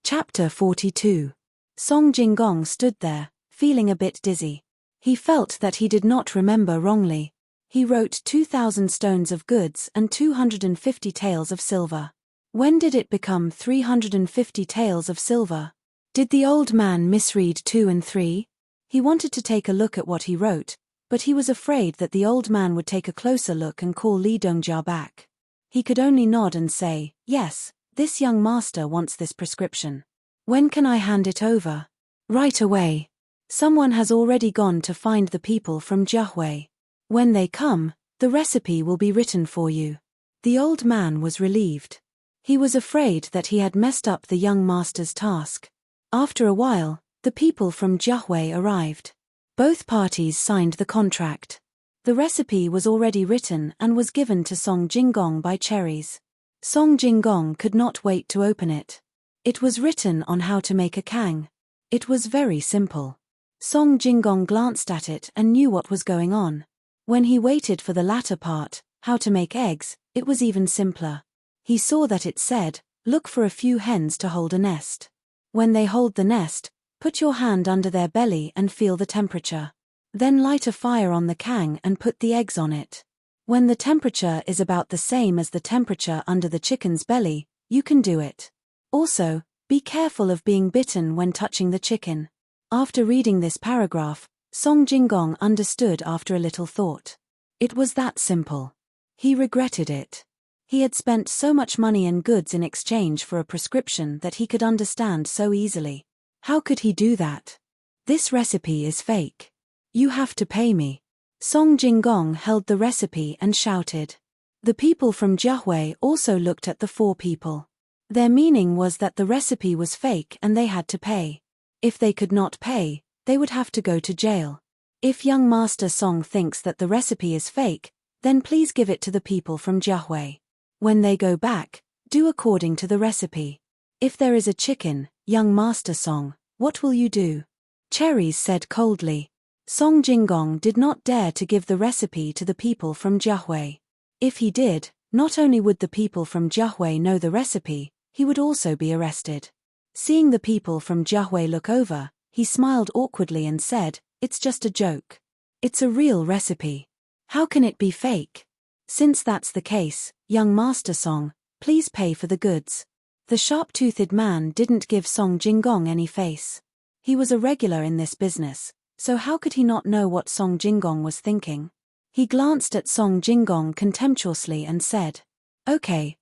Chapter 42. Song Jingong stood there, feeling a bit dizzy. He felt that he did not remember wrongly. He wrote 2,000 stones of goods and 250 taels of silver. When did it become 350 taels of silver? Did the old man misread 2 and 3? He wanted to take a look at what he wrote, But he was afraid that the old man would take a closer look and call Li Dongjia back. He could only nod and say, "Yes, this young master wants this prescription. When can I hand it over?" "Right away. Someone has already gone to find the people from Jiahui. When they come, the recipe will be written for you." The old man was relieved. He was afraid that he had messed up the young master's task. After a while, the people from Jiahui arrived. Both parties signed the contract. The recipe was already written and was given to Song Jinggong by Cherries. Song Jinggong could not wait to open it. It was written on how to make a kang. It was very simple. Song Jinggong glanced at it and knew what was going on. When he waited for the latter part, how to make eggs, it was even simpler. He saw that it said, "Look for a few hens to hold a nest. When they hold the nest, put your hand under their belly and feel the temperature. Then light a fire on the kang and put the eggs on it. When the temperature is about the same as the temperature under the chicken's belly, you can do it. Also, be careful of being bitten when touching the chicken." After reading this paragraph, Song Jinggong understood after a little thought. It was that simple. He regretted it. He had spent so much money and goods in exchange for a prescription that he could understand so easily. How could he do that? "This recipe is fake. You have to pay me." Song Jinggong held the recipe and shouted. The people from Jiahui also looked at the four people. Their meaning was that the recipe was fake and they had to pay. If they could not pay, they would have to go to jail. If young Master Song thinks that the recipe is fake, then please give it to the people from Jiahui. When they go back, do according to the recipe. If there is a chicken, young Master Song, what will you do?" Cherries said coldly. Song Jinggong did not dare to give the recipe to the people from Jiahui. If he did, not only would the people from Jiahui know the recipe, he would also be arrested. Seeing the people from Jiahui look over, he smiled awkwardly and said, "It's just a joke. It's a real recipe. How can it be fake? Since that's the case, young Master Song, please pay for the goods." The sharp-toothed man didn't give Song Jinggong any face. He was a regular in this business, so how could he not know what Song Jinggong was thinking? He glanced at Song Jinggong contemptuously and said, Okay,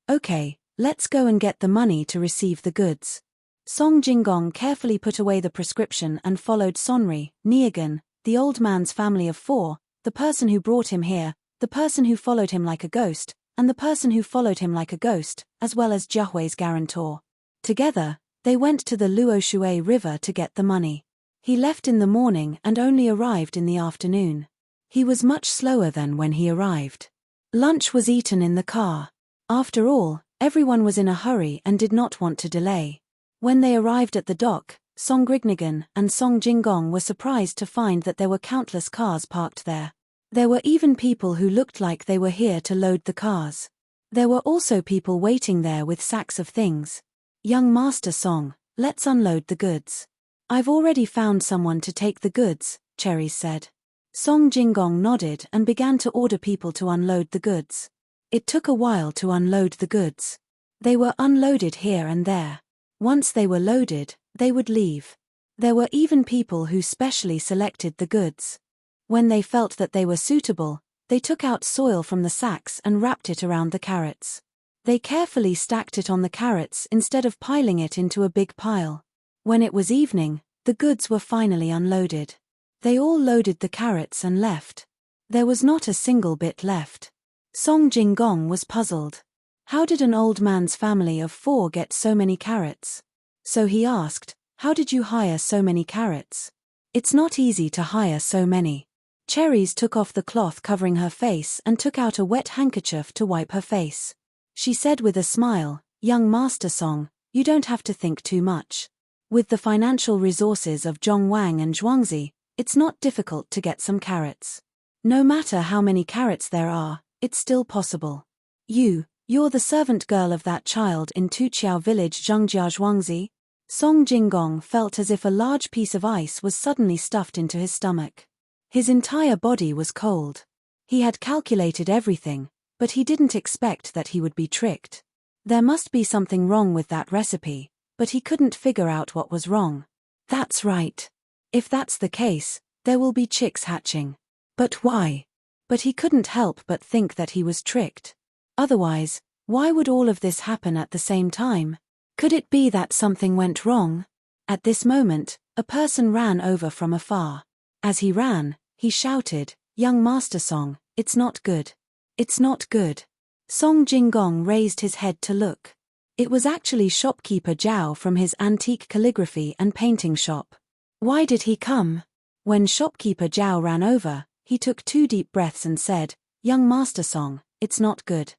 let's go and get the money to receive the goods." Song Jinggong carefully put away the prescription and followed Sonri, Niagan, the old man's family of four, the person who brought him here, the person who followed him like a ghost, and the person who followed him like a ghost, as well as Jiahui's guarantor. Together, they went to the Luoshui River to get the money. He left in the morning and only arrived in the afternoon. He was much slower than when he arrived. Lunch was eaten in the car. After all, everyone was in a hurry and did not want to delay. When they arrived at the dock, Song Grignigan and Song Jinggong were surprised to find that there were countless cars parked there. There were even people who looked like they were here to load the cars. There were also people waiting there with sacks of things. "Young Master Song, let's unload the goods." "I've already found someone to take the goods," Cherries said. Song Jinggong nodded and began to order people to unload the goods. It took a while to unload the goods. They were unloaded here and there. Once they were loaded, they would leave. There were even people who specially selected the goods. When they felt that they were suitable, they took out soil from the sacks and wrapped it around the carrots. They carefully stacked it on the carrots instead of piling it into a big pile. When it was evening, the goods were finally unloaded. They all loaded the carrots and left. There was not a single bit left. Song Jinggong was puzzled. How did an old man's family of four get so many carrots? So he asked, "How did you hire so many carrots?" "It's not easy to hire so many." Cherries took off the cloth covering her face and took out a wet handkerchief to wipe her face. She said with a smile, "Young Master Song, you don't have to think too much. With the financial resources of Zhongwang and Zhuangzi, it's not difficult to get some carrots. No matter how many carrots there are, it's still possible. You're the servant girl of that child in Tuqiao village Zhengjia Zhuangzi?" Song Jinggong felt as if a large piece of ice was suddenly stuffed into his stomach. His entire body was cold. He had calculated everything, but he didn't expect that he would be tricked. There must be something wrong with that recipe, but he couldn't figure out what was wrong. That's right. If that's the case, there will be chicks hatching. But why? But he couldn't help but think that he was tricked. Otherwise, why would all of this happen at the same time? Could it be that something went wrong? At this moment, a person ran over from afar. As he ran, he shouted, "Young Master Song, it's not good. It's not good." Song Jingong raised his head to look. It was actually shopkeeper Zhao from his antique calligraphy and painting shop. Why did he come? When shopkeeper Zhao ran over, he took 2 deep breaths and said, "Young Master Song, it's not good.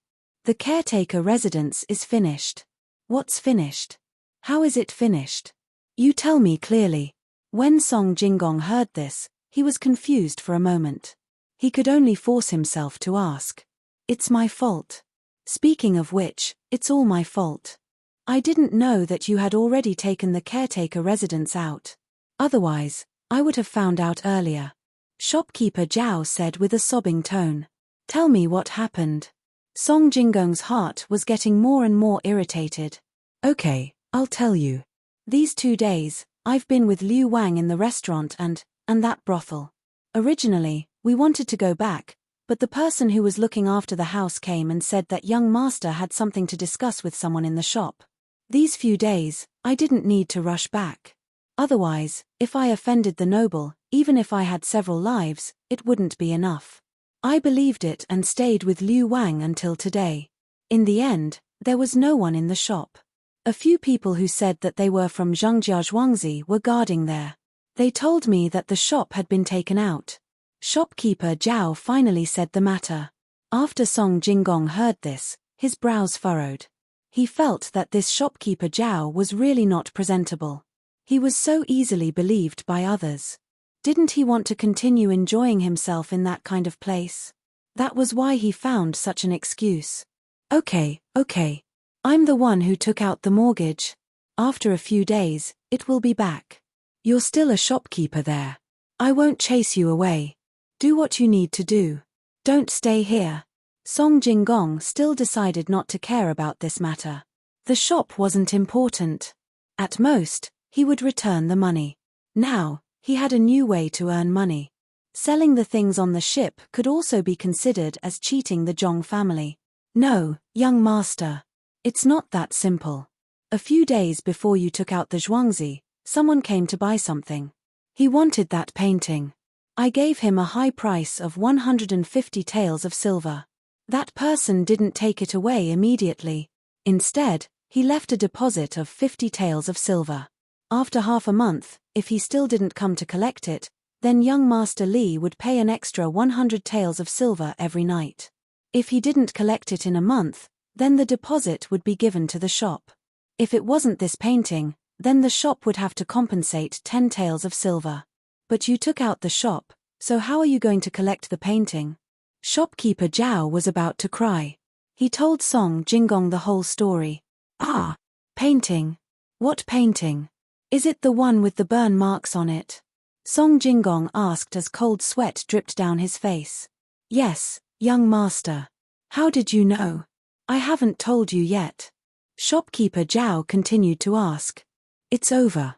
The caretaker residence is finished." What's finished? How is it finished? You tell me clearly. When Song Jingong heard this, he was confused for a moment. He could only force himself to ask. "It's my fault. Speaking of which, it's all my fault. I didn't know that you had already taken the caretaker residence out. Otherwise, I would have found out earlier." Shopkeeper Zhao said with a sobbing tone. "Tell me what happened." Song Jingong's heart was getting more and more irritated. "Okay, I'll tell you. These 2 days, I've been with Liu Wang in the restaurant and that brothel. Originally, we wanted to go back, but the person who was looking after the house came and said that young master had something to discuss with someone in the shop. These few days, I didn't need to rush back. Otherwise, if I offended the noble, even if I had several lives, it wouldn't be enough. I believed it and stayed with Liu Wang until today. In the end, there was no one in the shop. A few people who said that they were from Zhangjiazhuangzi were guarding there. They told me that the shop had been taken out." Shopkeeper Zhao finally said the matter. After Song Jingong heard this, his brows furrowed. He felt that this shopkeeper Zhao was really not presentable. He was so easily believed by others. Didn't he want to continue enjoying himself in that kind of place? That was why he found such an excuse. Okay. I'm the one who took out the mortgage. After a few days, it will be back. You're still a shopkeeper there. I won't chase you away. Do what you need to do. Don't stay here." Song Jingong still decided not to care about this matter. The shop wasn't important. At most, he would return the money. Now, he had a new way to earn money. Selling the things on the ship could also be considered as cheating the Zhong family. "No, young master. It's not that simple. A few days before you took out the Zhuangzi, someone came to buy something. He wanted that painting. I gave him a high price of 150 taels of silver. That person didn't take it away immediately. Instead, he left a deposit of 50 taels of silver. After half a month, if he still didn't come to collect it, then young Master Li would pay an extra 100 taels of silver every night. If he didn't collect it in a month, then the deposit would be given to the shop. If it wasn't this painting, then the shop would have to compensate 10 taels of silver. But you took out the shop, so how are you going to collect the painting?" Shopkeeper Zhao was about to cry. He told Song Jingong the whole story. "Ah, painting. What painting? Is it the one with the burn marks on it?" Song Jingong asked as cold sweat dripped down his face. "Yes, young master. How did you know? I haven't told you yet." Shopkeeper Zhao continued to ask. "It's over.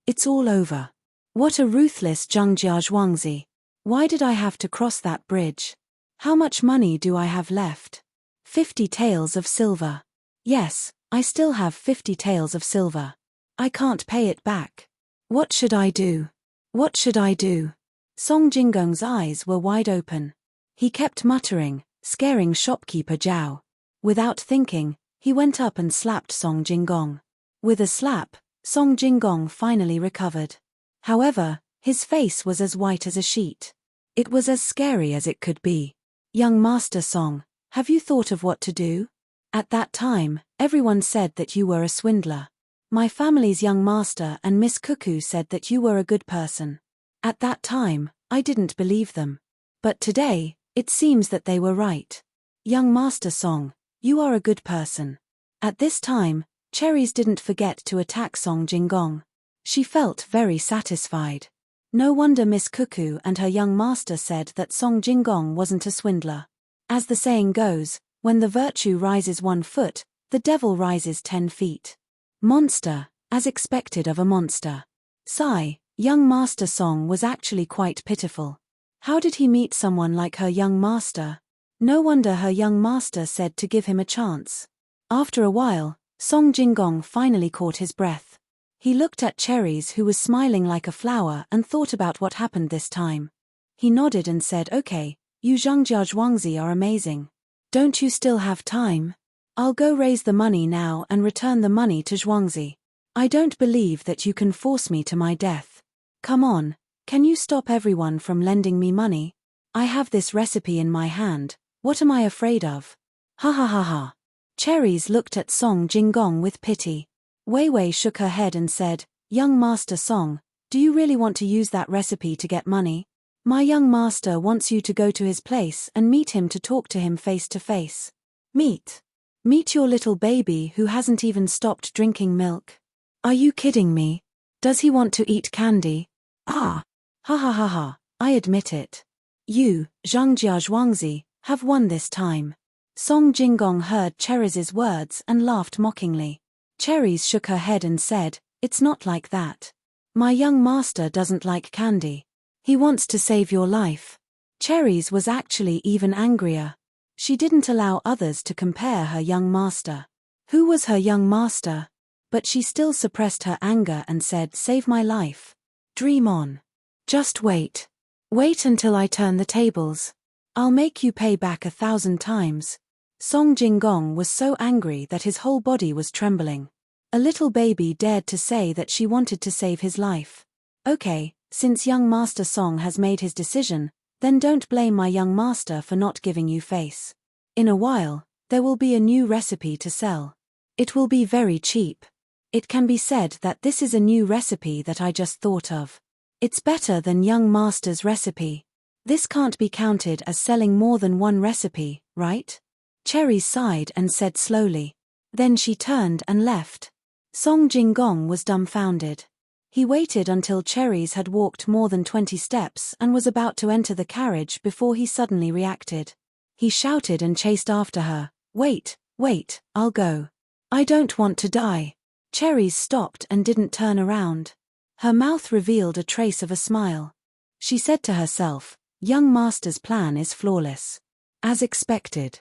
It's all over. What a ruthless Zhangjiazhuangzi. Why did I have to cross that bridge? How much money do I have left? 50 taels of silver. Yes, I still have 50 taels of silver. I can't pay it back. What should I do? What should I do?" Song Jingong's eyes were wide open. He kept muttering, scaring shopkeeper Zhao. Without thinking, he went up and slapped Song Jingong. With a slap, Song Jingong finally recovered. However, his face was as white as a sheet. It was as scary as it could be. "Young Master Song, have you thought of what to do? At that time, everyone said that you were a swindler. My family's young master and Miss Cuckoo said that you were a good person. At that time, I didn't believe them. But today, it seems that they were right. Young Master Song, you are a good person." At this time, Cherries didn't forget to attack Song Jingong. She felt very satisfied. No wonder Miss Cuckoo and her young master said that Song Jingong wasn't a swindler. As the saying goes, when the virtue rises 1 foot, the devil rises 10 feet. Monster, as expected of a monster. Sigh, young Master Song was actually quite pitiful. How did he meet someone like her young master? No wonder her young master said to give him a chance. After a while, Song Jinggong finally caught his breath. He looked at Cherries, who was smiling like a flower, and thought about what happened this time. He nodded and said, "Okay, you Zhangjia Zhuangzi are amazing. Don't you still have time? I'll go raise the money now and return the money to Zhuangzi. I don't believe that you can force me to my death. Come on, can you stop everyone from lending me money? I have this recipe in my hand, what am I afraid of?" Ha ha ha ha. Cherries looked at Song Jinggong with pity. Wei Wei shook her head and said, "Young Master Song, do you really want to use that recipe to get money? My young master wants you to go to his place and meet him to talk to him face to face. Meet your little baby who hasn't even stopped drinking milk. Are you kidding me? Does he want to eat candy? Ah! Ha ha ha ha, I admit it. You, Zhangjia Zhuangzi, have won this time." Song Jinggong heard Cherries' words and laughed mockingly. Cherries shook her head and said, "It's not like that. My young master doesn't like candy. He wants to save your life." Cherries was actually even angrier. She didn't allow others to compare her young master. Who was her young master? But she still suppressed her anger and said, "Save my life. Dream on. Just wait. Wait until I turn the tables. I'll make you pay back 1,000 times." Song Jinggong was so angry that his whole body was trembling. A little baby dared to say that she wanted to save his life. Okay, since young Master Song has made his decision, then don't blame my young master for not giving you face. In a while, there will be a new recipe to sell. It will be very cheap. It can be said that this is a new recipe that I just thought of. It's better than young master's recipe. This can't be counted as selling more than one recipe, right? Cherry sighed and said slowly. Then she turned and left. Song Jinggong was dumbfounded. He waited until Cherries had walked more than 20 steps and was about to enter the carriage before he suddenly reacted. He shouted and chased after her, "Wait, wait, I'll go. I don't want to die." Cherries stopped and didn't turn around. Her mouth revealed a trace of a smile. She said to herself, "Young master's plan is flawless." As expected.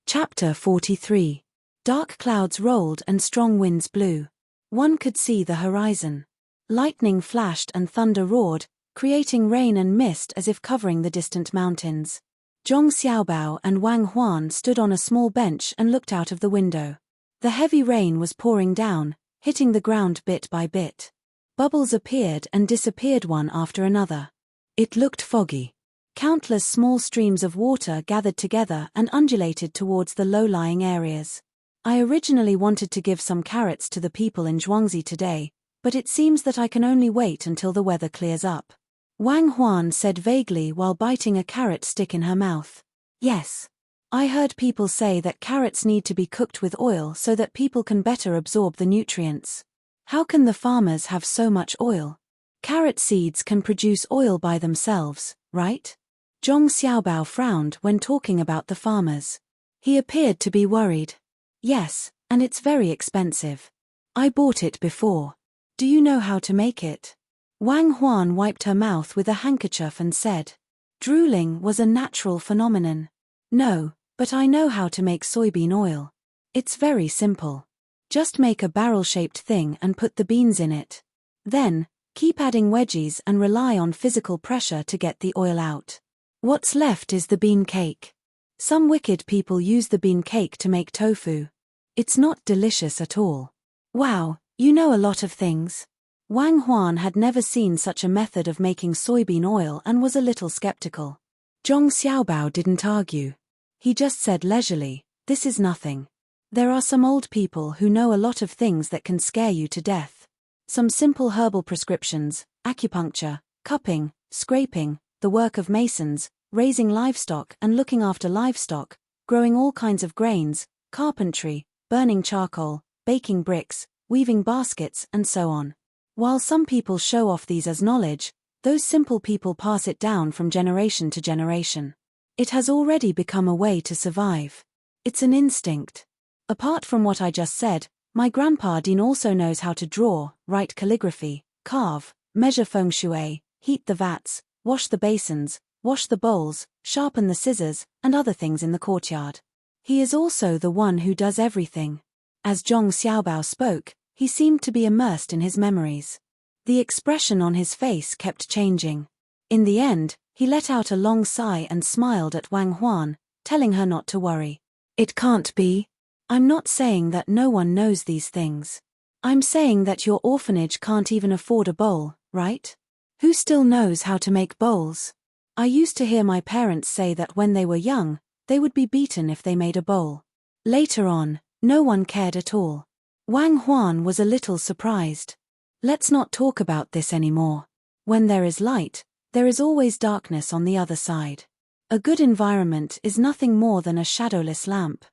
Chapter 43. Dark clouds rolled and strong winds blew. One could see the horizon. Lightning flashed and thunder roared, creating rain and mist as if covering the distant mountains. Zhong Xiaobao and Wang Huan stood on a small bench and looked out of the window. The heavy rain was pouring down, hitting the ground bit by bit. Bubbles appeared and disappeared one after another. It looked foggy. Countless small streams of water gathered together and undulated towards the low-lying areas. I originally wanted to give some carrots to the people in Zhuangzi today, but it seems that I can only wait until the weather clears up. Wang Huan said vaguely while biting a carrot stick in her mouth. Yes. I heard people say that carrots need to be cooked with oil so that people can better absorb the nutrients. How can the farmers have so much oil? Carrot seeds can produce oil by themselves, right? Zhong Xiaobao frowned when talking about the farmers. He appeared to be worried. Yes, and it's very expensive. I bought it before. Do you know how to make it? Wang Huan wiped her mouth with a handkerchief and said. Drooling was a natural phenomenon. No, but I know how to make soybean oil. It's very simple. Just make a barrel-shaped thing and put the beans in it. Then, keep adding wedges and rely on physical pressure to get the oil out. What's left is the bean cake. Some wicked people use the bean cake to make tofu. It's not delicious at all. Wow, you know a lot of things. Wang Huan had never seen such a method of making soybean oil and was a little skeptical. Zhong Xiaobao didn't argue. He just said leisurely, this is nothing. There are some old people who know a lot of things that can scare you to death. Some simple herbal prescriptions, acupuncture, cupping, scraping, the work of masons, raising livestock and looking after livestock, growing all kinds of grains, carpentry, burning charcoal, baking bricks, weaving baskets, and so on. While some people show off these as knowledge, those simple people pass it down from generation to generation. It has already become a way to survive. It's an instinct. Apart from what I just said, My grandpa Dean also knows how to draw, write calligraphy, carve, measure feng shui, heat the vats, wash the basins, wash the bowls, sharpen the scissors, and other things in the courtyard. He is also the one who does everything. As Zhong Xiaobao spoke, he seemed to be immersed in his memories. The expression on his face kept changing. In the end, he let out a long sigh and smiled at Wang Huan, telling her not to worry. It can't be. I'm not saying that no one knows these things. I'm saying that your orphanage can't even afford a bowl, right? Who still knows how to make bowls? I used to hear my parents say that when they were young, they would be beaten if they made a bowl. Later on, no one cared at all. Wang Huan was a little surprised. Let's not talk about this anymore. When there is light, there is always darkness on the other side. A good environment is nothing more than a shadowless lamp.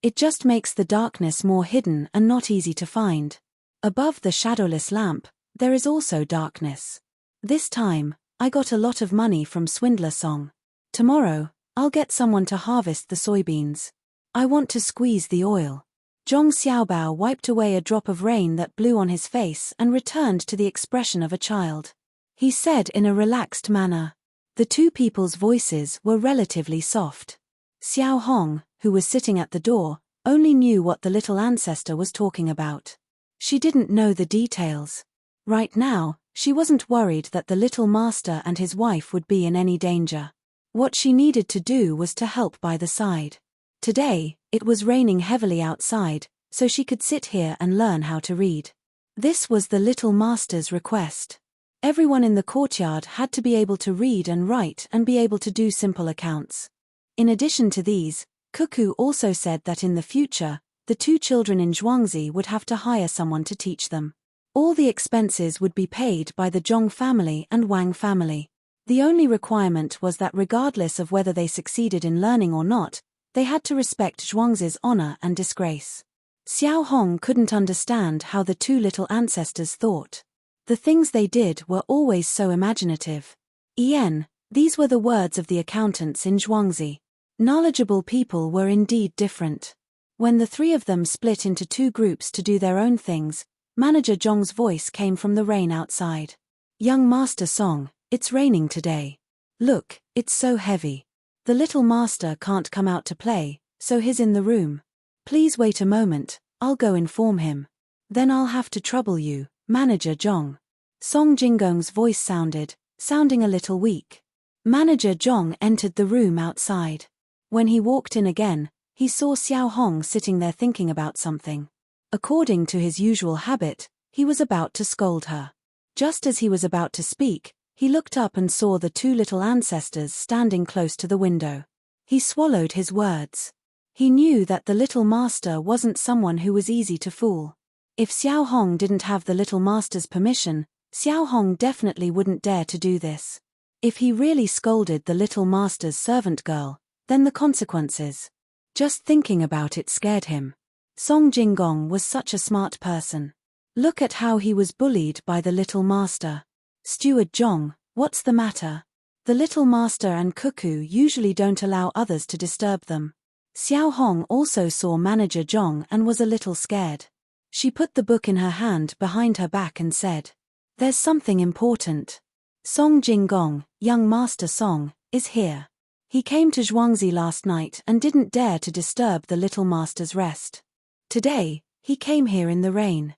It just makes the darkness more hidden and not easy to find. Above the shadowless lamp, there is also darkness. This time, I got a lot of money from Swindler Song. Tomorrow, I'll get someone to harvest the soybeans. I want to squeeze the oil. Zhong Xiaobao wiped away a drop of rain that blew on his face and returned to the expression of a child. He said in a relaxed manner. The two people's voices were relatively soft. Xiao Hong, who was sitting at the door, only knew what the little ancestor was talking about. She didn't know the details. Right now, she wasn't worried that the little master and his wife would be in any danger. What she needed to do was to help by the side. Today, it was raining heavily outside, so she could sit here and learn how to read. This was the little master's request. Everyone in the courtyard had to be able to read and write and be able to do simple accounts. In addition to these, Cuckoo also said that in the future, the two children in Zhuangzi would have to hire someone to teach them. All the expenses would be paid by the Zhong family and Wang family. The only requirement was that regardless of whether they succeeded in learning or not, they had to respect Zhuangzi's honor and disgrace. Xiao Hong couldn't understand how the two little ancestors thought. The things they did were always so imaginative. These were the words of the accountants in Zhuangzi. Knowledgeable people were indeed different. When the three of them split into two groups to do their own things, Manager Zhong's voice came from the rain outside. Young Master Song, it's raining today. Look, it's so heavy. The little master can't come out to play, so he's in the room. Please wait a moment, I'll go inform him. Then I'll have to trouble you, Manager Zhong. Song Jingong's voice sounding a little weak. Manager Zhong entered the room outside. When he walked in again, he saw Xiao Hong sitting there thinking about something. According to his usual habit, he was about to scold her. Just as he was about to speak, he looked up and saw the two little ancestors standing close to the window. He swallowed his words. He knew that the little master wasn't someone who was easy to fool. If Xiao Hong didn't have the little master's permission, Xiao Hong definitely wouldn't dare to do this. If he really scolded the little master's servant girl, then the consequences. Just thinking about it scared him. Song Jingong was such a smart person. Look at how he was bullied by the little master. Steward Zhong, what's the matter? The little master and Cuckoo usually don't allow others to disturb them. Xiao Hong also saw Manager Zhong and was a little scared. She put the book in her hand behind her back and said, "There's something important. Song Jingong, young Master Song, is here. He came to Zhuangzi last night and didn't dare to disturb the little master's rest. Today, he came here in the rain.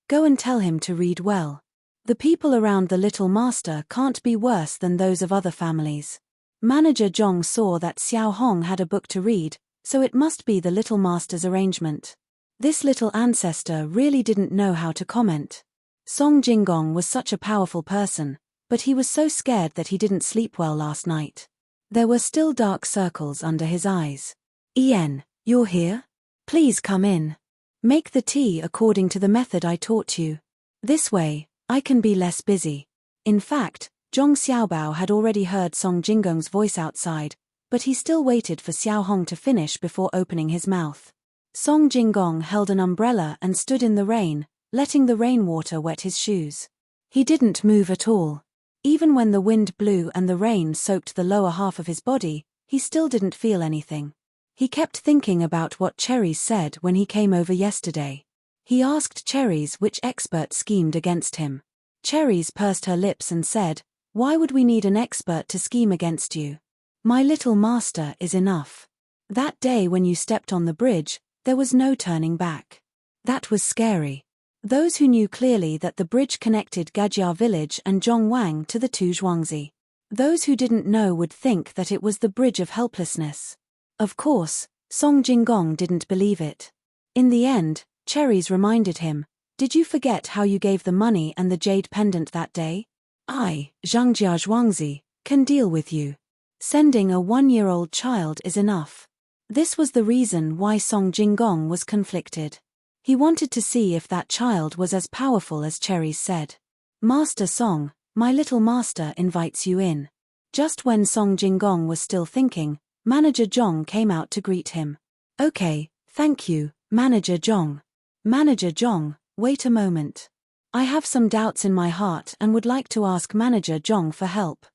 Go and tell him to read well. The people around the little master can't be worse than those of other families." Manager Zhong saw that Xiao Hong had a book to read, so it must be the little master's arrangement. This little ancestor really didn't know how to comment. Song Jingong was such a powerful person, but he was so scared that he didn't sleep well last night. There were still dark circles under his eyes. You're here? Please come in. Make the tea according to the method I taught you. This way, I can be less busy. In fact, Zhong Xiaobao had already heard Song Jingong's voice outside, but he still waited for Xiao Hong to finish before opening his mouth. Song Jingong held an umbrella and stood in the rain, letting the rainwater wet his shoes. He didn't move at all. Even when the wind blew and the rain soaked the lower half of his body, he still didn't feel anything. He kept thinking about what Cherries said when he came over yesterday. He asked Cherries which expert schemed against him. Cherries pursed her lips and said, "Why would we need an expert to scheme against you? My little master is enough. That day when you stepped on the bridge, there was no turning back. That was scary." Those who knew clearly that the bridge connected Gajia village and Zhongwang to the two Zhuangzi. Those who didn't know would think that it was the bridge of helplessness. Of course, Song Jinggong didn't believe it. In the end, Cherries reminded him, "Did you forget how you gave the money and the jade pendant that day? I, Zhangjia Zhuangzi, can deal with you. Sending a 1-year-old child is enough." This was the reason why Song Jinggong was conflicted. He wanted to see if that child was as powerful as Cherries said. "Master Song, my little master invites you in." Just when Song Jinggong was still thinking, Manager Zhong came out to greet him. "Okay, thank you, Manager Zhong." "Manager Zhong, wait a moment. I have some doubts in my heart and would like to ask Manager Zhong for help."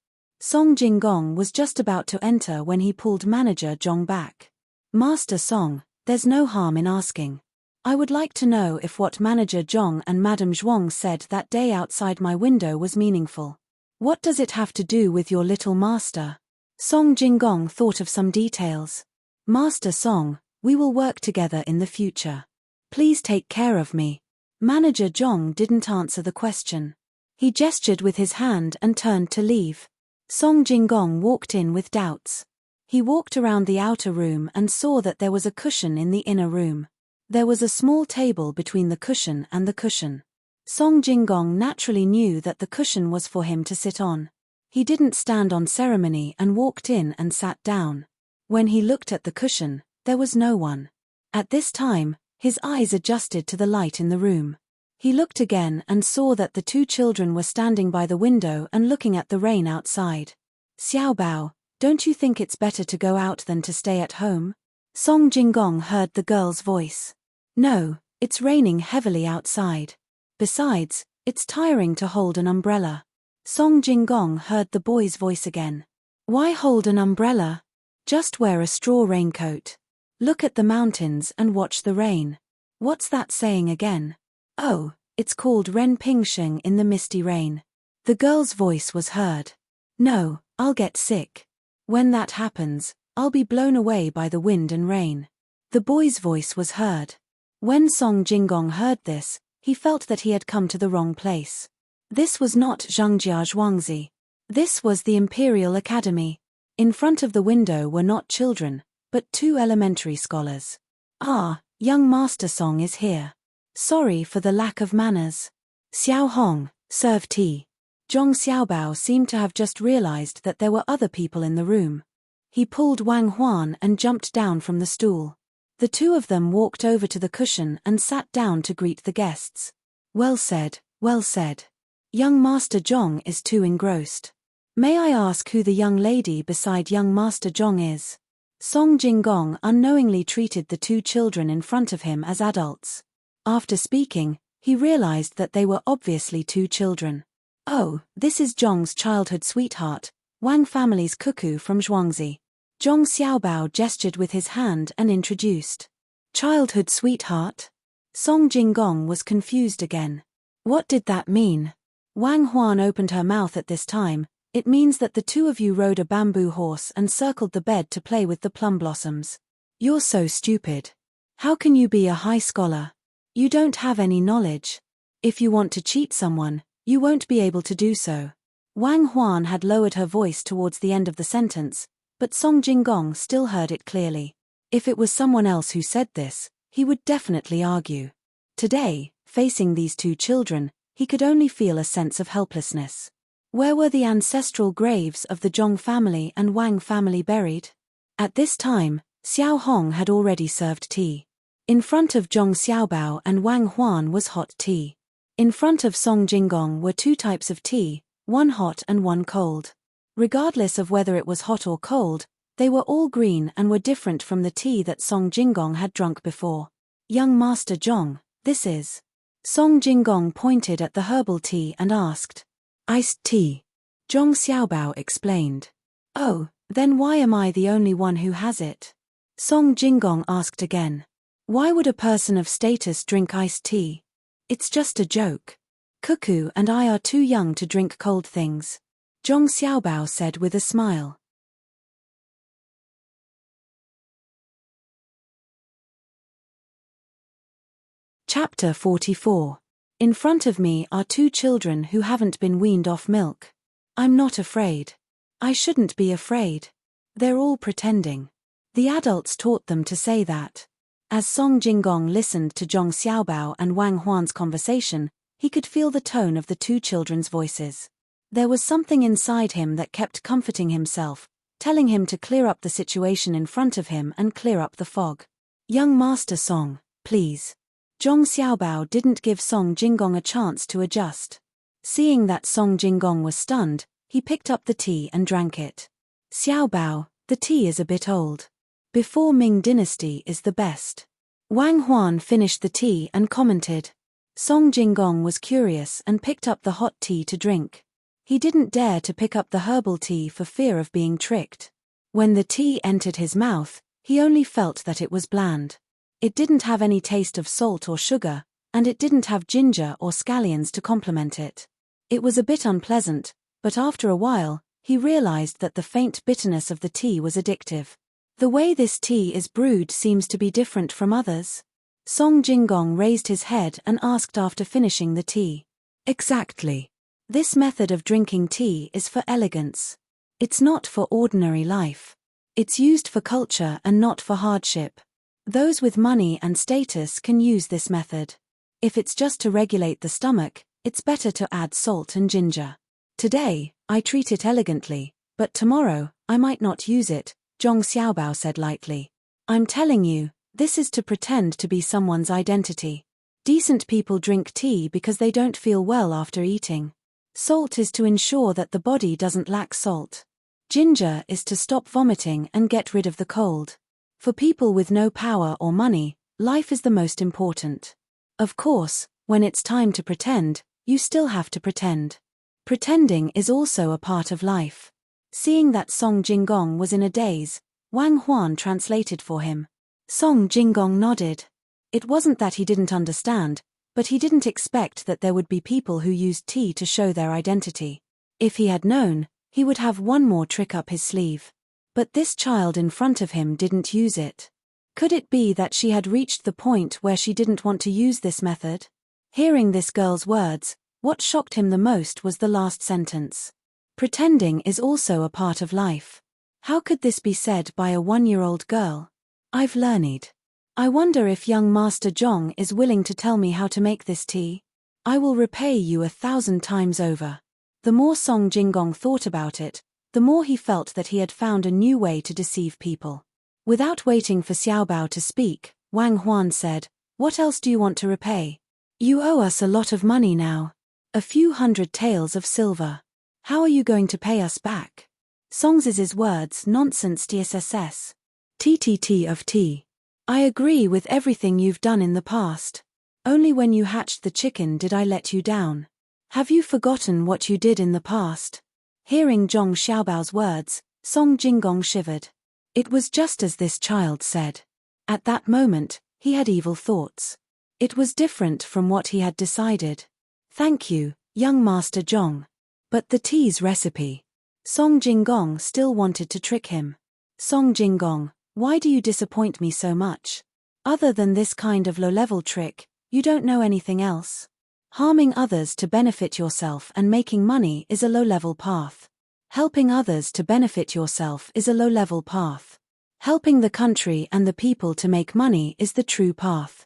Song Jinggong was just about to enter when he pulled Manager Zhong back. "Master Song, there's no harm in asking. I would like to know if what Manager Zhong and Madame Zhuang said that day outside my window was meaningful. What does it have to do with your little master?" Song Jinggong thought of some details. "Master Song, we will work together in the future. Please take care of me." Manager Zhong didn't answer the question. He gestured with his hand and turned to leave. Song Jinggong walked in with doubts. He walked around the outer room and saw that there was a cushion in the inner room. There was a small table between the cushion and the cushion. Song Jinggong naturally knew that the cushion was for him to sit on. He didn't stand on ceremony and walked in and sat down. When he looked at the cushion, there was no one. At this time, his eyes adjusted to the light in the room. He looked again and saw that the two children were standing by the window and looking at the rain outside. "Xiaobao, don't you think it's better to go out than to stay at home?" Song Jinggong heard the girl's voice. "No, it's raining heavily outside. Besides, it's tiring to hold an umbrella." Song Jinggong heard the boy's voice again. "Why hold an umbrella? Just wear a straw raincoat. Look at the mountains and watch the rain." "What's that saying again?" "Oh, it's called Ren Ping Sheng in the misty rain." The girl's voice was heard. "No, I'll get sick. When that happens, I'll be blown away by the wind and rain." The boy's voice was heard. When Song Jinggong heard this, he felt that he had come to the wrong place. This was not Zhangjia Zhuangzi. This was the Imperial Academy. In front of the window were not children, but two elementary scholars. "Ah, young Master Song is here. Sorry for the lack of manners. Xiao Hong, serve tea." Zhong Xiaobao seemed to have just realized that there were other people in the room. He pulled Wang Huan and jumped down from the stool. The two of them walked over to the cushion and sat down to greet the guests. Well said, well said. Young Master Zhong is too engrossed. May I ask who the young lady beside young Master Zhong is?" Song Jinggong unknowingly treated the two children in front of him as adults. After speaking, he realized that they were obviously two children. "Oh, this is Zhong's childhood sweetheart, Wang family's cuckoo from Zhuangzi." Zhong Xiaobao gestured with his hand and introduced. "Childhood sweetheart?" Song Jinggong was confused again. What did that mean? Wang Huan opened her mouth at this time. "It means that the two of you rode a bamboo horse and circled the bed to play with the plum blossoms." "You're so stupid. How can you be a high scholar? You don't have any knowledge. If you want to cheat someone, you won't be able to do so." Wang Huan had lowered her voice towards the end of the sentence, but Song Jinggong still heard it clearly. If it was someone else who said this, he would definitely argue. Today, facing these two children, he could only feel a sense of helplessness. Where were the ancestral graves of the Zhong family and Wang family buried? At this time, Xiao Hong had already served tea. In front of Zhong Xiaobao and Wang Huan was hot tea. In front of Song Jinggong were two types of tea, one hot and one cold. Regardless of whether it was hot or cold, they were all green and were different from the tea that Song Jinggong had drunk before. "Young Master Zhong, this is..." Song Jinggong pointed at the herbal tea and asked. "Iced tea," Zhong Xiaobao explained. "Oh, then why am I the only one who has it?" Song Jinggong asked again. Why would a person of status drink iced tea? It's just a joke. Cuckoo and I are too young to drink cold things, Zhong Xiaobao said with a smile. Chapter 44. In front of me are two children who haven't been weaned off milk. I'm not afraid. I shouldn't be afraid. They're all pretending. The adults taught them to say that. As Song Jinggong listened to Zhong Xiaobao and Wang Huan's conversation, he could feel the tone of the two children's voices. There was something inside him that kept comforting himself, telling him to clear up the situation in front of him and clear up the fog. Young Master Song, please. Zhong Xiaobao didn't give Song Jinggong a chance to adjust. Seeing that Song Jinggong was stunned, he picked up the tea and drank it. Xiaobao, the tea is a bit old. Before Ming Dynasty is the best. Wang Huan finished the tea and commented. Song Jinggong was curious and picked up the hot tea to drink. He didn't dare to pick up the herbal tea for fear of being tricked. When the tea entered his mouth, he only felt that it was bland. It didn't have any taste of salt or sugar, and it didn't have ginger or scallions to complement it. It was a bit unpleasant, but after a while, he realized that the faint bitterness of the tea was addictive. The way this tea is brewed seems to be different from others. Song Jinggong raised his head and asked after finishing the tea. Exactly. This method of drinking tea is for elegance. It's not for ordinary life. It's used for culture and not for hardship. Those with money and status can use this method. If it's just to regulate the stomach, it's better to add salt and ginger. Today, I treat it elegantly, but tomorrow, I might not use it, Zhong Xiaobao said lightly. I'm telling you, this is to pretend to be someone's identity. Decent people drink tea because they don't feel well after eating. Salt is to ensure that the body doesn't lack salt. Ginger is to stop vomiting and get rid of the cold. For people with no power or money, life is the most important. Of course, when it's time to pretend, you still have to pretend. Pretending is also a part of life. Seeing that Song Jinggong was in a daze, Wang Huan translated for him. Song Jinggong nodded. It wasn't that he didn't understand, but he didn't expect that there would be people who used tea to show their identity. If he had known, he would have one more trick up his sleeve. But this child in front of him didn't use it. Could it be that she had reached the point where she didn't want to use this method? Hearing this girl's words, what shocked him the most was the last sentence. Pretending is also a part of life. How could this be said by a 1-year-old girl? I've learned. I wonder if young Master Zhong is willing to tell me how to make this tea. I will repay you 1,000 times over. The more Song Jinggong thought about it, the more he felt that he had found a new way to deceive people. Without waiting for Xiaobao to speak, Wang Huan said, "What else do you want to repay? You owe us a lot of money now. A few hundred taels of silver. How are you going to pay us back?" Song's words nonsense tss. TTT of tea. I agree with everything you've done in the past. Only when you hatched the chicken did I let you down. Have you forgotten what you did in the past? Hearing Zhong Xiaobao's words, Song Jinggong shivered. It was just as this child said. At that moment, he had evil thoughts. It was different from what he had decided. Thank you, young Master Zhong. But the tea's recipe. Song Jinggong still wanted to trick him. Song Jinggong, why do you disappoint me so much? Other than this kind of low-level trick, you don't know anything else. Harming others to benefit yourself and making money is a low-level path. Helping others to benefit yourself is a low-level path. Helping the country and the people to make money is the true path.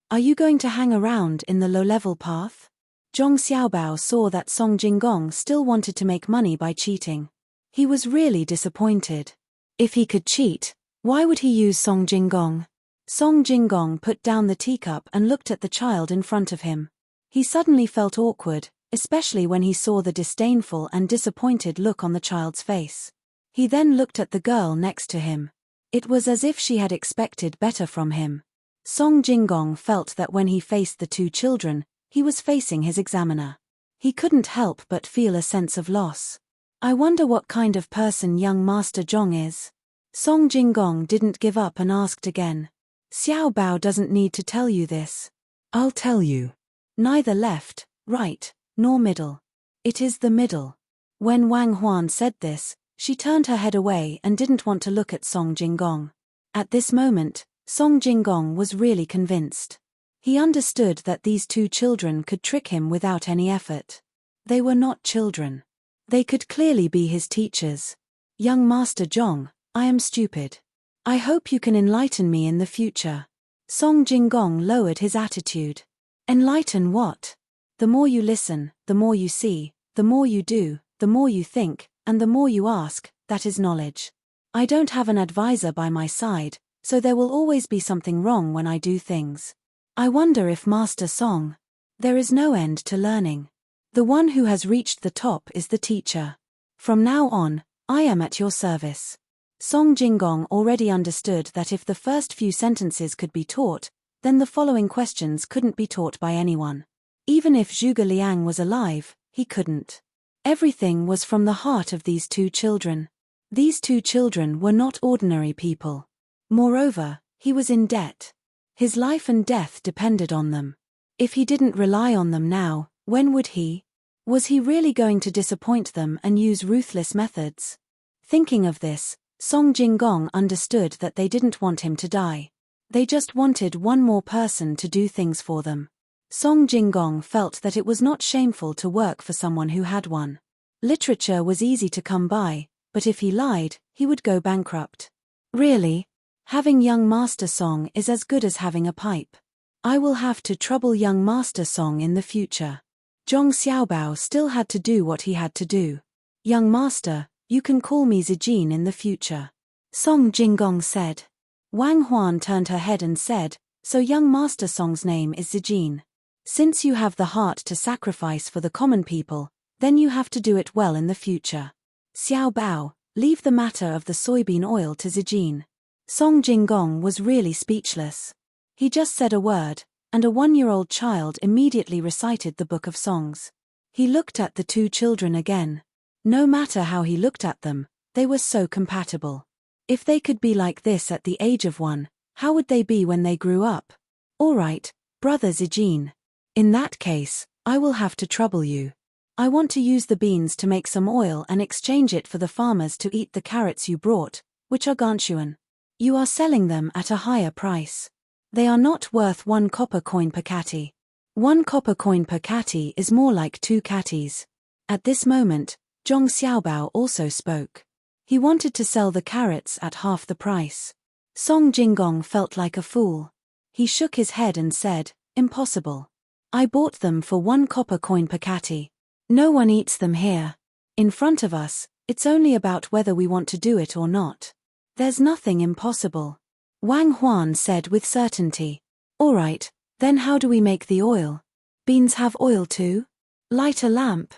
Are you going to hang around in the low-level path? Zhong Xiaobao saw that Song Jinggong still wanted to make money by cheating. He was really disappointed. If he could cheat, why would he use Song Jinggong? Song Jinggong put down the teacup and looked at the child in front of him. He suddenly felt awkward, especially when he saw the disdainful and disappointed look on the child's face. He then looked at the girl next to him. It was as if she had expected better from him. Song Jinggong felt that when he faced the two children, he was facing his examiner. He couldn't help but feel a sense of loss. I wonder what kind of person young Master Zhong is. Song Jinggong didn't give up and asked again. Xiao Bao doesn't need to tell you this. I'll tell you. Neither left, right, nor middle. It is the middle. When Wang Huan said this, she turned her head away and didn't want to look at Song Jinggong. At this moment, Song Jinggong was really convinced. He understood that these two children could trick him without any effort. They were not children. They could clearly be his teachers. Young Master Zhong, I am stupid. I hope you can enlighten me in the future. Song Jinggong lowered his attitude. Enlighten what? The more you listen, the more you see, the more you do, the more you think, and the more you ask, that is knowledge. I don't have an advisor by my side, so there will always be something wrong when I do things. I wonder if Master Song. There is no end to learning. The one who has reached the top is the teacher. From now on, I am at your service. Song Jinggong already understood that if the first few sentences could be taught, then the following questions couldn't be taught by anyone. Even if Zhuge Liang was alive, he couldn't. Everything was from the heart of these two children. These two children were not ordinary people. Moreover, he was in debt. His life and death depended on them. If he didn't rely on them now, when would he? Was he really going to disappoint them and use ruthless methods? Thinking of this, Song Jinggong understood that they didn't want him to die. They just wanted one more person to do things for them. Song Jinggong felt that it was not shameful to work for someone who had one. Literature was easy to come by, but if he lied, he would go bankrupt. Really? Having young Master Song is as good as having a pipe. I will have to trouble young Master Song in the future. Zhong Xiaobao still had to do what he had to do. Young Master, you can call me Zijin in the future. Song Jinggong said. Wang Huan turned her head and said, so young Master Song's name is Zijin. Since you have the heart to sacrifice for the common people, then you have to do it well in the future. Xiao Bao, leave the matter of the soybean oil to Zijin. Song Jinggong was really speechless. He just said a word, and a 1-year-old child immediately recited the Book of Songs. He looked at the two children again. No matter how he looked at them, they were so compatible. If they could be like this at the age of 1, how would they be when they grew up? All right, brother Zijin. In that case, I will have to trouble you. I want to use the beans to make some oil and exchange it for the farmers to eat the carrots you brought, which are ganchuan. You are selling them at a higher price. They are not worth 1 copper coin per catty. 1 copper coin per catty is more like 2 catties. At this moment, Zhong Xiaobao also spoke. He wanted to sell the carrots at half the price. Song Jinggong felt like a fool. He shook his head and said, impossible. I bought them for 1 copper coin per catty. No one eats them here. In front of us, it's only about whether we want to do it or not. There's nothing impossible. Wang Huan said with certainty. All right, then how do we make the oil? Beans have oil too? Light a lamp.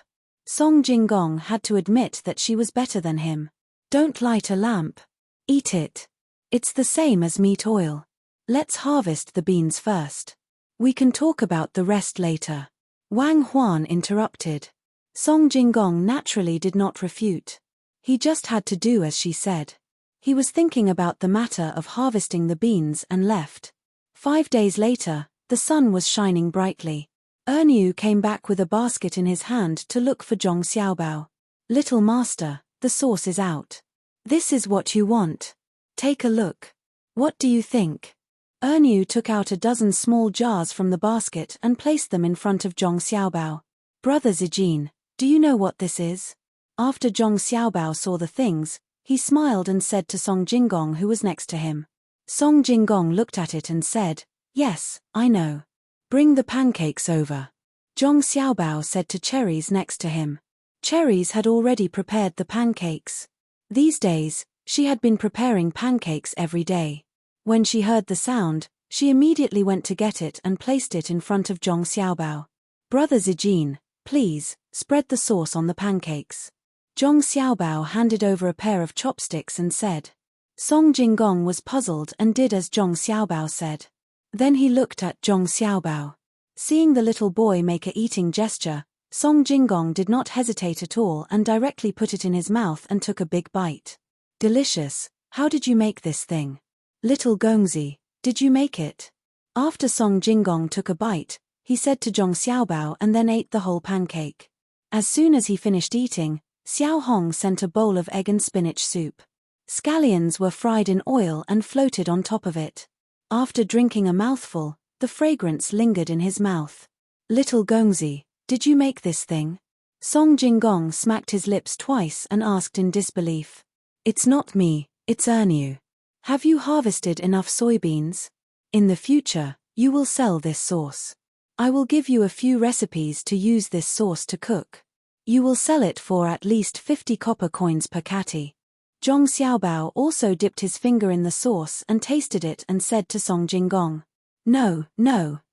Song Jinggong had to admit that she was better than him. Don't light a lamp. Eat it. It's the same as meat oil. Let's harvest the beans first. We can talk about the rest later. Wang Huan interrupted. Song Jinggong naturally did not refute. He just had to do as she said. He was thinking about the matter of harvesting the beans and left. 5 days later, the sun was shining brightly. Erniu came back with a basket in his hand to look for Zhong Xiaobao. Little master, the sauce is out. This is what you want. Take a look. What do you think? Erniu took out a dozen small jars from the basket and placed them in front of Zhong Xiaobao. Brother Zijin, do you know what this is? After Zhong Xiaobao saw the things, he smiled and said to Song Jinggong who was next to him. Song Jinggong looked at it and said, yes, I know. Bring the pancakes over. Zhong Xiaobao said to Cherries next to him. Cherries had already prepared the pancakes. These days, she had been preparing pancakes every day. When she heard the sound, she immediately went to get it and placed it in front of Zhong Xiaobao. Brother Zijin, please, spread the sauce on the pancakes. Zhong Xiaobao handed over a pair of chopsticks and said. Song Jinggong was puzzled and did as Zhong Xiaobao said. Then he looked at Zhong Xiaobao. Seeing the little boy make a eating gesture, Song Jinggong did not hesitate at all and directly put it in his mouth and took a big bite. Delicious, how did you make this thing? Little Gongzi, Did you make it? After Song Jingong took a bite, he said to Zhong Xiaobao and then ate the whole pancake. As soon as he finished eating, Xiao Hong sent a bowl of egg and spinach soup. Scallions were fried in oil and floated on top of it. After drinking a mouthful, the fragrance lingered in his mouth. Little Gongzi, did you make this thing? Song Jingong smacked his lips twice and asked in disbelief. It's not me, it's Ernu. Have you harvested enough soybeans? In the future, you will sell this sauce. I will give you a few recipes to use this sauce to cook. You will sell it for at least 50 copper coins per catty. Zhong Xiaobao also dipped his finger in the sauce and tasted it and said to Song Jingong, No,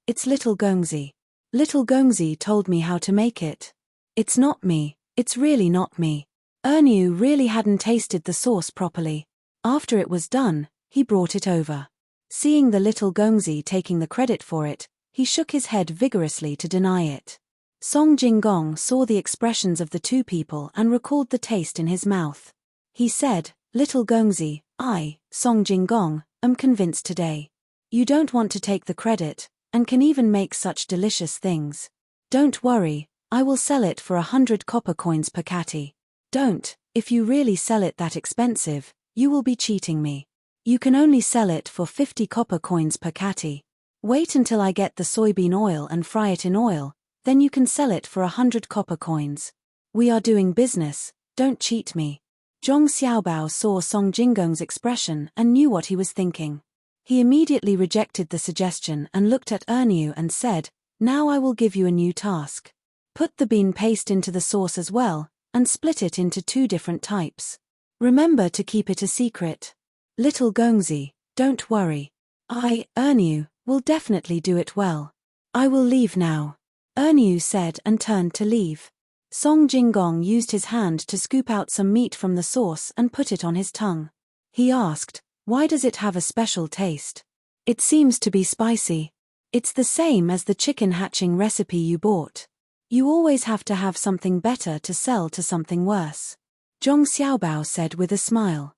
it's Little Gongzi. Little Gongzi told me how to make it. It's not me, it's really not me. Ernu really hadn't tasted the sauce properly. After it was done, he brought it over. Seeing the Little Gongzi taking the credit for it, he shook his head vigorously to deny it. Song Jingong saw the expressions of the two people and recalled the taste in his mouth. He said, Little Gongzi, I, Song Jingong, am convinced today. You don't want to take the credit, and can even make such delicious things. Don't worry, I will sell it for 100 copper coins per catty. Don't, if you really sell it that expensive, you will be cheating me. You can only sell it for 50 copper coins per catty. Wait until I get the soybean oil and fry it in oil, then you can sell it for 100 copper coins. We are doing business, don't cheat me. Zhong Xiaobao saw Song Jingong's expression and knew what he was thinking. He immediately rejected the suggestion and looked at Ernu and said, Now I will give you a new task. Put the bean paste into the sauce as well, and split it into 2 different types. Remember to keep it a secret. Little Gongzi, don't worry. I, Ernu, will definitely do it well. I will leave now. Ernu said and turned to leave. Song Jingong used his hand to scoop out some meat from the sauce and put it on his tongue. He asked, Why does it have a special taste? It seems to be spicy. It's the same as the chicken hatching recipe you bought. You always have to have something better to sell to something worse. Zhong Xiaobao said with a smile.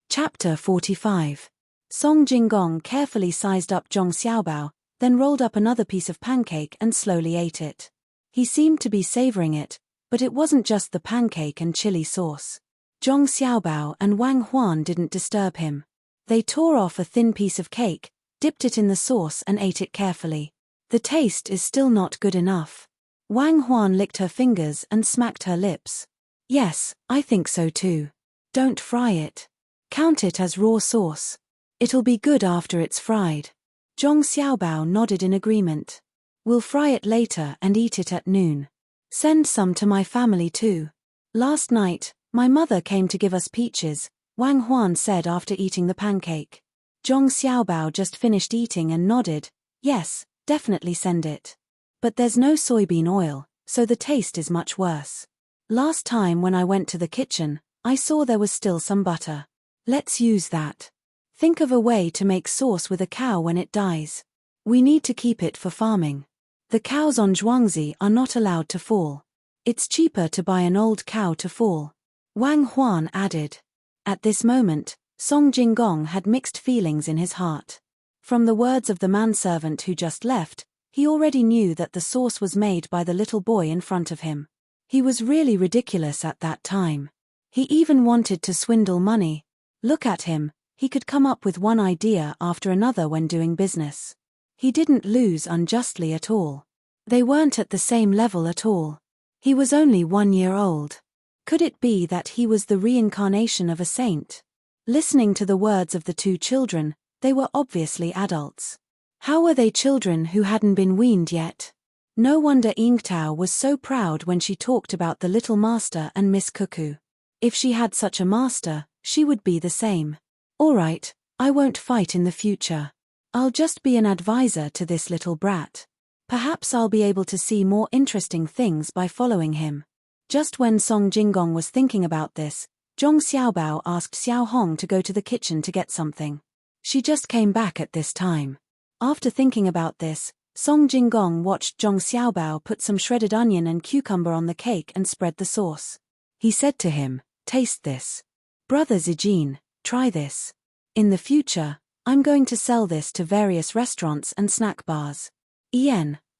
Chapter 45. Song Jingong carefully sized up Zhong Xiaobao, then rolled up another piece of pancake and slowly ate it. He seemed to be savoring it, but it wasn't just the pancake and chili sauce. Zhong Xiaobao and Wang Huan didn't disturb him. They tore off a thin piece of cake, dipped it in the sauce and ate it carefully. The taste is still not good enough. Wang Huan licked her fingers and smacked her lips. Yes, I think so too. Don't fry it. Count it as raw sauce. It'll be good after it's fried. Zhong Xiaobao nodded in agreement. We'll fry it later and eat it at noon. Send some to my family too. Last night, my mother came to give us peaches, Wang Huan said after eating the pancake. Zhong Xiaobao just finished eating and nodded, yes, definitely send it. But there's no soybean oil, so the taste is much worse. Last time when I went to the kitchen, I saw there was still some butter. Let's use that. Think of a way to make sauce with a cow when it dies. We need to keep it for farming. The cows on Zhuangzi are not allowed to fall. It's cheaper to buy an old cow to fall. Wang Huan added. At this moment, Song Jingong had mixed feelings in his heart. From the words of the manservant who just left, he already knew that the sauce was made by the little boy in front of him. He was really ridiculous at that time. He even wanted to swindle money. Look at him, he could come up with one idea after another when doing business. He didn't lose unjustly at all. They weren't at the same level at all. He was only 1 year old. Could it be that he was the reincarnation of a saint? Listening to the words of the 2 children, they were obviously adults. How were they children who hadn't been weaned yet? No wonder Yingtao was so proud when she talked about the little master and Miss Cuckoo. If she had such a master, she would be the same. All right, I won't fight in the future. I'll just be an advisor to this little brat. Perhaps I'll be able to see more interesting things by following him. Just when Song Jingong was thinking about this, Zhong Xiaobao asked Xiao Hong to go to the kitchen to get something. She just came back at this time. After thinking about this, Song Jingong watched Zhong Xiaobao put some shredded onion and cucumber on the cake and spread the sauce. He said to him, "Taste this. Brother Zijin, try this. In the future, I'm going to sell this to various restaurants and snack bars.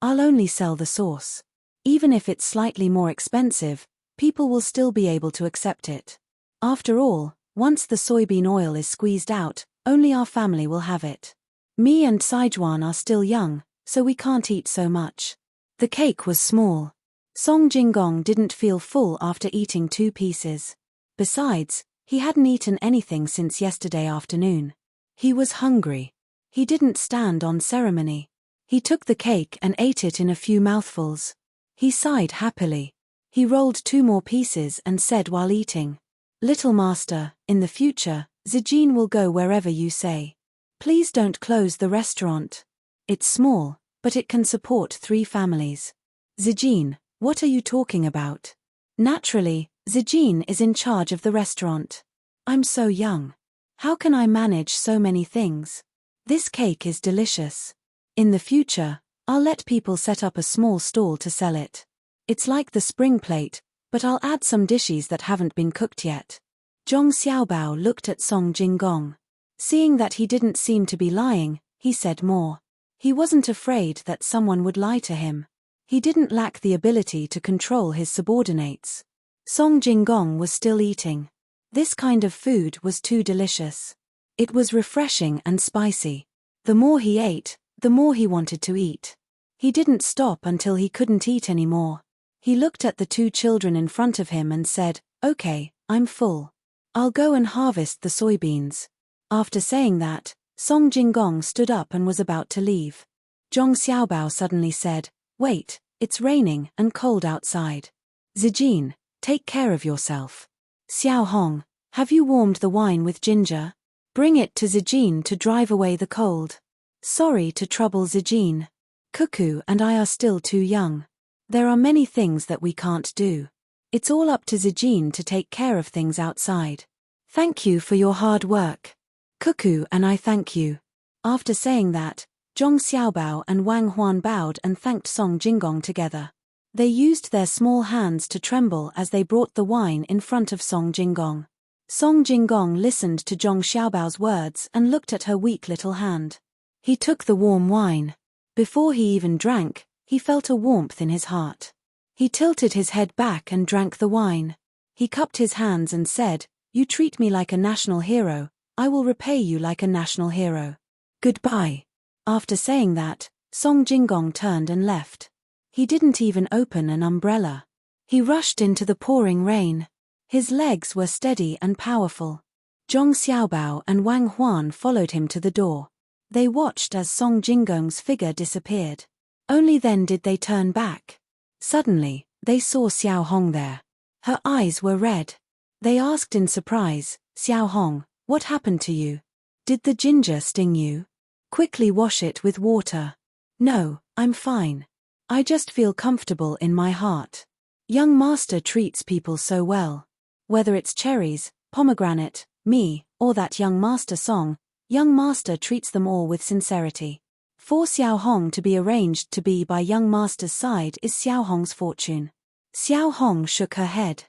I'll only sell the sauce. Even if it's slightly more expensive, people will still be able to accept it. After all, once the soybean oil is squeezed out, only our family will have it. Me and Saijuan are still young, so we can't eat so much." The cake was small. Song Jingong didn't feel full after eating 2 pieces. Besides, he hadn't eaten anything since yesterday afternoon. He was hungry. He didn't stand on ceremony. He took the cake and ate it in a few mouthfuls. He sighed happily. He rolled 2 more pieces and said while eating, "Little master, in the future, Zijin will go wherever you say. Please don't close the restaurant. It's small, but it can support 3 families." "Zijin, what are you talking about?" "Naturally, Zijin is in charge of the restaurant. I'm so young. How can I manage so many things? This cake is delicious. In the future, I'll let people set up a small stall to sell it. It's like the spring plate, but I'll add some dishes that haven't been cooked yet." Zhong Xiaobao looked at Song Jingong. Seeing that he didn't seem to be lying, he said more. He wasn't afraid that someone would lie to him. He didn't lack the ability to control his subordinates. Song Jingong was still eating. This kind of food was too delicious. It was refreshing and spicy. The more he ate, the more he wanted to eat. He didn't stop until he couldn't eat anymore. He looked at the 2 children in front of him and said, "Okay, I'm full. I'll go and harvest the soybeans." After saying that, Song Jingong stood up and was about to leave. Zhong Xiaobao suddenly said, "Wait, it's raining and cold outside. Zijin, take care of yourself. Xiao Hong, have you warmed the wine with ginger? Bring it to Zijin to drive away the cold. Sorry to trouble Zijin. Cuckoo and I are still too young. There are many things that we can't do. It's all up to Zijin to take care of things outside. Thank you for your hard work. Cuckoo and I thank you." After saying that, Zhong Xiaobao and Wang Huan bowed and thanked Song Jingong together. They used their small hands to tremble as they brought the wine in front of Song Jingong. Song Jingong listened to Zhong Xiaobao's words and looked at her weak little hand. He took the warm wine. Before he even drank, he felt a warmth in his heart. He tilted his head back and drank the wine. He cupped his hands and said, "You treat me like a national hero, I will repay you like a national hero. Goodbye." After saying that, Song Jingong turned and left. He didn't even open an umbrella. He rushed into the pouring rain. His legs were steady and powerful. Zhong Xiaobao and Wang Huan followed him to the door. They watched as Song Jingong's figure disappeared. Only then did they turn back. Suddenly, they saw Xiao Hong there. Her eyes were red. They asked in surprise, "Xiao Hong, what happened to you? Did the ginger sting you? Quickly wash it with water." "No, I'm fine. I just feel comfortable in my heart. Young master treats people so well. Whether it's cherries, pomegranate, me, or that young master Song, young master treats them all with sincerity. For Xiao Hong to be arranged to be by young master's side is Xiao Hong's fortune." Xiao Hong shook her head.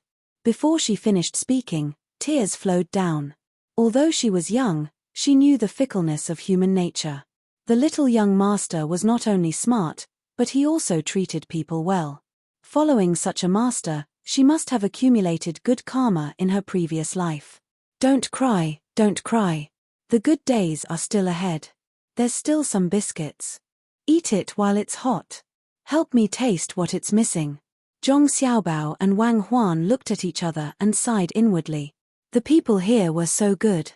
Before she finished speaking, tears flowed down. Although she was young, she knew the fickleness of human nature. The little young master was not only smart, but he also treated people well. Following such a master, she must have accumulated good karma in her previous life. Don't cry, don't cry. The good days are still ahead. There's still some biscuits. Eat it while it's hot. Help me taste what it's missing. Zhong Xiaobao and Wang Huan looked at each other and sighed inwardly. The people here were so good.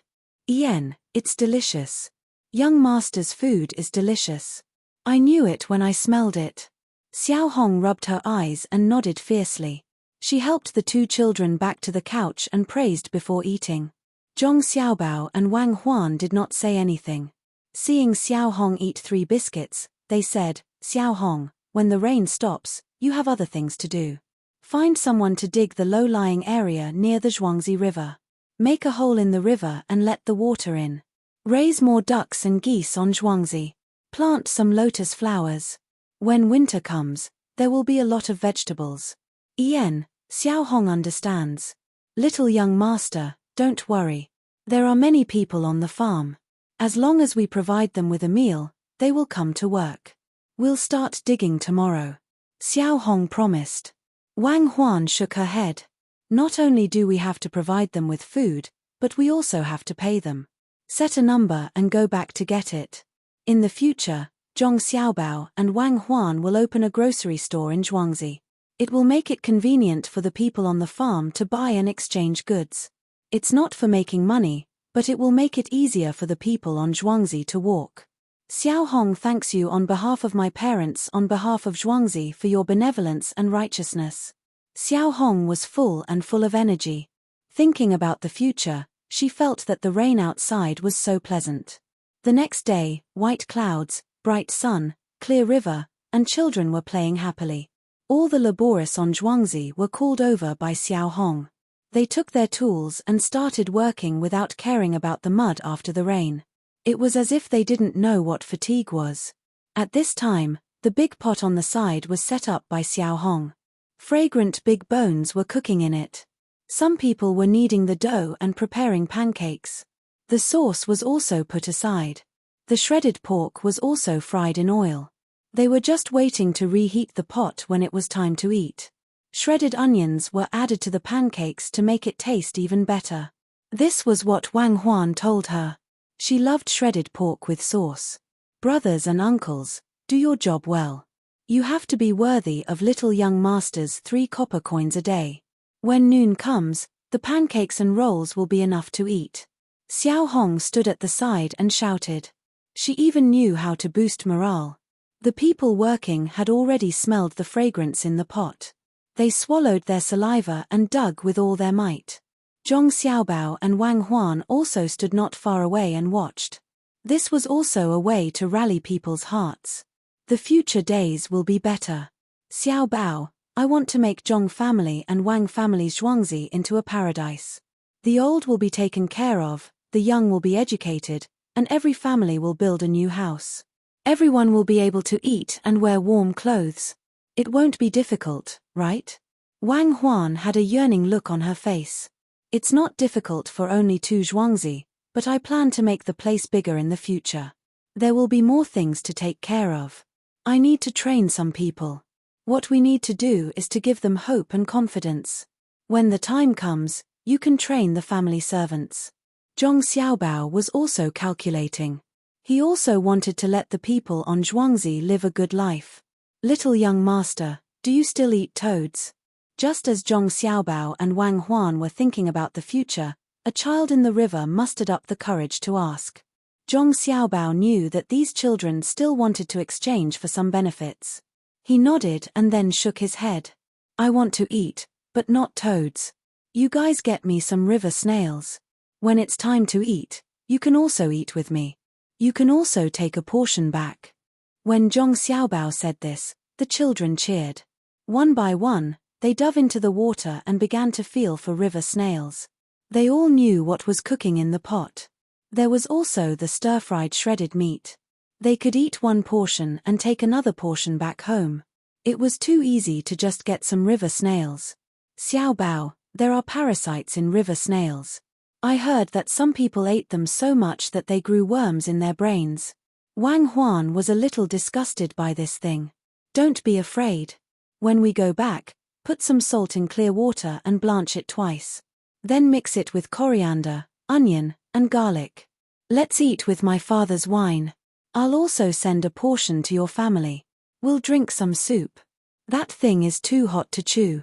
It's delicious. Young master's food is delicious. I knew it when I smelled it. Xiao Hong rubbed her eyes and nodded fiercely. She helped the 2 children back to the couch and praised before eating. Zhong Xiaobao and Wang Huan did not say anything. Seeing Xiao Hong eat 3 biscuits, they said, "Xiao Hong, when the rain stops, you have other things to do. Find someone to dig the low-lying area near the Zhuangzi River. Make a hole in the river and let the water in. Raise more ducks and geese on Zhuangzi. Plant some lotus flowers. When winter comes, there will be a lot of vegetables." Xiao Hong understands. Little young master, don't worry. There are many people on the farm. As long as we provide them with a meal, they will come to work. We'll start digging tomorrow. Xiao Hong promised. Wang Huan shook her head. Not only do we have to provide them with food, but we also have to pay them. Set a number and go back to get it. In the future, Zhong Xiaobao and Wang Huan will open a grocery store in Zhuangzi. It will make it convenient for the people on the farm to buy and exchange goods. It's not for making money, but it will make it easier for the people on Zhuangzi to walk. Xiao Hong thanks you on behalf of my parents, on behalf of Zhuangzi, for your benevolence and righteousness. Xiao Hong was full of energy. Thinking about the future, she felt that the rain outside was so pleasant. The next day, white clouds, bright sun, clear river, and children were playing happily. All the laborious on Zhuangzi were called over by Xiao Hong. They took their tools and started working without caring about the mud after the rain. It was as if they didn't know what fatigue was. At this time, the big pot on the side was set up by Xiao Hong. Fragrant big bones were cooking in it. Some people were kneading the dough and preparing pancakes. The sauce was also put aside. The shredded pork was also fried in oil. They were just waiting to reheat the pot when it was time to eat. Shredded onions were added to the pancakes to make it taste even better. This was what Wang Huan told her. She loved shredded pork with sauce. Brothers and uncles, do your job well. You have to be worthy of little young master's 3 copper coins a day. When noon comes, the pancakes and rolls will be enough to eat. Xiao Hong stood at the side and shouted. She even knew how to boost morale. The people working had already smelled the fragrance in the pot. They swallowed their saliva and dug with all their might. Zhong Xiaobao and Wang Huan also stood not far away and watched. This was also a way to rally people's hearts. The future days will be better. Xiaobao, I want to make Zhong family and Wang family's Zhuangzi into a paradise. The old will be taken care of, the young will be educated, and every family will build a new house. Everyone will be able to eat and wear warm clothes. It won't be difficult, right? Wang Huan had a yearning look on her face. It's not difficult for only 2 Zhuangzi, but I plan to make the place bigger in the future. There will be more things to take care of. I need to train some people. What we need to do is to give them hope and confidence. When the time comes, you can train the family servants. Zhong Xiaobao was also calculating. He also wanted to let the people on Zhuangzi live a good life. Little young master, do you still eat toads? Just as Zhong Xiaobao and Wang Huan were thinking about the future, a child in the river mustered up the courage to ask. Zhong Xiaobao knew that these children still wanted to exchange for some benefits. He nodded and then shook his head. I want to eat, but not toads. You guys get me some river snails. When it's time to eat, you can also eat with me. You can also take a portion back. When Zhong Xiaobao said this, the children cheered. One by one, they dove into the water and began to feel for river snails. They all knew what was cooking in the pot. There was also the stir-fried shredded meat. They could eat one portion and take another portion back home. It was too easy to just get some river snails. Xiaobao, there are parasites in river snails. I heard that some people ate them so much that they grew worms in their brains. Wang Huan was a little disgusted by this thing. Don't be afraid. When we go back, put some salt in clear water and blanch it twice. Then mix it with coriander, onion, and garlic. Let's eat with my father's wine. I'll also send a portion to your family. We'll drink some soup. That thing is too hot to chew.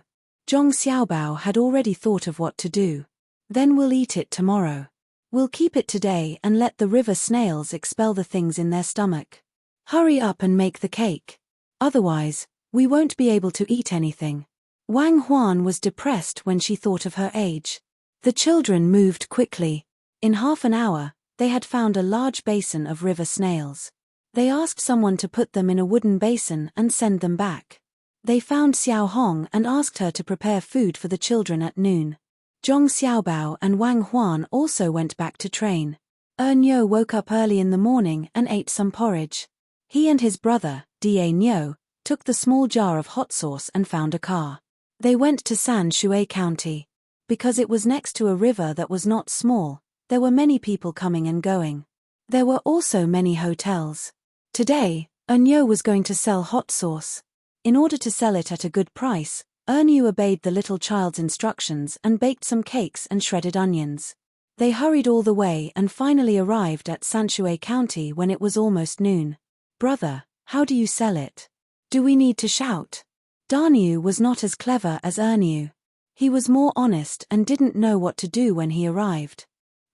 Zhong Xiaobao had already thought of what to do. Then we'll eat it tomorrow. We'll keep it today and let the river snails expel the things in their stomach. Hurry up and make the cake. Otherwise, we won't be able to eat anything. Wang Huan was depressed when she thought of her age. The children moved quickly. In half an hour, they had found a large basin of river snails. They asked someone to put them in a wooden basin and send them back. They found Xiao Hong and asked her to prepare food for the children at noon. Zhong Xiaobao and Wang Huan also went back to train. Niu woke up early in the morning and ate some porridge. He and his brother, Niu, took the small jar of hot sauce and found a car. They went to San Shui County. Because it was next to a river that was not small, there were many people coming and going. There were also many hotels. Today, Ernyo was going to sell hot sauce. In order to sell it at a good price, Ernyo obeyed the little child's instructions and baked some cakes and shredded onions. They hurried all the way and finally arrived at San Shui County when it was almost noon. Brother, how do you sell it? Do we need to shout? Darnyu was not as clever as Ernyo. He was more honest and didn't know what to do when he arrived.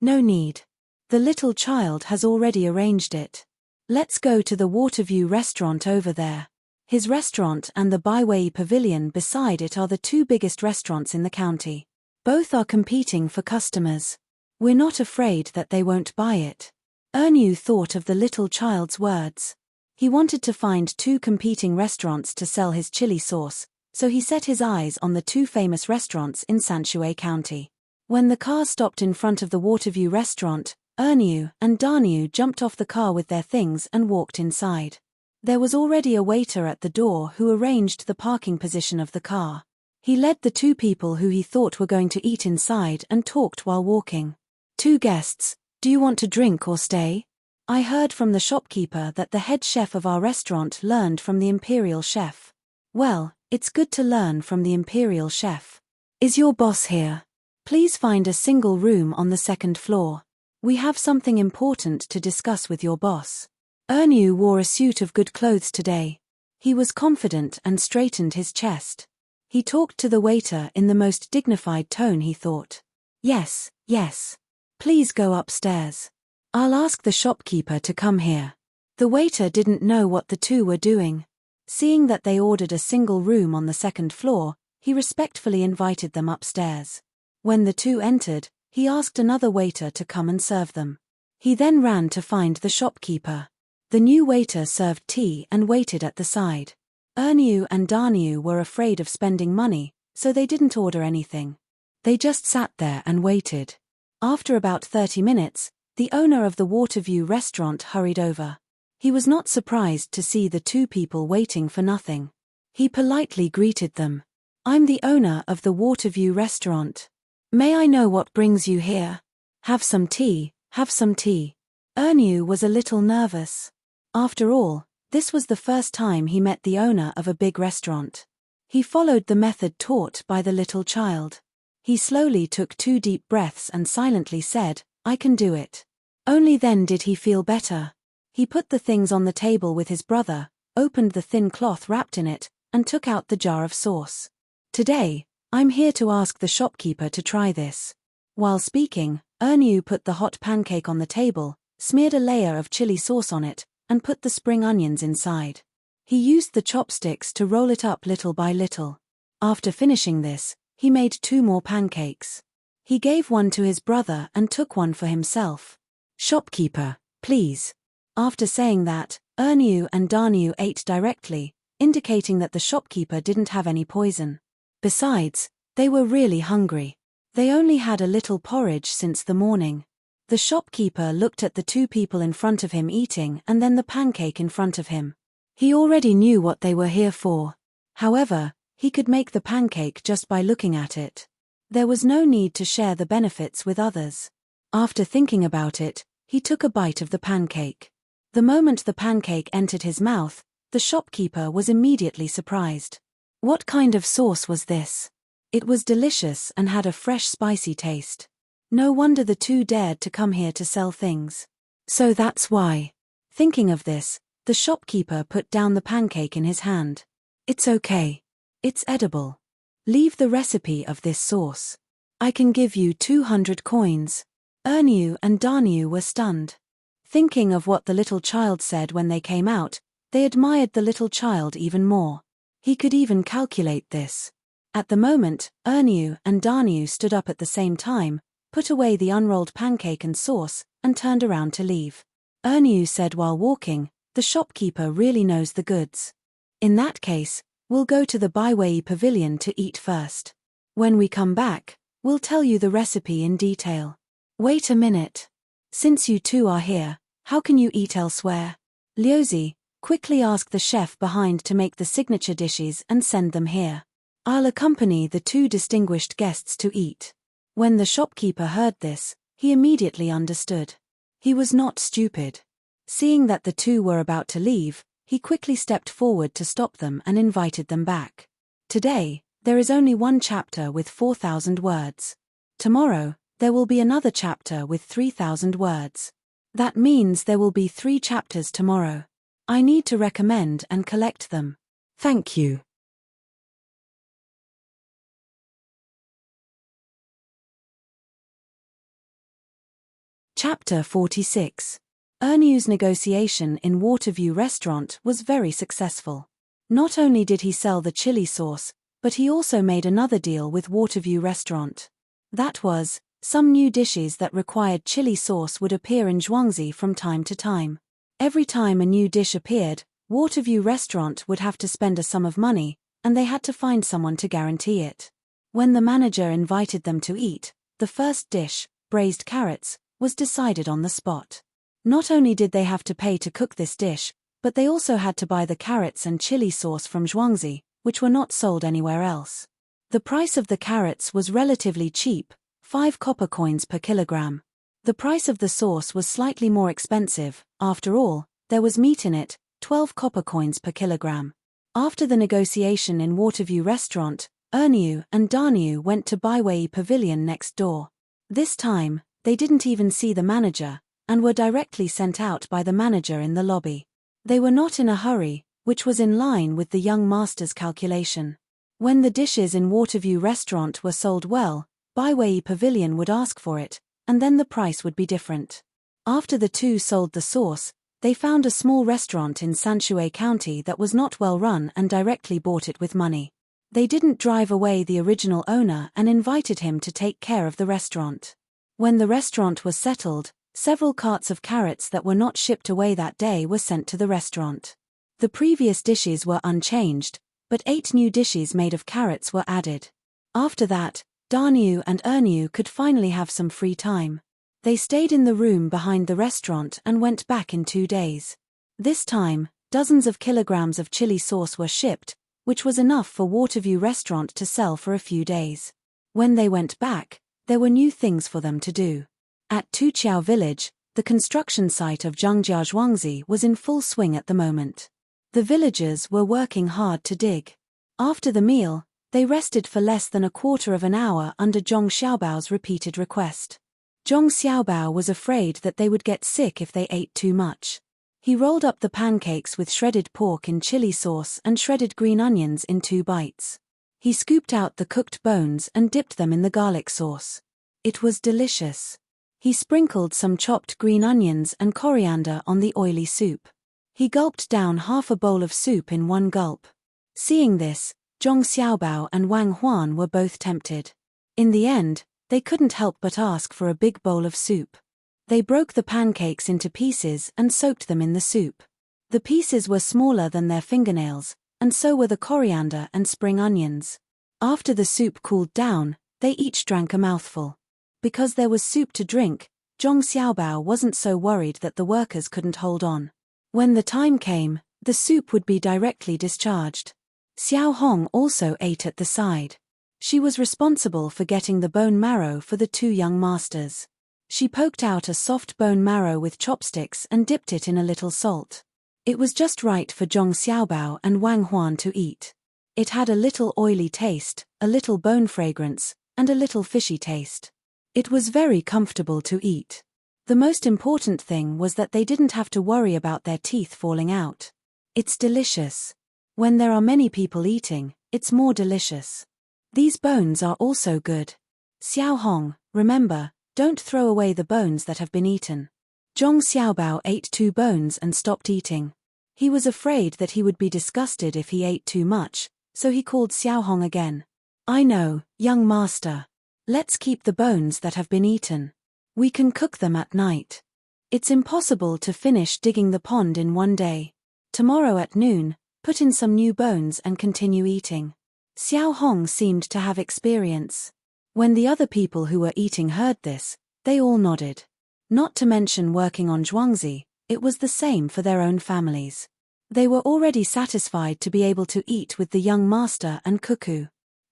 No need. The little child has already arranged it. Let's go to the Waterview restaurant over there. His restaurant and the Baiwei Pavilion beside it are the two biggest restaurants in the county. Both are competing for customers. We're not afraid that they won't buy it. Ernyu thought of the little child's words. He wanted to find two competing restaurants to sell his chili sauce, so he set his eyes on the two famous restaurants in San Shui County. When the car stopped in front of the Waterview restaurant, Ernyu and Darnyu jumped off the car with their things and walked inside. There was already a waiter at the door who arranged the parking position of the car. He led the two people who he thought were going to eat inside and talked while walking. Two guests, do you want to drink or stay? I heard from the shopkeeper that the head chef of our restaurant learned from the imperial chef. Well, it's good to learn from the imperial chef. Is your boss here? Please find a single room on the second floor. We have something important to discuss with your boss. Ernyu wore a suit of good clothes today. He was confident and straightened his chest. He talked to the waiter in the most dignified tone, he thought. Yes. Please go upstairs. I'll ask the shopkeeper to come here. The waiter didn't know what the two were doing. Seeing that they ordered a single room on the second floor, he respectfully invited them upstairs. When the two entered, he asked another waiter to come and serve them. He then ran to find the shopkeeper. The new waiter served tea and waited at the side. Ernyu and Darnyu were afraid of spending money, so they didn't order anything. They just sat there and waited. After about 30 minutes, the owner of the Waterview restaurant hurried over. He was not surprised to see the two people waiting for nothing. He politely greeted them. I'm the owner of the Waterview restaurant. May I know what brings you here? Have some tea. Ernyu was a little nervous. After all, this was the first time he met the owner of a big restaurant. He followed the method taught by the little child. He slowly took 2 deep breaths and silently said, I can do it. Only then did he feel better. He put the things on the table with his brother, opened the thin cloth wrapped in it, and took out the jar of sauce. Today, I'm here to ask the shopkeeper to try this. While speaking, Ernyu put the hot pancake on the table, smeared a layer of chili sauce on it, and put the spring onions inside. He used the chopsticks to roll it up little by little. After finishing this, he made 2 more pancakes. He gave one to his brother and took one for himself. Shopkeeper, please. After saying that, Ernyu and Darnyu ate directly, indicating that the shopkeeper didn't have any poison. Besides, they were really hungry. They only had a little porridge since the morning. The shopkeeper looked at the 2 people in front of him eating and then the pancake in front of him. He already knew what they were here for. However, he could make the pancake just by looking at it. There was no need to share the benefits with others. After thinking about it, he took a bite of the pancake. The moment the pancake entered his mouth, the shopkeeper was immediately surprised. What kind of sauce was this? It was delicious and had a fresh spicy taste. No wonder the 2 dared to come here to sell things. So that's why. Thinking of this, the shopkeeper put down the pancake in his hand. It's okay. It's edible. Leave the recipe of this sauce. I can give you 200 coins. Ernyu and Darnyu were stunned. Thinking of what the little child said when they came out, they admired the little child even more. He could even calculate this. At the moment, Ernyu and Darnyu stood up at the same time, put away the unrolled pancake and sauce, and turned around to leave. Ernyu said while walking, the shopkeeper really knows the goods. In that case, we'll go to the Baiwei Pavilion to eat first. When we come back, we'll tell you the recipe in detail. Wait a minute. Since you 2 are here, how can you eat elsewhere? Liuzi, quickly ask the chef behind to make the signature dishes and send them here. I'll accompany the two distinguished guests to eat. When the shopkeeper heard this, he immediately understood. He was not stupid. Seeing that the two were about to leave, he quickly stepped forward to stop them and invited them back. Today, there is only one chapter with 4,000 words. Tomorrow, there will be another chapter with 3,000 words. That means there will be 3 chapters tomorrow. I need to recommend and collect them. Thank you. Chapter 46. Ernew's negotiation in Waterview Restaurant was very successful. Not only did he sell the chili sauce, but he also made another deal with Waterview Restaurant. That was, some new dishes that required chili sauce would appear in Zhuangzi from time to time. Every time a new dish appeared, Waterview Restaurant would have to spend a sum of money, and they had to find someone to guarantee it. When the manager invited them to eat, the first dish, braised carrots, was decided on the spot. Not only did they have to pay to cook this dish, but they also had to buy the carrots and chili sauce from Zhuangzi, which were not sold anywhere else. The price of the carrots was relatively cheap, 5 copper coins per kilogram. The price of the sauce was slightly more expensive. After all, there was meat in it, 12 copper coins per kilogram. After the negotiation in Waterview Restaurant, Ernew and Darnew went to Baiwei Pavilion next door. This time, they didn't even see the manager, and were directly sent out by the manager in the lobby. They were not in a hurry, which was in line with the young master's calculation. When the dishes in Waterview Restaurant were sold well, Baiwei Pavilion would ask for it, and then the price would be different. After the two sold the sauce, they found a small restaurant in Sanshui County that was not well run and directly bought it with money. They didn't drive away the original owner and invited him to take care of the restaurant. When the restaurant was settled, several carts of carrots that were not shipped away that day were sent to the restaurant. The previous dishes were unchanged, but 8 new dishes made of carrots were added. After that, Darnew and Ernew could finally have some free time. They stayed in the room behind the restaurant and went back in 2 days. This time, dozens of kilograms of chili sauce were shipped, which was enough for Waterview Restaurant to sell for a few days. When they went back, there were new things for them to do. At Tuqiao Village, the construction site of Zhongjia Zhuangzi was in full swing at the moment. The villagers were working hard to dig. After the meal, they rested for less than a quarter of an hour under Zhong Xiaobao's repeated request. Zhong Xiaobao was afraid that they would get sick if they ate too much. He rolled up the pancakes with shredded pork in chili sauce and shredded green onions in 2 bites. He scooped out the cooked bones and dipped them in the garlic sauce. It was delicious. He sprinkled some chopped green onions and coriander on the oily soup. He gulped down half a bowl of soup in 1 gulp. Seeing this, Zhong Xiaobao and Wang Huan were both tempted. In the end, they couldn't help but ask for a big bowl of soup. They broke the pancakes into pieces and soaked them in the soup. The pieces were smaller than their fingernails, and so were the coriander and spring onions. After the soup cooled down, they each drank a mouthful. Because there was soup to drink, Zhong Xiaobao wasn't so worried that the workers couldn't hold on. When the time came, the soup would be directly discharged. Xiao Hong also ate at the side. She was responsible for getting the bone marrow for the 2 young masters. She poked out a soft bone marrow with chopsticks and dipped it in a little salt. It was just right for Zhong Xiaobao and Wang Huan to eat. It had a little oily taste, a little bone fragrance, and a little fishy taste. It was very comfortable to eat. The most important thing was that they didn't have to worry about their teeth falling out. It's delicious. When there are many people eating, it's more delicious. These bones are also good. Xiao Hong, remember, don't throw away the bones that have been eaten. Zhong Xiaobao ate 2 bones and stopped eating. He was afraid that he would be disgusted if he ate too much, so he called Xiao Hong again. I know, young master. Let's keep the bones that have been eaten. We can cook them at night. It's impossible to finish digging the pond in 1 day. Tomorrow at noon, put in some new bones and continue eating. Xiao Hong seemed to have experience. When the other people who were eating heard this, they all nodded. Not to mention working on Zhuangzi, it was the same for their own families. They were already satisfied to be able to eat with the young master and cuckoo.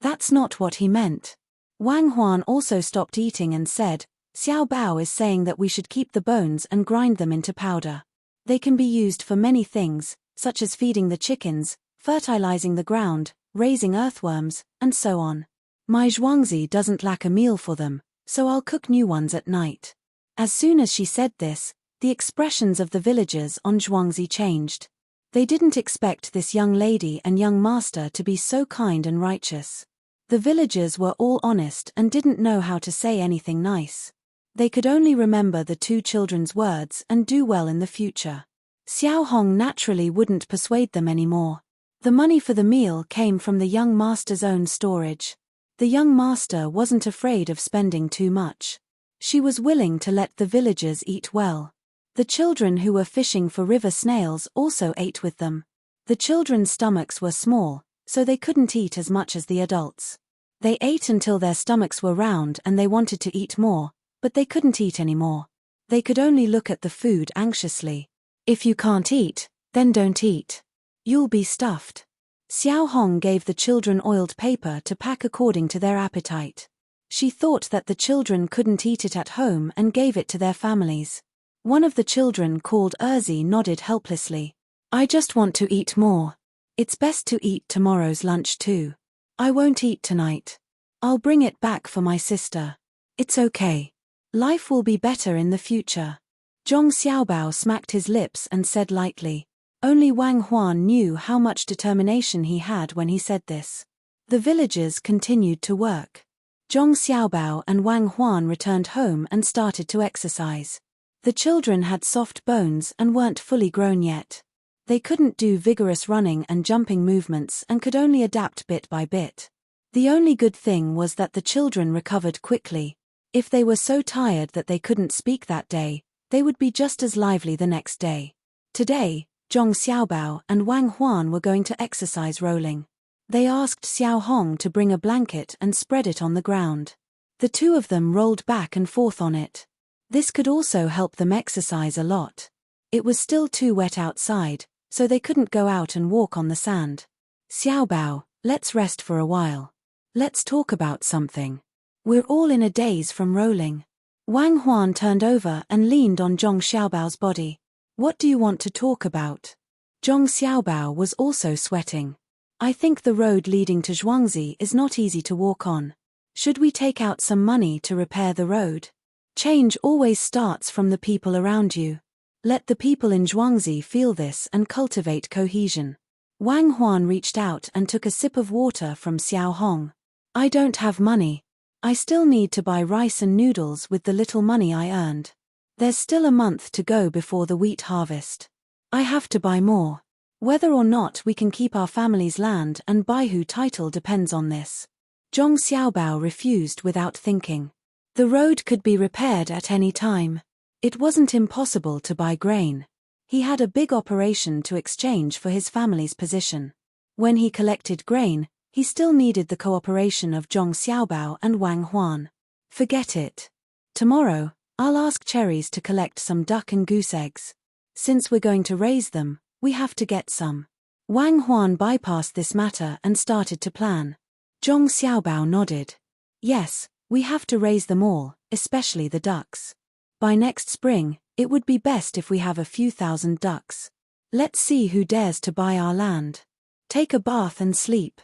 That's not what he meant. Wang Huan also stopped eating and said, Xiao Bao is saying that we should keep the bones and grind them into powder. They can be used for many things, such as feeding the chickens, fertilizing the ground, raising earthworms, and so on. My Zhuangzi doesn't lack a meal for them, so I'll cook new ones at night. As soon as she said this, the expressions of the villagers on Zhuangzi changed. They didn't expect this young lady and young master to be so kind and righteous. The villagers were all honest and didn't know how to say anything nice. They could only remember the two children's words and do well in the future. Xiao Hong naturally wouldn't persuade them anymore. The money for the meal came from the young master's own storage. The young master wasn't afraid of spending too much. She was willing to let the villagers eat well. The children who were fishing for river snails also ate with them. The children's stomachs were small, so they couldn't eat as much as the adults. They ate until their stomachs were round and they wanted to eat more, but they couldn't eat anymore. They could only look at the food anxiously. If you can't eat, then don't eat. You'll be stuffed. Xiao Hong gave the children oiled paper to pack according to their appetite. She thought that the children couldn't eat it at home and gave it to their families. One of the children, called Erzi, nodded helplessly. I just want to eat more. It's best to eat tomorrow's lunch too. I won't eat tonight. I'll bring it back for my sister. It's okay. Life will be better in the future. Zhong Xiaobao smacked his lips and said lightly. Only Wang Huan knew how much determination he had when he said this. The villagers continued to work. Zhong Xiaobao and Wang Huan returned home and started to exercise. The children had soft bones and weren't fully grown yet. They couldn't do vigorous running and jumping movements and could only adapt bit by bit. The only good thing was that the children recovered quickly. If they were so tired that they couldn't speak that day, they would be just as lively the next day. Today, Zhong Xiaobao and Wang Huan were going to exercise rolling. They asked Xiao Hong to bring a blanket and spread it on the ground. The two of them rolled back and forth on it. This could also help them exercise a lot. It was still too wet outside, so they couldn't go out and walk on the sand. Xiao Bao, let's rest for a while. Let's talk about something. We're all in a daze from rolling. Wang Huan turned over and leaned on Zhong Xiaobao's body. What do you want to talk about? Zhong Xiaobao was also sweating. I think the road leading to Zhuangzi is not easy to walk on. Should we take out some money to repair the road? Change always starts from the people around you. Let the people in Zhuangzi feel this and cultivate cohesion. Wang Huan reached out and took a sip of water from Xiao Hong. I don't have money. I still need to buy rice and noodles with the little money I earned. There's still a month to go before the wheat harvest. I have to buy more. Whether or not we can keep our family's land and Baihu title depends on this. Zhong Xiaobao refused without thinking. The road could be repaired at any time. It wasn't impossible to buy grain. He had a big operation to exchange for his family's position. When he collected grain, he still needed the cooperation of Zhong Xiaobao and Wang Huan. Forget it. Tomorrow, I'll ask Cherries to collect some duck and goose eggs. Since we're going to raise them, we have to get some. Wang Huan bypassed this matter and started to plan. Zhong Xiaobao nodded. Yes, we have to raise them all, especially the ducks. By next spring, it would be best if we have a few thousand ducks. Let's see who dares to buy our land. Take a bath and sleep.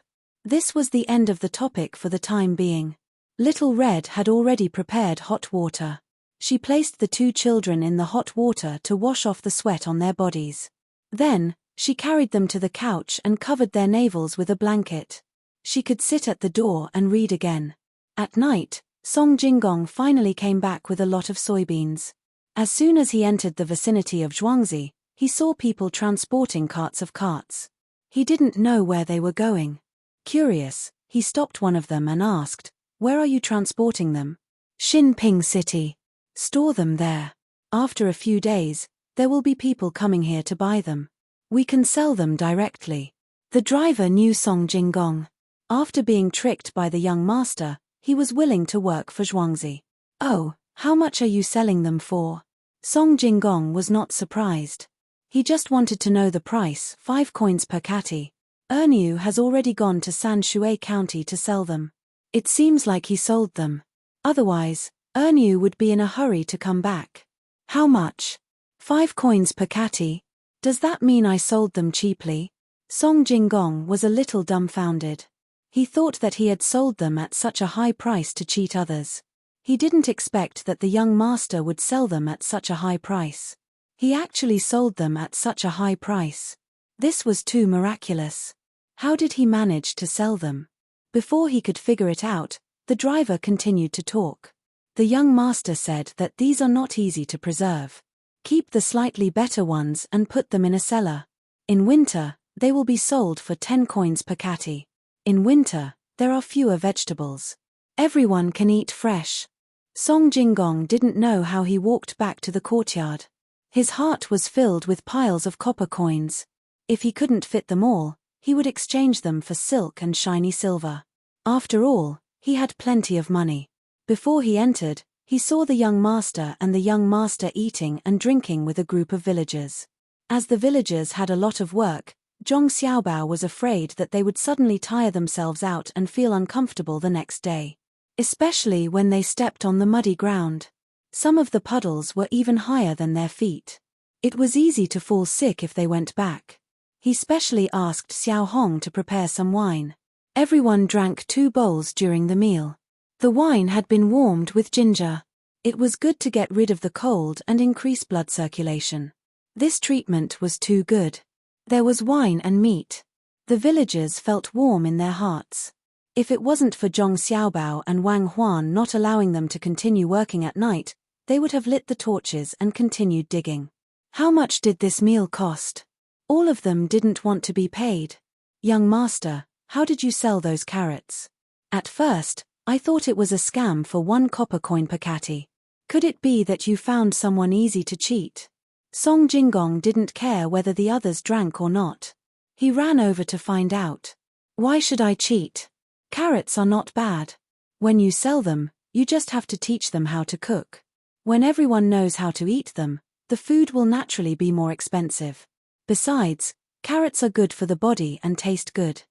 This was the end of the topic for the time being. Little Red had already prepared hot water. She placed the two children in the hot water to wash off the sweat on their bodies. Then, she carried them to the couch and covered their navels with a blanket. She could sit at the door and read again. At night, Song Jingong finally came back with a lot of soybeans. As soon as he entered the vicinity of Zhuangzi, he saw people transporting carts of carts. He didn't know where they were going. Curious, he stopped one of them and asked, "Where are you transporting them?" "Xinping City. Store them there. After a few days, there will be people coming here to buy them. We can sell them directly." The driver knew Song Jingong. After being tricked by the young master, he was willing to work for Zhuangzi. "Oh, how much are you selling them for?" Song Jingong was not surprised. He just wanted to know the price, 5 coins per catty. Ernu has already gone to San Shui County to sell them. It seems like he sold them. Otherwise, Ernu would be in a hurry to come back. How much? 5 coins per catty. Does that mean I sold them cheaply? Song Jinggong was a little dumbfounded. He thought that he had sold them at such a high price to cheat others. He didn't expect that the young master would sell them at such a high price. He actually sold them at such a high price. This was too miraculous. How did he manage to sell them? Before he could figure it out, the driver continued to talk. The young master said that these are not easy to preserve. Keep the slightly better ones and put them in a cellar. In winter, they will be sold for 10 coins per catty. In winter, there are fewer vegetables. Everyone can eat fresh. Song Jinggong didn't know how he walked back to the courtyard. His heart was filled with piles of copper coins. If he couldn't fit them all, he would exchange them for silk and shiny silver. After all, he had plenty of money. Before he entered, he saw the young master and the young master eating and drinking with a group of villagers. As the villagers had a lot of work, Zhong Xiaobao was afraid that they would suddenly tire themselves out and feel uncomfortable the next day. Especially when they stepped on the muddy ground. Some of the puddles were even higher than their feet. It was easy to fall sick if they went back. He specially asked Xiao Hong to prepare some wine. Everyone drank 2 bowls during the meal. The wine had been warmed with ginger. It was good to get rid of the cold and increase blood circulation. This treatment was too good. There was wine and meat. The villagers felt warm in their hearts. If it wasn't for Zhong Xiaobao and Wang Huan not allowing them to continue working at night, they would have lit the torches and continued digging. How much did this meal cost? All of them didn't want to be paid. Young master, how did you sell those carrots? At first, I thought it was a scam for 1 copper coin per catty. Could it be that you found someone easy to cheat? Song Jinggong didn't care whether the others drank or not. He ran over to find out. Why should I cheat? Carrots are not bad. When you sell them, you just have to teach them how to cook. When everyone knows how to eat them, the food will naturally be more expensive. Besides, carrots are good for the body and taste good.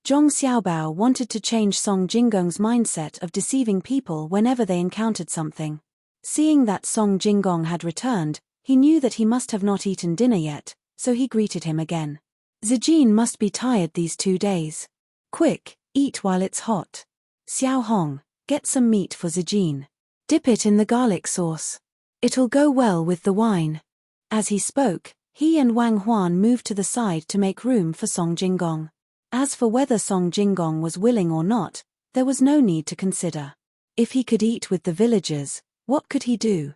Zhong Xiaobao wanted to change Song Jinggong's mindset of deceiving people whenever they encountered something. Seeing that Song Jinggong had returned, he knew that he must have not eaten dinner yet, so he greeted him again. Zijin must be tired these 2 days. Quick, eat while it's hot. Xiao Hong, get some meat for Zijin. Dip it in the garlic sauce. It'll go well with the wine. As he spoke, he and Wang Huan moved to the side to make room for Song Jinggong. As for whether Song Jinggong was willing or not, there was no need to consider. If he could eat with the villagers, what could he do?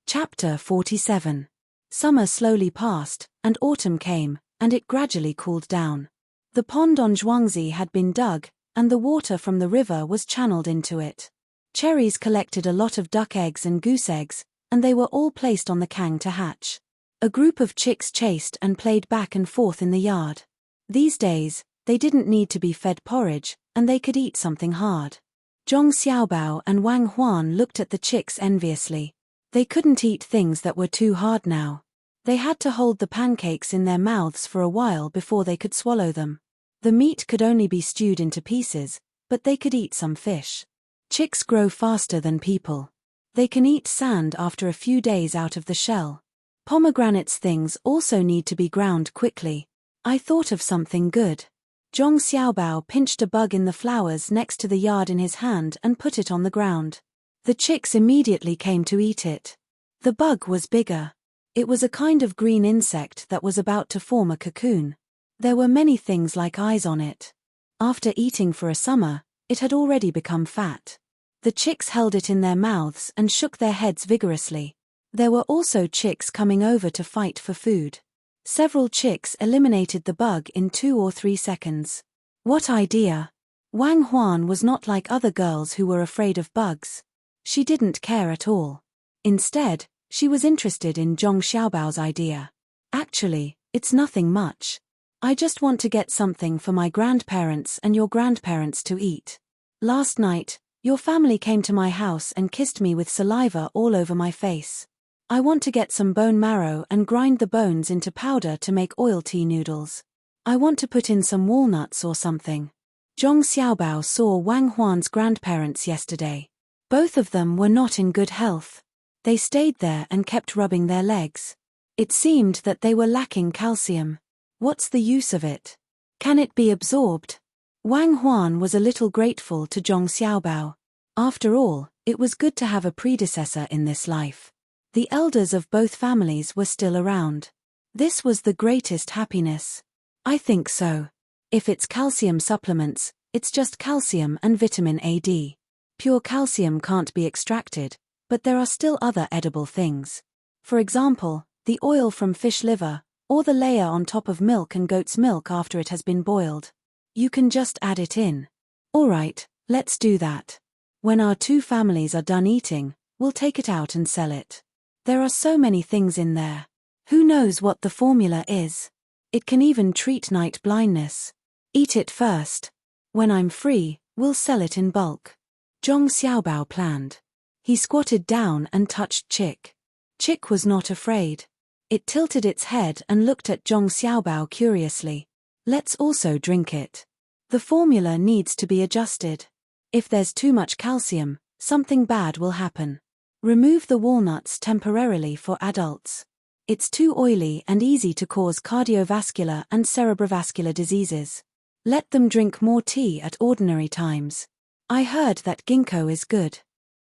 Chapter 47. Summer slowly passed, and autumn came, and it gradually cooled down. The pond on Zhuangzi had been dug, and the water from the river was channeled into it. Cherries collected a lot of duck eggs and goose eggs, and they were all placed on the kang to hatch. A group of chicks chased and played back and forth in the yard. These days, they didn't need to be fed porridge, and they could eat something hard. Zhong Xiaobao and Wang Huan looked at the chicks enviously. They couldn't eat things that were too hard now. They had to hold the pancakes in their mouths for a while before they could swallow them. The meat could only be stewed into pieces, but they could eat some fish. Chicks grow faster than people. They can eat sand after a few days out of the shell. Pomegranates things also need to be ground quickly. I thought of something good. Zhong Xiaobao pinched a bug in the flowers next to the yard in his hand and put it on the ground. The chicks immediately came to eat it. The bug was bigger. It was a kind of green insect that was about to form a cocoon. There were many things like eyes on it. After eating for a summer, it had already become fat. The chicks held it in their mouths and shook their heads vigorously. There were also chicks coming over to fight for food. Several chicks eliminated the bug in 2 or 3 seconds. What idea! Wang Huan was not like other girls who were afraid of bugs. She didn't care at all. Instead, she was interested in Zhong Xiaobao's idea. Actually, it's nothing much. I just want to get something for my grandparents and your grandparents to eat. Last night, Your family came to my house and kissed me with saliva all over my face. I want to get some bone marrow and grind the bones into powder to make oil tea noodles. I want to put in some walnuts or something. Zhong Xiaobao saw Wang Huan's grandparents yesterday. Both of them were not in good health. They stayed there and kept rubbing their legs. It seemed that they were lacking calcium. What's the use of it? Can it be absorbed? Wang Huan was a little grateful to Zhong Xiaobao. After all, it was good to have a predecessor in this life. The elders of both families were still around. This was the greatest happiness. I think so. If it's calcium supplements, it's just calcium and vitamin AD. Pure calcium can't be extracted, but there are still other edible things. For example, the oil from fish liver, or the layer on top of milk and goat's milk after it has been boiled. You can just add it in. Alright, let's do that. When our two families are done eating, we'll take it out and sell it. There are so many things in there. Who knows what the formula is? It can even treat night blindness. Eat it first. When I'm free, we'll sell it in bulk. Zhong Xiaobao planned. He squatted down and touched Chick. Chick was not afraid. It tilted its head and looked at Zhong Xiaobao curiously. Let's also drink it. The formula needs to be adjusted. If there's too much calcium, something bad will happen. Remove the walnuts temporarily for adults. It's too oily and easy to cause cardiovascular and cerebrovascular diseases. Let them drink more tea at ordinary times. I heard that ginkgo is good.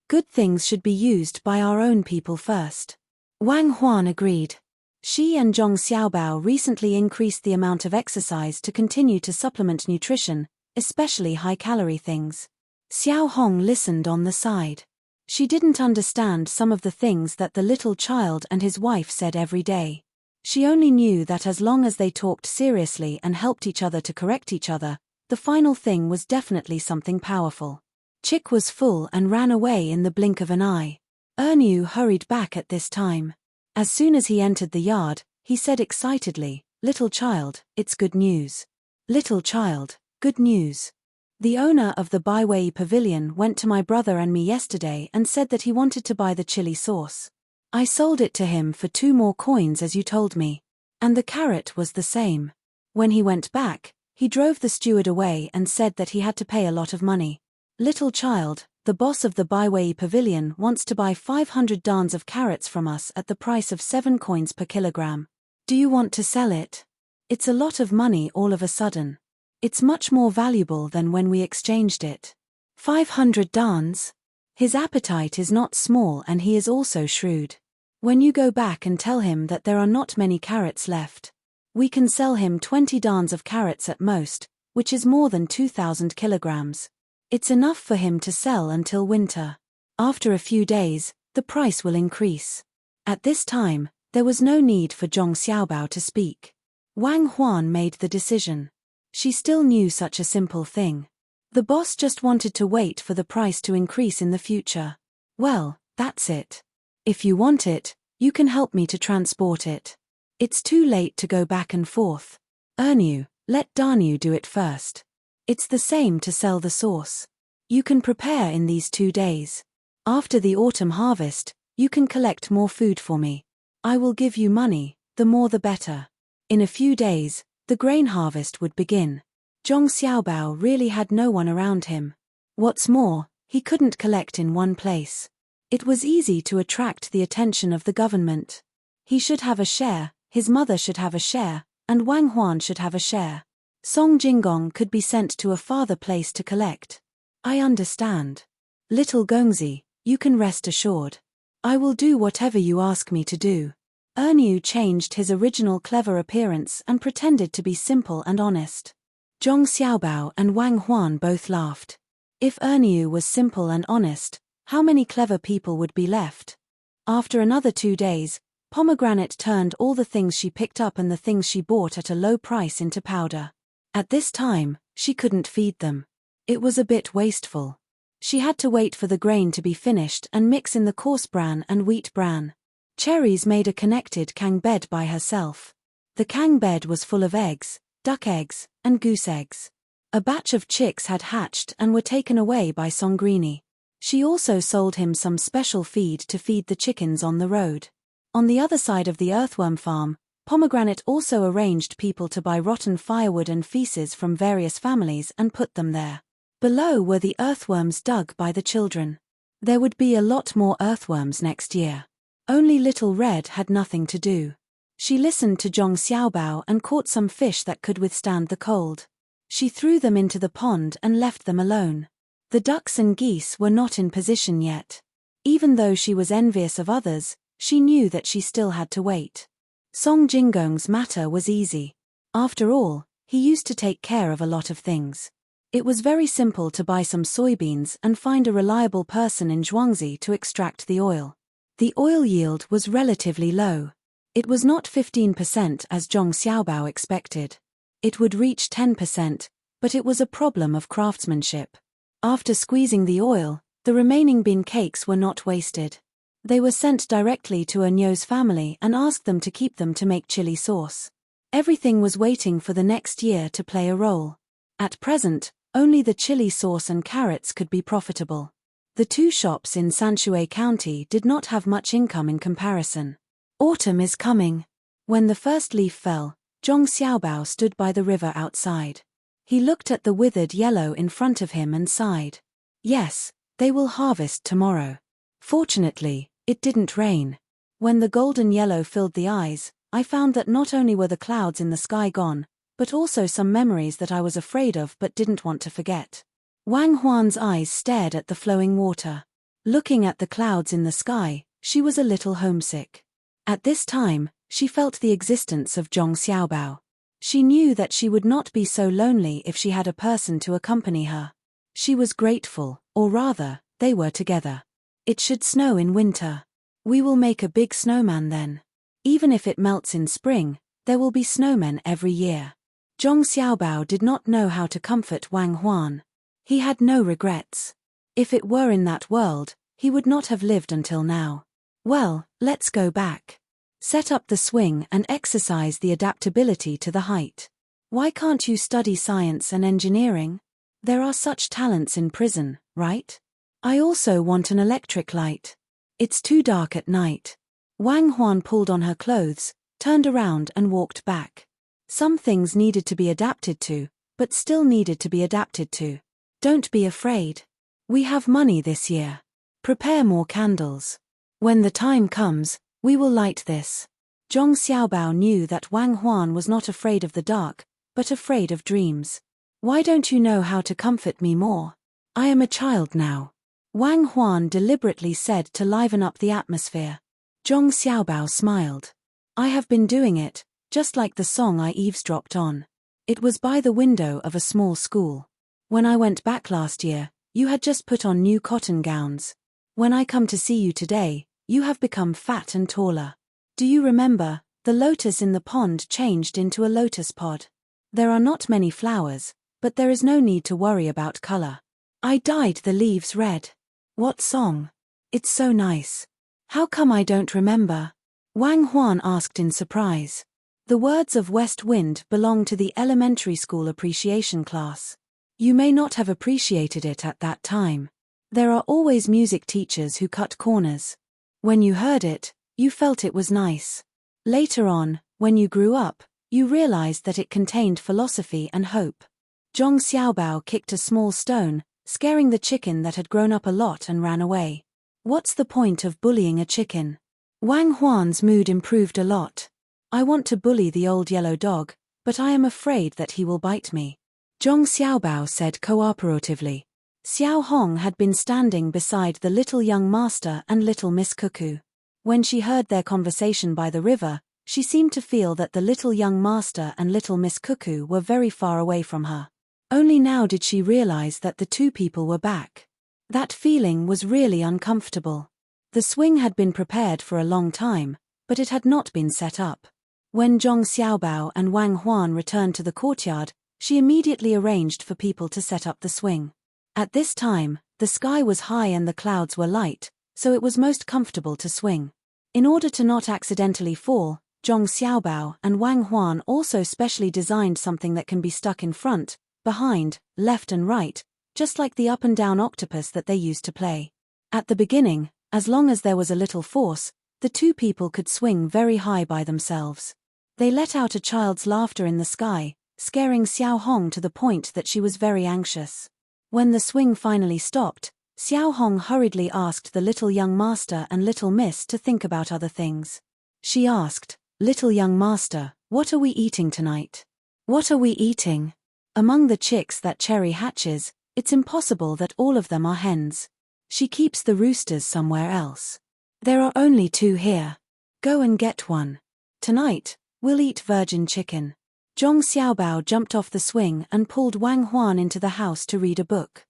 Good things should be used by our own people first. Wang Huan agreed. She and Zhong Xiaobao recently increased the amount of exercise to continue to supplement nutrition, especially high-calorie things. Xiao Hong listened on the side. She didn't understand some of the things that the little child and his wife said every day. She only knew that as long as they talked seriously and helped each other to correct each other, the final thing was definitely something powerful. Chick was full and ran away in the blink of an eye. Ernu hurried back at this time. As soon as he entered the yard, he said excitedly, "Little child, it's good news." Little child, good news. The owner of the Baiwei Pavilion went to my brother and me yesterday and said that he wanted to buy the chili sauce. I sold it to him for 2 more coins as you told me. And the carrot was the same. When he went back, he drove the steward away and said that he had to pay a lot of money. Little child, the boss of the Baiwei Pavilion wants to buy 500 dans of carrots from us at the price of 7 coins per kilogram. Do you want to sell it? It's a lot of money all of a sudden. It's much more valuable than when we exchanged it. 500 dans? His appetite is not small and he is also shrewd. When you go back and tell him that there are not many carrots left, we can sell him 20 dans of carrots at most, which is more than 2,000 kilograms. It's enough for him to sell until winter. After a few days, the price will increase. At this time, there was no need for Zhong Xiaobao to speak. Wang Huan made the decision. She still knew such a simple thing. The boss just wanted to wait for the price to increase in the future. Well, that's it. If you want it, you can help me to transport it. It's too late to go back and forth. Ernu, let Danu do it first. It's the same to sell the sauce. You can prepare in these 2 days. After the autumn harvest, you can collect more food for me. I will give you money, the more the better. In a few days, the grain harvest would begin. Zhong Xiaobao really had no one around him. What's more, he couldn't collect in one place. It was easy to attract the attention of the government. He should have a share, his mother should have a share, and Wang Huan should have a share. Song Jinggong could be sent to a farther place to collect. I understand. Little Gongzi, you can rest assured. I will do whatever you ask me to do. Ernu changed his original clever appearance and pretended to be simple and honest. Zhong Xiaobao and Wang Huan both laughed. If Ernu was simple and honest, how many clever people would be left? After another 2 days, Pomegranate turned all the things she picked up and the things she bought at a low price into powder. At this time, she couldn't feed them. It was a bit wasteful. She had to wait for the grain to be finished and mix in the coarse bran and wheat bran. Cherries made a connected Kang bed by herself. The Kang bed was full of eggs, duck eggs, and goose eggs. A batch of chicks had hatched and were taken away by Songrini. She also sold him some special feed to feed the chickens on the road. On the other side of the earthworm farm, Pomegranate also arranged people to buy rotten firewood and feces from various families and put them there. Below were the earthworms dug by the children. There would be a lot more earthworms next year. Only Little Red had nothing to do. She listened to Zhong Xiaobao and caught some fish that could withstand the cold. She threw them into the pond and left them alone. The ducks and geese were not in position yet. Even though she was envious of others, she knew that she still had to wait. Song Jingong's matter was easy. After all, he used to take care of a lot of things. It was very simple to buy some soybeans and find a reliable person in Zhuangzi to extract the oil. The oil yield was relatively low. It was not 15% as Zhong Xiaobao expected. It would reach 10%, but it was a problem of craftsmanship. After squeezing the oil, the remaining bean cakes were not wasted. They were sent directly to Ernyo's family and asked them to keep them to make chili sauce. Everything was waiting for the next year to play a role. At present, only the chili sauce and carrots could be profitable. The two shops in Sanshui County did not have much income in comparison. Autumn is coming. When the first leaf fell, Zhong Xiaobao stood by the river outside. He looked at the withered yellow in front of him and sighed. Yes, they will harvest tomorrow. Fortunately, it didn't rain. When the golden yellow filled the eyes, I found that not only were the clouds in the sky gone, but also some memories that I was afraid of but didn't want to forget. Wang Huan's eyes stared at the flowing water. Looking at the clouds in the sky, she was a little homesick. At this time, she felt the existence of Zhong Xiaobao. She knew that she would not be so lonely if she had a person to accompany her. She was grateful, or rather, they were together. It should snow in winter. We will make a big snowman then. Even if it melts in spring, there will be snowmen every year. Zhong Xiaobao did not know how to comfort Wang Huan. He had no regrets. If it were in that world, he would not have lived until now. Well, let's go back. Set up the swing and exercise the adaptability to the height. Why can't you study science and engineering? There are such talents in prison, right? I also want an electric light. It's too dark at night. Wang Huan pulled on her clothes, turned around and walked back. Some things needed to be adapted to, but still needed to be adapted to. Don't be afraid. We have money this year. Prepare more candles. When the time comes, we will light this. Zhong Xiaobao knew that Wang Huan was not afraid of the dark, but afraid of dreams. Why don't you know how to comfort me more? I am a child now. Wang Huan deliberately said to liven up the atmosphere. Zhong Xiaobao smiled. I have been doing it, just like the song I eavesdropped on. It was by the window of a small school. When I went back last year, you had just put on new cotton gowns. When I come to see you today, you have become fat and taller. Do you remember, the lotus in the pond changed into a lotus pod? There are not many flowers, but there is no need to worry about color. I dyed the leaves red. What song? It's so nice. How come I don't remember? Wang Huan asked in surprise. The words of West Wind belong to the elementary school appreciation class. You may not have appreciated it at that time. There are always music teachers who cut corners. When you heard it, you felt it was nice. Later on, when you grew up, you realized that it contained philosophy and hope. Zhong Xiaobao kicked a small stone, scaring the chicken that had grown up a lot and ran away. What's the point of bullying a chicken? Wang Huan's mood improved a lot. I want to bully the old yellow dog, but I am afraid that he will bite me. Zhong Xiaobao said cooperatively. Xiao Hong had been standing beside the little young master and little Miss Cuckoo. When she heard their conversation by the river, she seemed to feel that the little young master and little Miss Cuckoo were very far away from her. Only now did she realize that the two people were back. That feeling was really uncomfortable. The swing had been prepared for a long time, but it had not been set up. When Zhong Xiaobao and Wang Huan returned to the courtyard, she immediately arranged for people to set up the swing. At this time, the sky was high and the clouds were light, so it was most comfortable to swing. In order to not accidentally fall, Zhong Xiaobao and Wang Huan also specially designed something that can be stuck in front, behind, left and right, just like the up and down octopus that they used to play. At the beginning, as long as there was a little force, the two people could swing very high by themselves. They let out a child's laughter in the sky, scaring Xiao Hong to the point that she was very anxious. When the swing finally stopped, Xiao Hong hurriedly asked the little young master and little miss to think about other things. She asked, "Little young master, what are we eating tonight?" "What are we eating?" "Among the chicks that Cherry hatches, it's impossible that all of them are hens. She keeps the roosters somewhere else. There are only 2 here. Go and get one. Tonight, we'll eat virgin chicken." Zhong Xiaobao jumped off the swing and pulled Wang Huan into the house to read a book.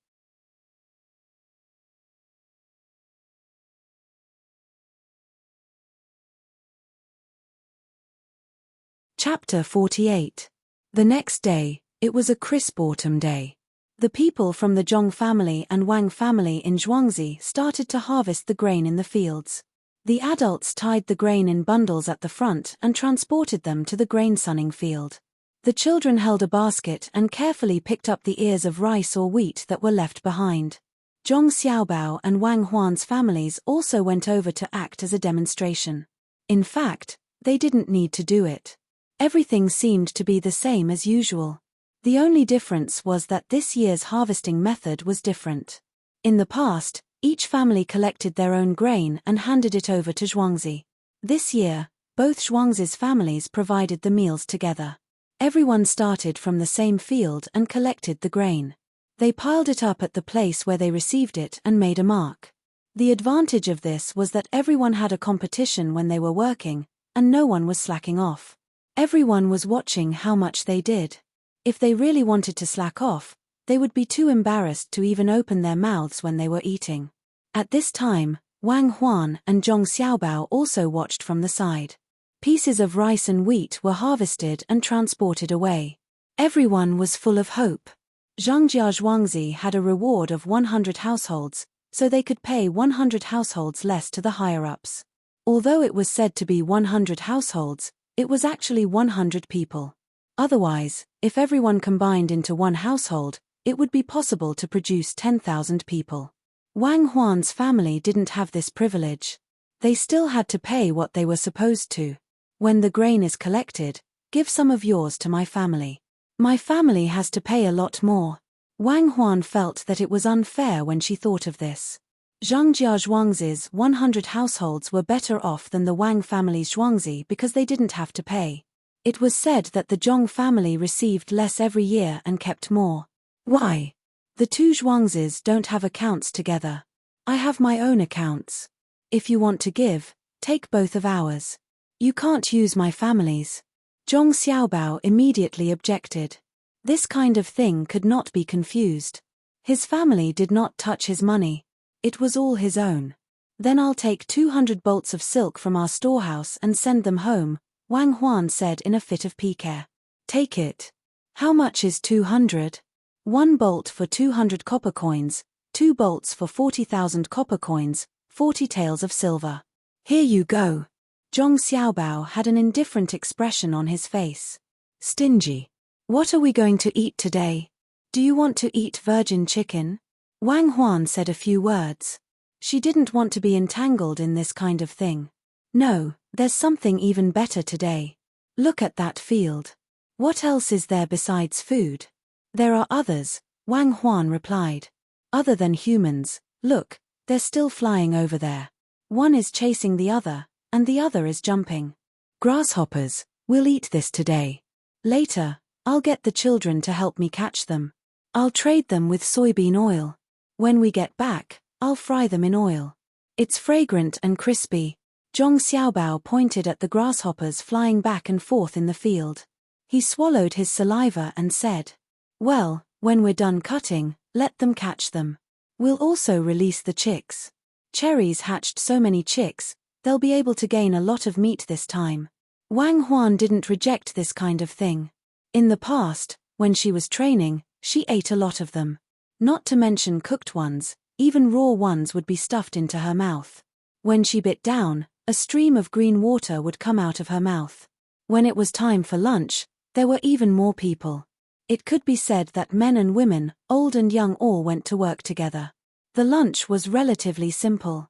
Chapter 48. The next day, it was a crisp autumn day. The people from the Zhong family and Wang family in Zhuangzi started to harvest the grain in the fields. The adults tied the grain in bundles at the front and transported them to the grain sunning field. The children held a basket and carefully picked up the ears of rice or wheat that were left behind. Zhong Xiaobao and Wang Huan's families also went over to act as a demonstration. In fact, they didn't need to do it. Everything seemed to be the same as usual. The only difference was that this year's harvesting method was different. In the past, each family collected their own grain and handed it over to Zhuangzi. This year, both Zhuangzi's families provided the meals together. Everyone started from the same field and collected the grain. They piled it up at the place where they received it and made a mark. The advantage of this was that everyone had a competition when they were working, and no one was slacking off. Everyone was watching how much they did. If they really wanted to slack off, they would be too embarrassed to even open their mouths when they were eating. At this time, Wang Huan and Zhong Xiaobao also watched from the side. Pieces of rice and wheat were harvested and transported away. Everyone was full of hope. Zhangjia Zhuangzi had a reward of 100 households, so they could pay 100 households less to the higher-ups. Although it was said to be 100 households, it was actually 100 people. Otherwise, if everyone combined into one household, it would be possible to produce 10,000 people. Wang Huan's family didn't have this privilege. They still had to pay what they were supposed to. When the grain is collected, give some of yours to my family. My family has to pay a lot more. Wang Huan felt that it was unfair when she thought of this. Zhangjia Zhuangzi's 100 households were better off than the Wang family's Zhuangzi because they didn't have to pay. It was said that the Zhong family received less every year and kept more. Why? The two Zhuangzis don't have accounts together. I have my own accounts. If you want to give, take both of ours. You can't use my family's. Zhong Xiaobao immediately objected. This kind of thing could not be confused. His family did not touch his money. It was all his own. Then I'll take 200 bolts of silk from our storehouse and send them home, Wang Huan said in a fit of pique. Take it. How much is 200? 1 bolt for 200 copper coins, 2 bolts for 40,000 copper coins, 40 taels of silver. Here you go. Zhong Xiaobao had an indifferent expression on his face. Stingy. What are we going to eat today? Do you want to eat virgin chicken? Wang Huan said a few words. She didn't want to be entangled in this kind of thing. No, there's something even better today. Look at that field. What else is there besides food? There are others, Wang Huan replied. Other than humans, look, they're still flying over there. One is chasing the other, and the other is jumping. Grasshoppers, we'll eat this today. Later, I'll get the children to help me catch them. I'll trade them with soybean oil. When we get back, I'll fry them in oil. It's fragrant and crispy. Zhong Xiaobao pointed at the grasshoppers flying back and forth in the field. He swallowed his saliva and said, Well, when we're done cutting, let them catch them. We'll also release the chicks. Cherries hatched so many chicks, they'll be able to gain a lot of meat this time. Wang Huan didn't reject this kind of thing. In the past, when she was training, she ate a lot of them. Not to mention cooked ones, even raw ones would be stuffed into her mouth. When she bit down, a stream of green water would come out of her mouth. When it was time for lunch, there were even more people. It could be said that men and women, old and young, all went to work together. The lunch was relatively simple.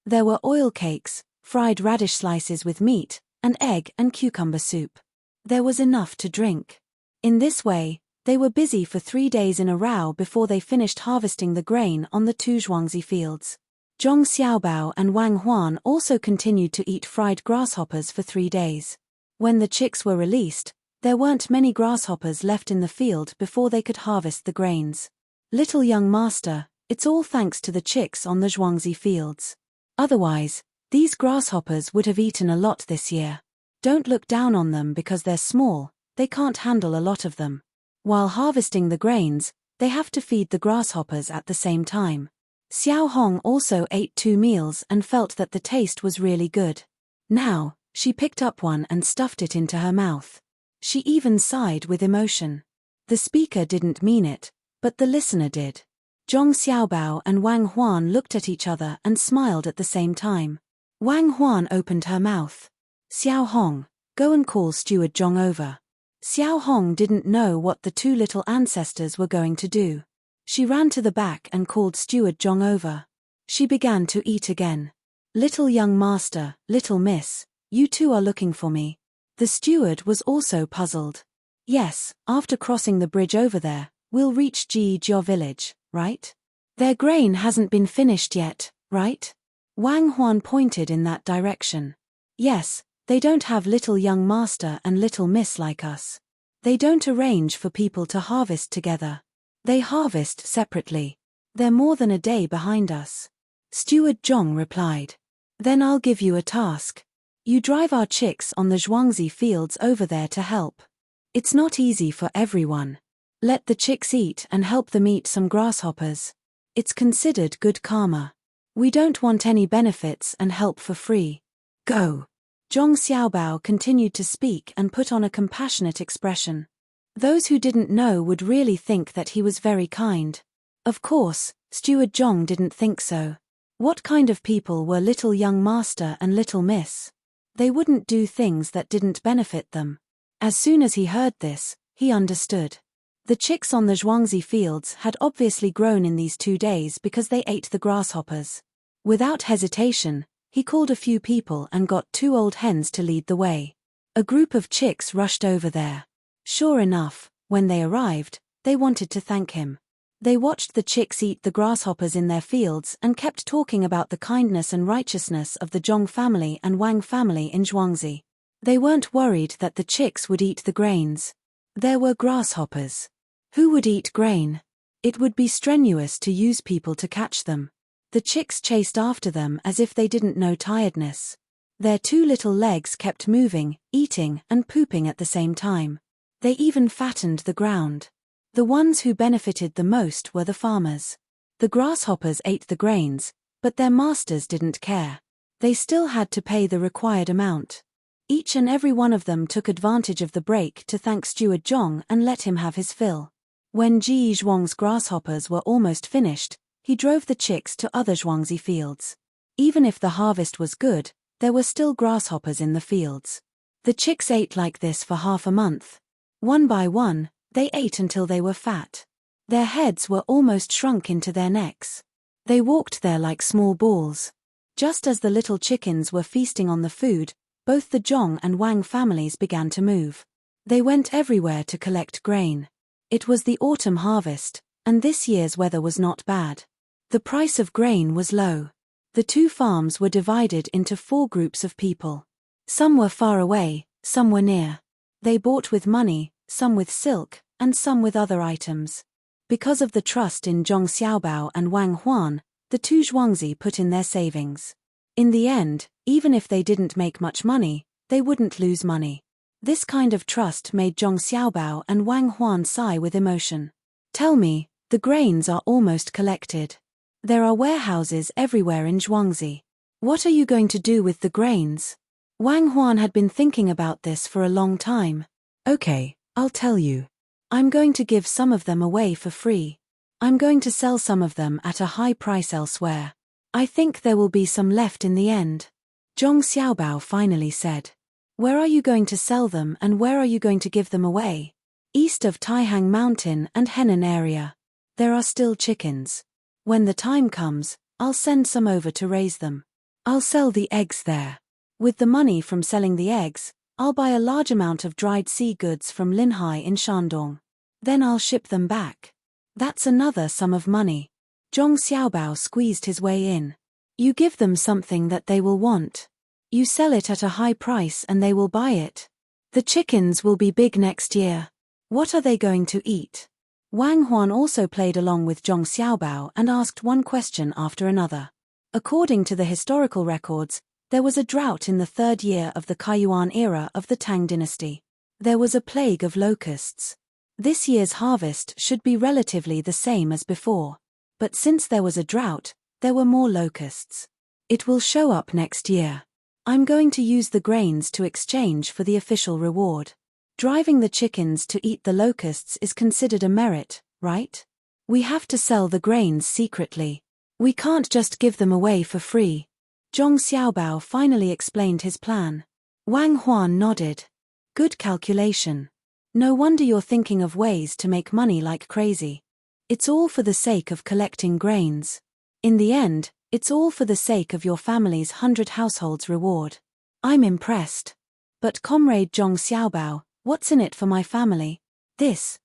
There were oil cakes, fried radish slices with meat, and egg and cucumber soup. There was enough to drink. In this way, they were busy for 3 days in a row before they finished harvesting the grain on the two Zhuangzi fields. Zhong Xiaobao and Wang Huan also continued to eat fried grasshoppers for 3 days. When the chicks were released, there weren't many grasshoppers left in the field before they could harvest the grains. Little young master, it's all thanks to the chicks on the Zhuangzi fields. Otherwise, these grasshoppers would have eaten a lot this year. Don't look down on them because they're small, they can't handle a lot of them. While harvesting the grains, they have to feed the grasshoppers at the same time. Xiao Hong also ate 2 meals and felt that the taste was really good. Now, she picked up one and stuffed it into her mouth. She even sighed with emotion. The speaker didn't mean it, but the listener did. Zhong Xiaobao and Wang Huan looked at each other and smiled at the same time. Wang Huan opened her mouth. Xiao Hong, go and call Steward Zhong over. Xiao Hong didn't know what the 2 little ancestors were going to do. She ran to the back and called Steward Zhong over. She began to eat again. Little young master, little miss, you 2 are looking for me. The steward was also puzzled. Yes, after crossing the bridge over there, we'll reach Jijiao village, right? Their grain hasn't been finished yet, right? Wang Huan pointed in that direction. Yes, they don't have little young master and little miss like us. They don't arrange for people to harvest together. They harvest separately. They're more than a day behind us. Steward Zhong replied. Then I'll give you a task. You drive our chicks on the Zhuangzi fields over there to help. It's not easy for everyone. Let the chicks eat and help them eat some grasshoppers. It's considered good karma. We don't want any benefits and help for free. Go. Zhong Xiaobao continued to speak and put on a compassionate expression. Those who didn't know would really think that he was very kind. Of course, Steward Zhong didn't think so. What kind of people were little young master and little miss? They wouldn't do things that didn't benefit them. As soon as he heard this, he understood. The chicks on the Zhuangzi fields had obviously grown in these 2 days because they ate the grasshoppers. Without hesitation, he called a few people and got 2 old hens to lead the way. A group of chicks rushed over there. Sure enough, when they arrived, they wanted to thank him. They watched the chicks eat the grasshoppers in their fields and kept talking about the kindness and righteousness of the Zhong family and Wang family in Zhuangzi. They weren't worried that the chicks would eat the grains. There were grasshoppers. Who would eat grain? It would be strenuous to use people to catch them. The chicks chased after them as if they didn't know tiredness. Their 2 little legs kept moving, eating, and pooping at the same time. They even fattened the ground. The ones who benefited the most were the farmers. The grasshoppers ate the grains, but their masters didn't care. They still had to pay the required amount. Each and every one of them took advantage of the break to thank Steward Zhong and let him have his fill. When Ji Zhuang's grasshoppers were almost finished, he drove the chicks to other Zhuangzi fields. Even if the harvest was good, there were still grasshoppers in the fields. The chicks ate like this for half a month. One by one, they ate until they were fat. Their heads were almost shrunk into their necks. They walked there like small balls. Just as the little chickens were feasting on the food, both the Zhong and Wang families began to move. They went everywhere to collect grain. It was the autumn harvest, and this year's weather was not bad. The price of grain was low. The 2 farms were divided into 4 groups of people. Some were far away, some were near. They bought with money, some with silk, and some with other items. Because of the trust in Zhong Xiaobao and Wang Huan, the 2 Zhuangzi put in their savings. In the end, even if they didn't make much money, they wouldn't lose money. This kind of trust made Zhong Xiaobao and Wang Huan sigh with emotion. Tell me, the grains are almost collected. There are warehouses everywhere in Zhuangzi. What are you going to do with the grains? Wang Huan had been thinking about this for a long time. Okay, I'll tell you. I'm going to give some of them away for free. I'm going to sell some of them at a high price elsewhere. I think there will be some left in the end. Zhong Xiaobao finally said. Where are you going to sell them and where are you going to give them away? east of Taihang Mountain and Henan area. There are still chickens. When the time comes, I'll send some over to raise them. I'll sell the eggs there. With the money from selling the eggs, I'll buy a large amount of dried sea goods from Linhai in Shandong. Then I'll ship them back. That's another sum of money. Zhong Xiaobao squeezed his way in. You give them something that they will want. You sell it at a high price and they will buy it. The chickens will be big next year. What are they going to eat? Wang Huan also played along with Zhong Xiaobao and asked one question after another. According to the historical records, there was a drought in the third year of the Kaiyuan era of the Tang dynasty. There was a plague of locusts. This year's harvest should be relatively the same as before. But since there was a drought, there were more locusts. It will show up next year. I'm going to use the grains to exchange for the official reward. Driving the chickens to eat the locusts is considered a merit, right? We have to sell the grains secretly. We can't just give them away for free. Zhong Xiaobao finally explained his plan. Wang Huan nodded. Good calculation. No wonder you're thinking of ways to make money like crazy. It's all for the sake of collecting grains. In the end, it's all for the sake of your family's 100 households reward. I'm impressed. But Comrade Zhong Xiaobao, what's in it for my family? This.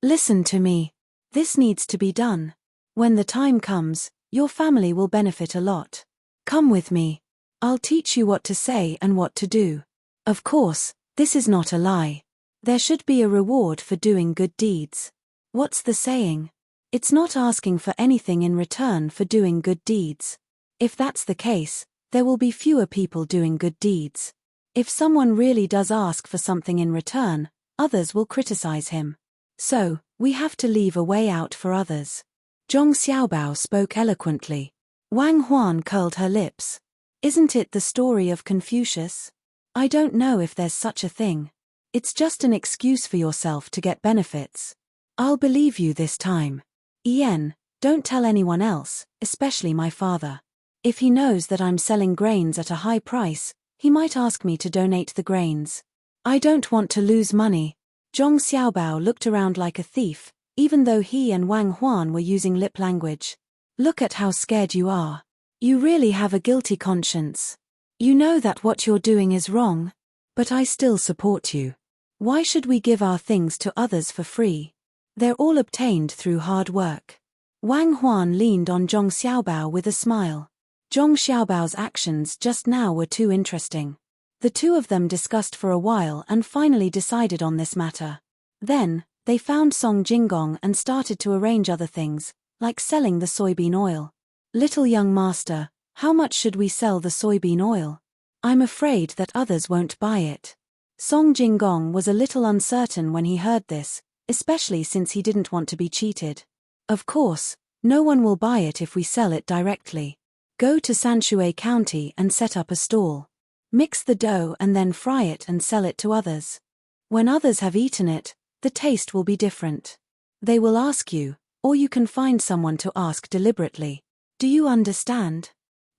Listen to me. This needs to be done. When the time comes, your family will benefit a lot. Come with me. I'll teach you what to say and what to do. Of course, this is not a lie. There should be a reward for doing good deeds. What's the saying? It's not asking for anything in return for doing good deeds. If that's the case, there will be fewer people doing good deeds. If someone really does ask for something in return, others will criticize him. So, we have to leave a way out for others. Zhong Xiaobao spoke eloquently. Wang Huan curled her lips. Isn't it the story of Confucius? I don't know if there's such a thing. It's just an excuse for yourself to get benefits. I'll believe you this time. Ian, don't tell anyone else, especially my father. If he knows that I'm selling grains at a high price, he might ask me to donate the grains. I don't want to lose money. Zhong Xiaobao looked around like a thief, even though he and Wang Huan were using lip language. Look at how scared you are. You really have a guilty conscience. You know that what you're doing is wrong. But I still support you. Why should we give our things to others for free? They're all obtained through hard work. Wang Huan leaned on Zhong Xiaobao with a smile. Zhong Xiaobao's actions just now were too interesting. The two of them discussed for a while and finally decided on this matter. Then, they found Song Jingong and started to arrange other things, like selling the soybean oil. Little young master, how much should we sell the soybean oil? I'm afraid that others won't buy it. Song Jingong was a little uncertain when he heard this, especially since he didn't want to be cheated. Of course, no one will buy it if we sell it directly. Go to Sanshui County and set up a stall. Mix the dough and then fry it and sell it to others. When others have eaten it, the taste will be different. They will ask you, or you can find someone to ask deliberately. Do you understand?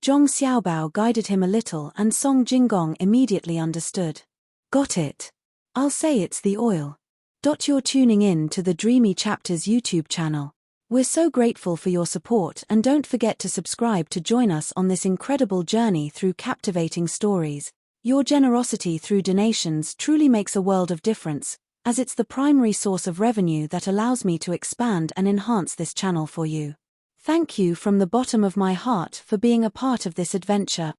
Zhong Xiaobao guided him a little and Song Jingong immediately understood. Got it. I'll say it's the oil. You're tuning in to the Dreamy Chapters YouTube channel. We're so grateful for your support and don't forget to subscribe to join us on this incredible journey through captivating stories. Your generosity through donations truly makes a world of difference, as it's the primary source of revenue that allows me to expand and enhance this channel for you. Thank you from the bottom of my heart for being a part of this adventure.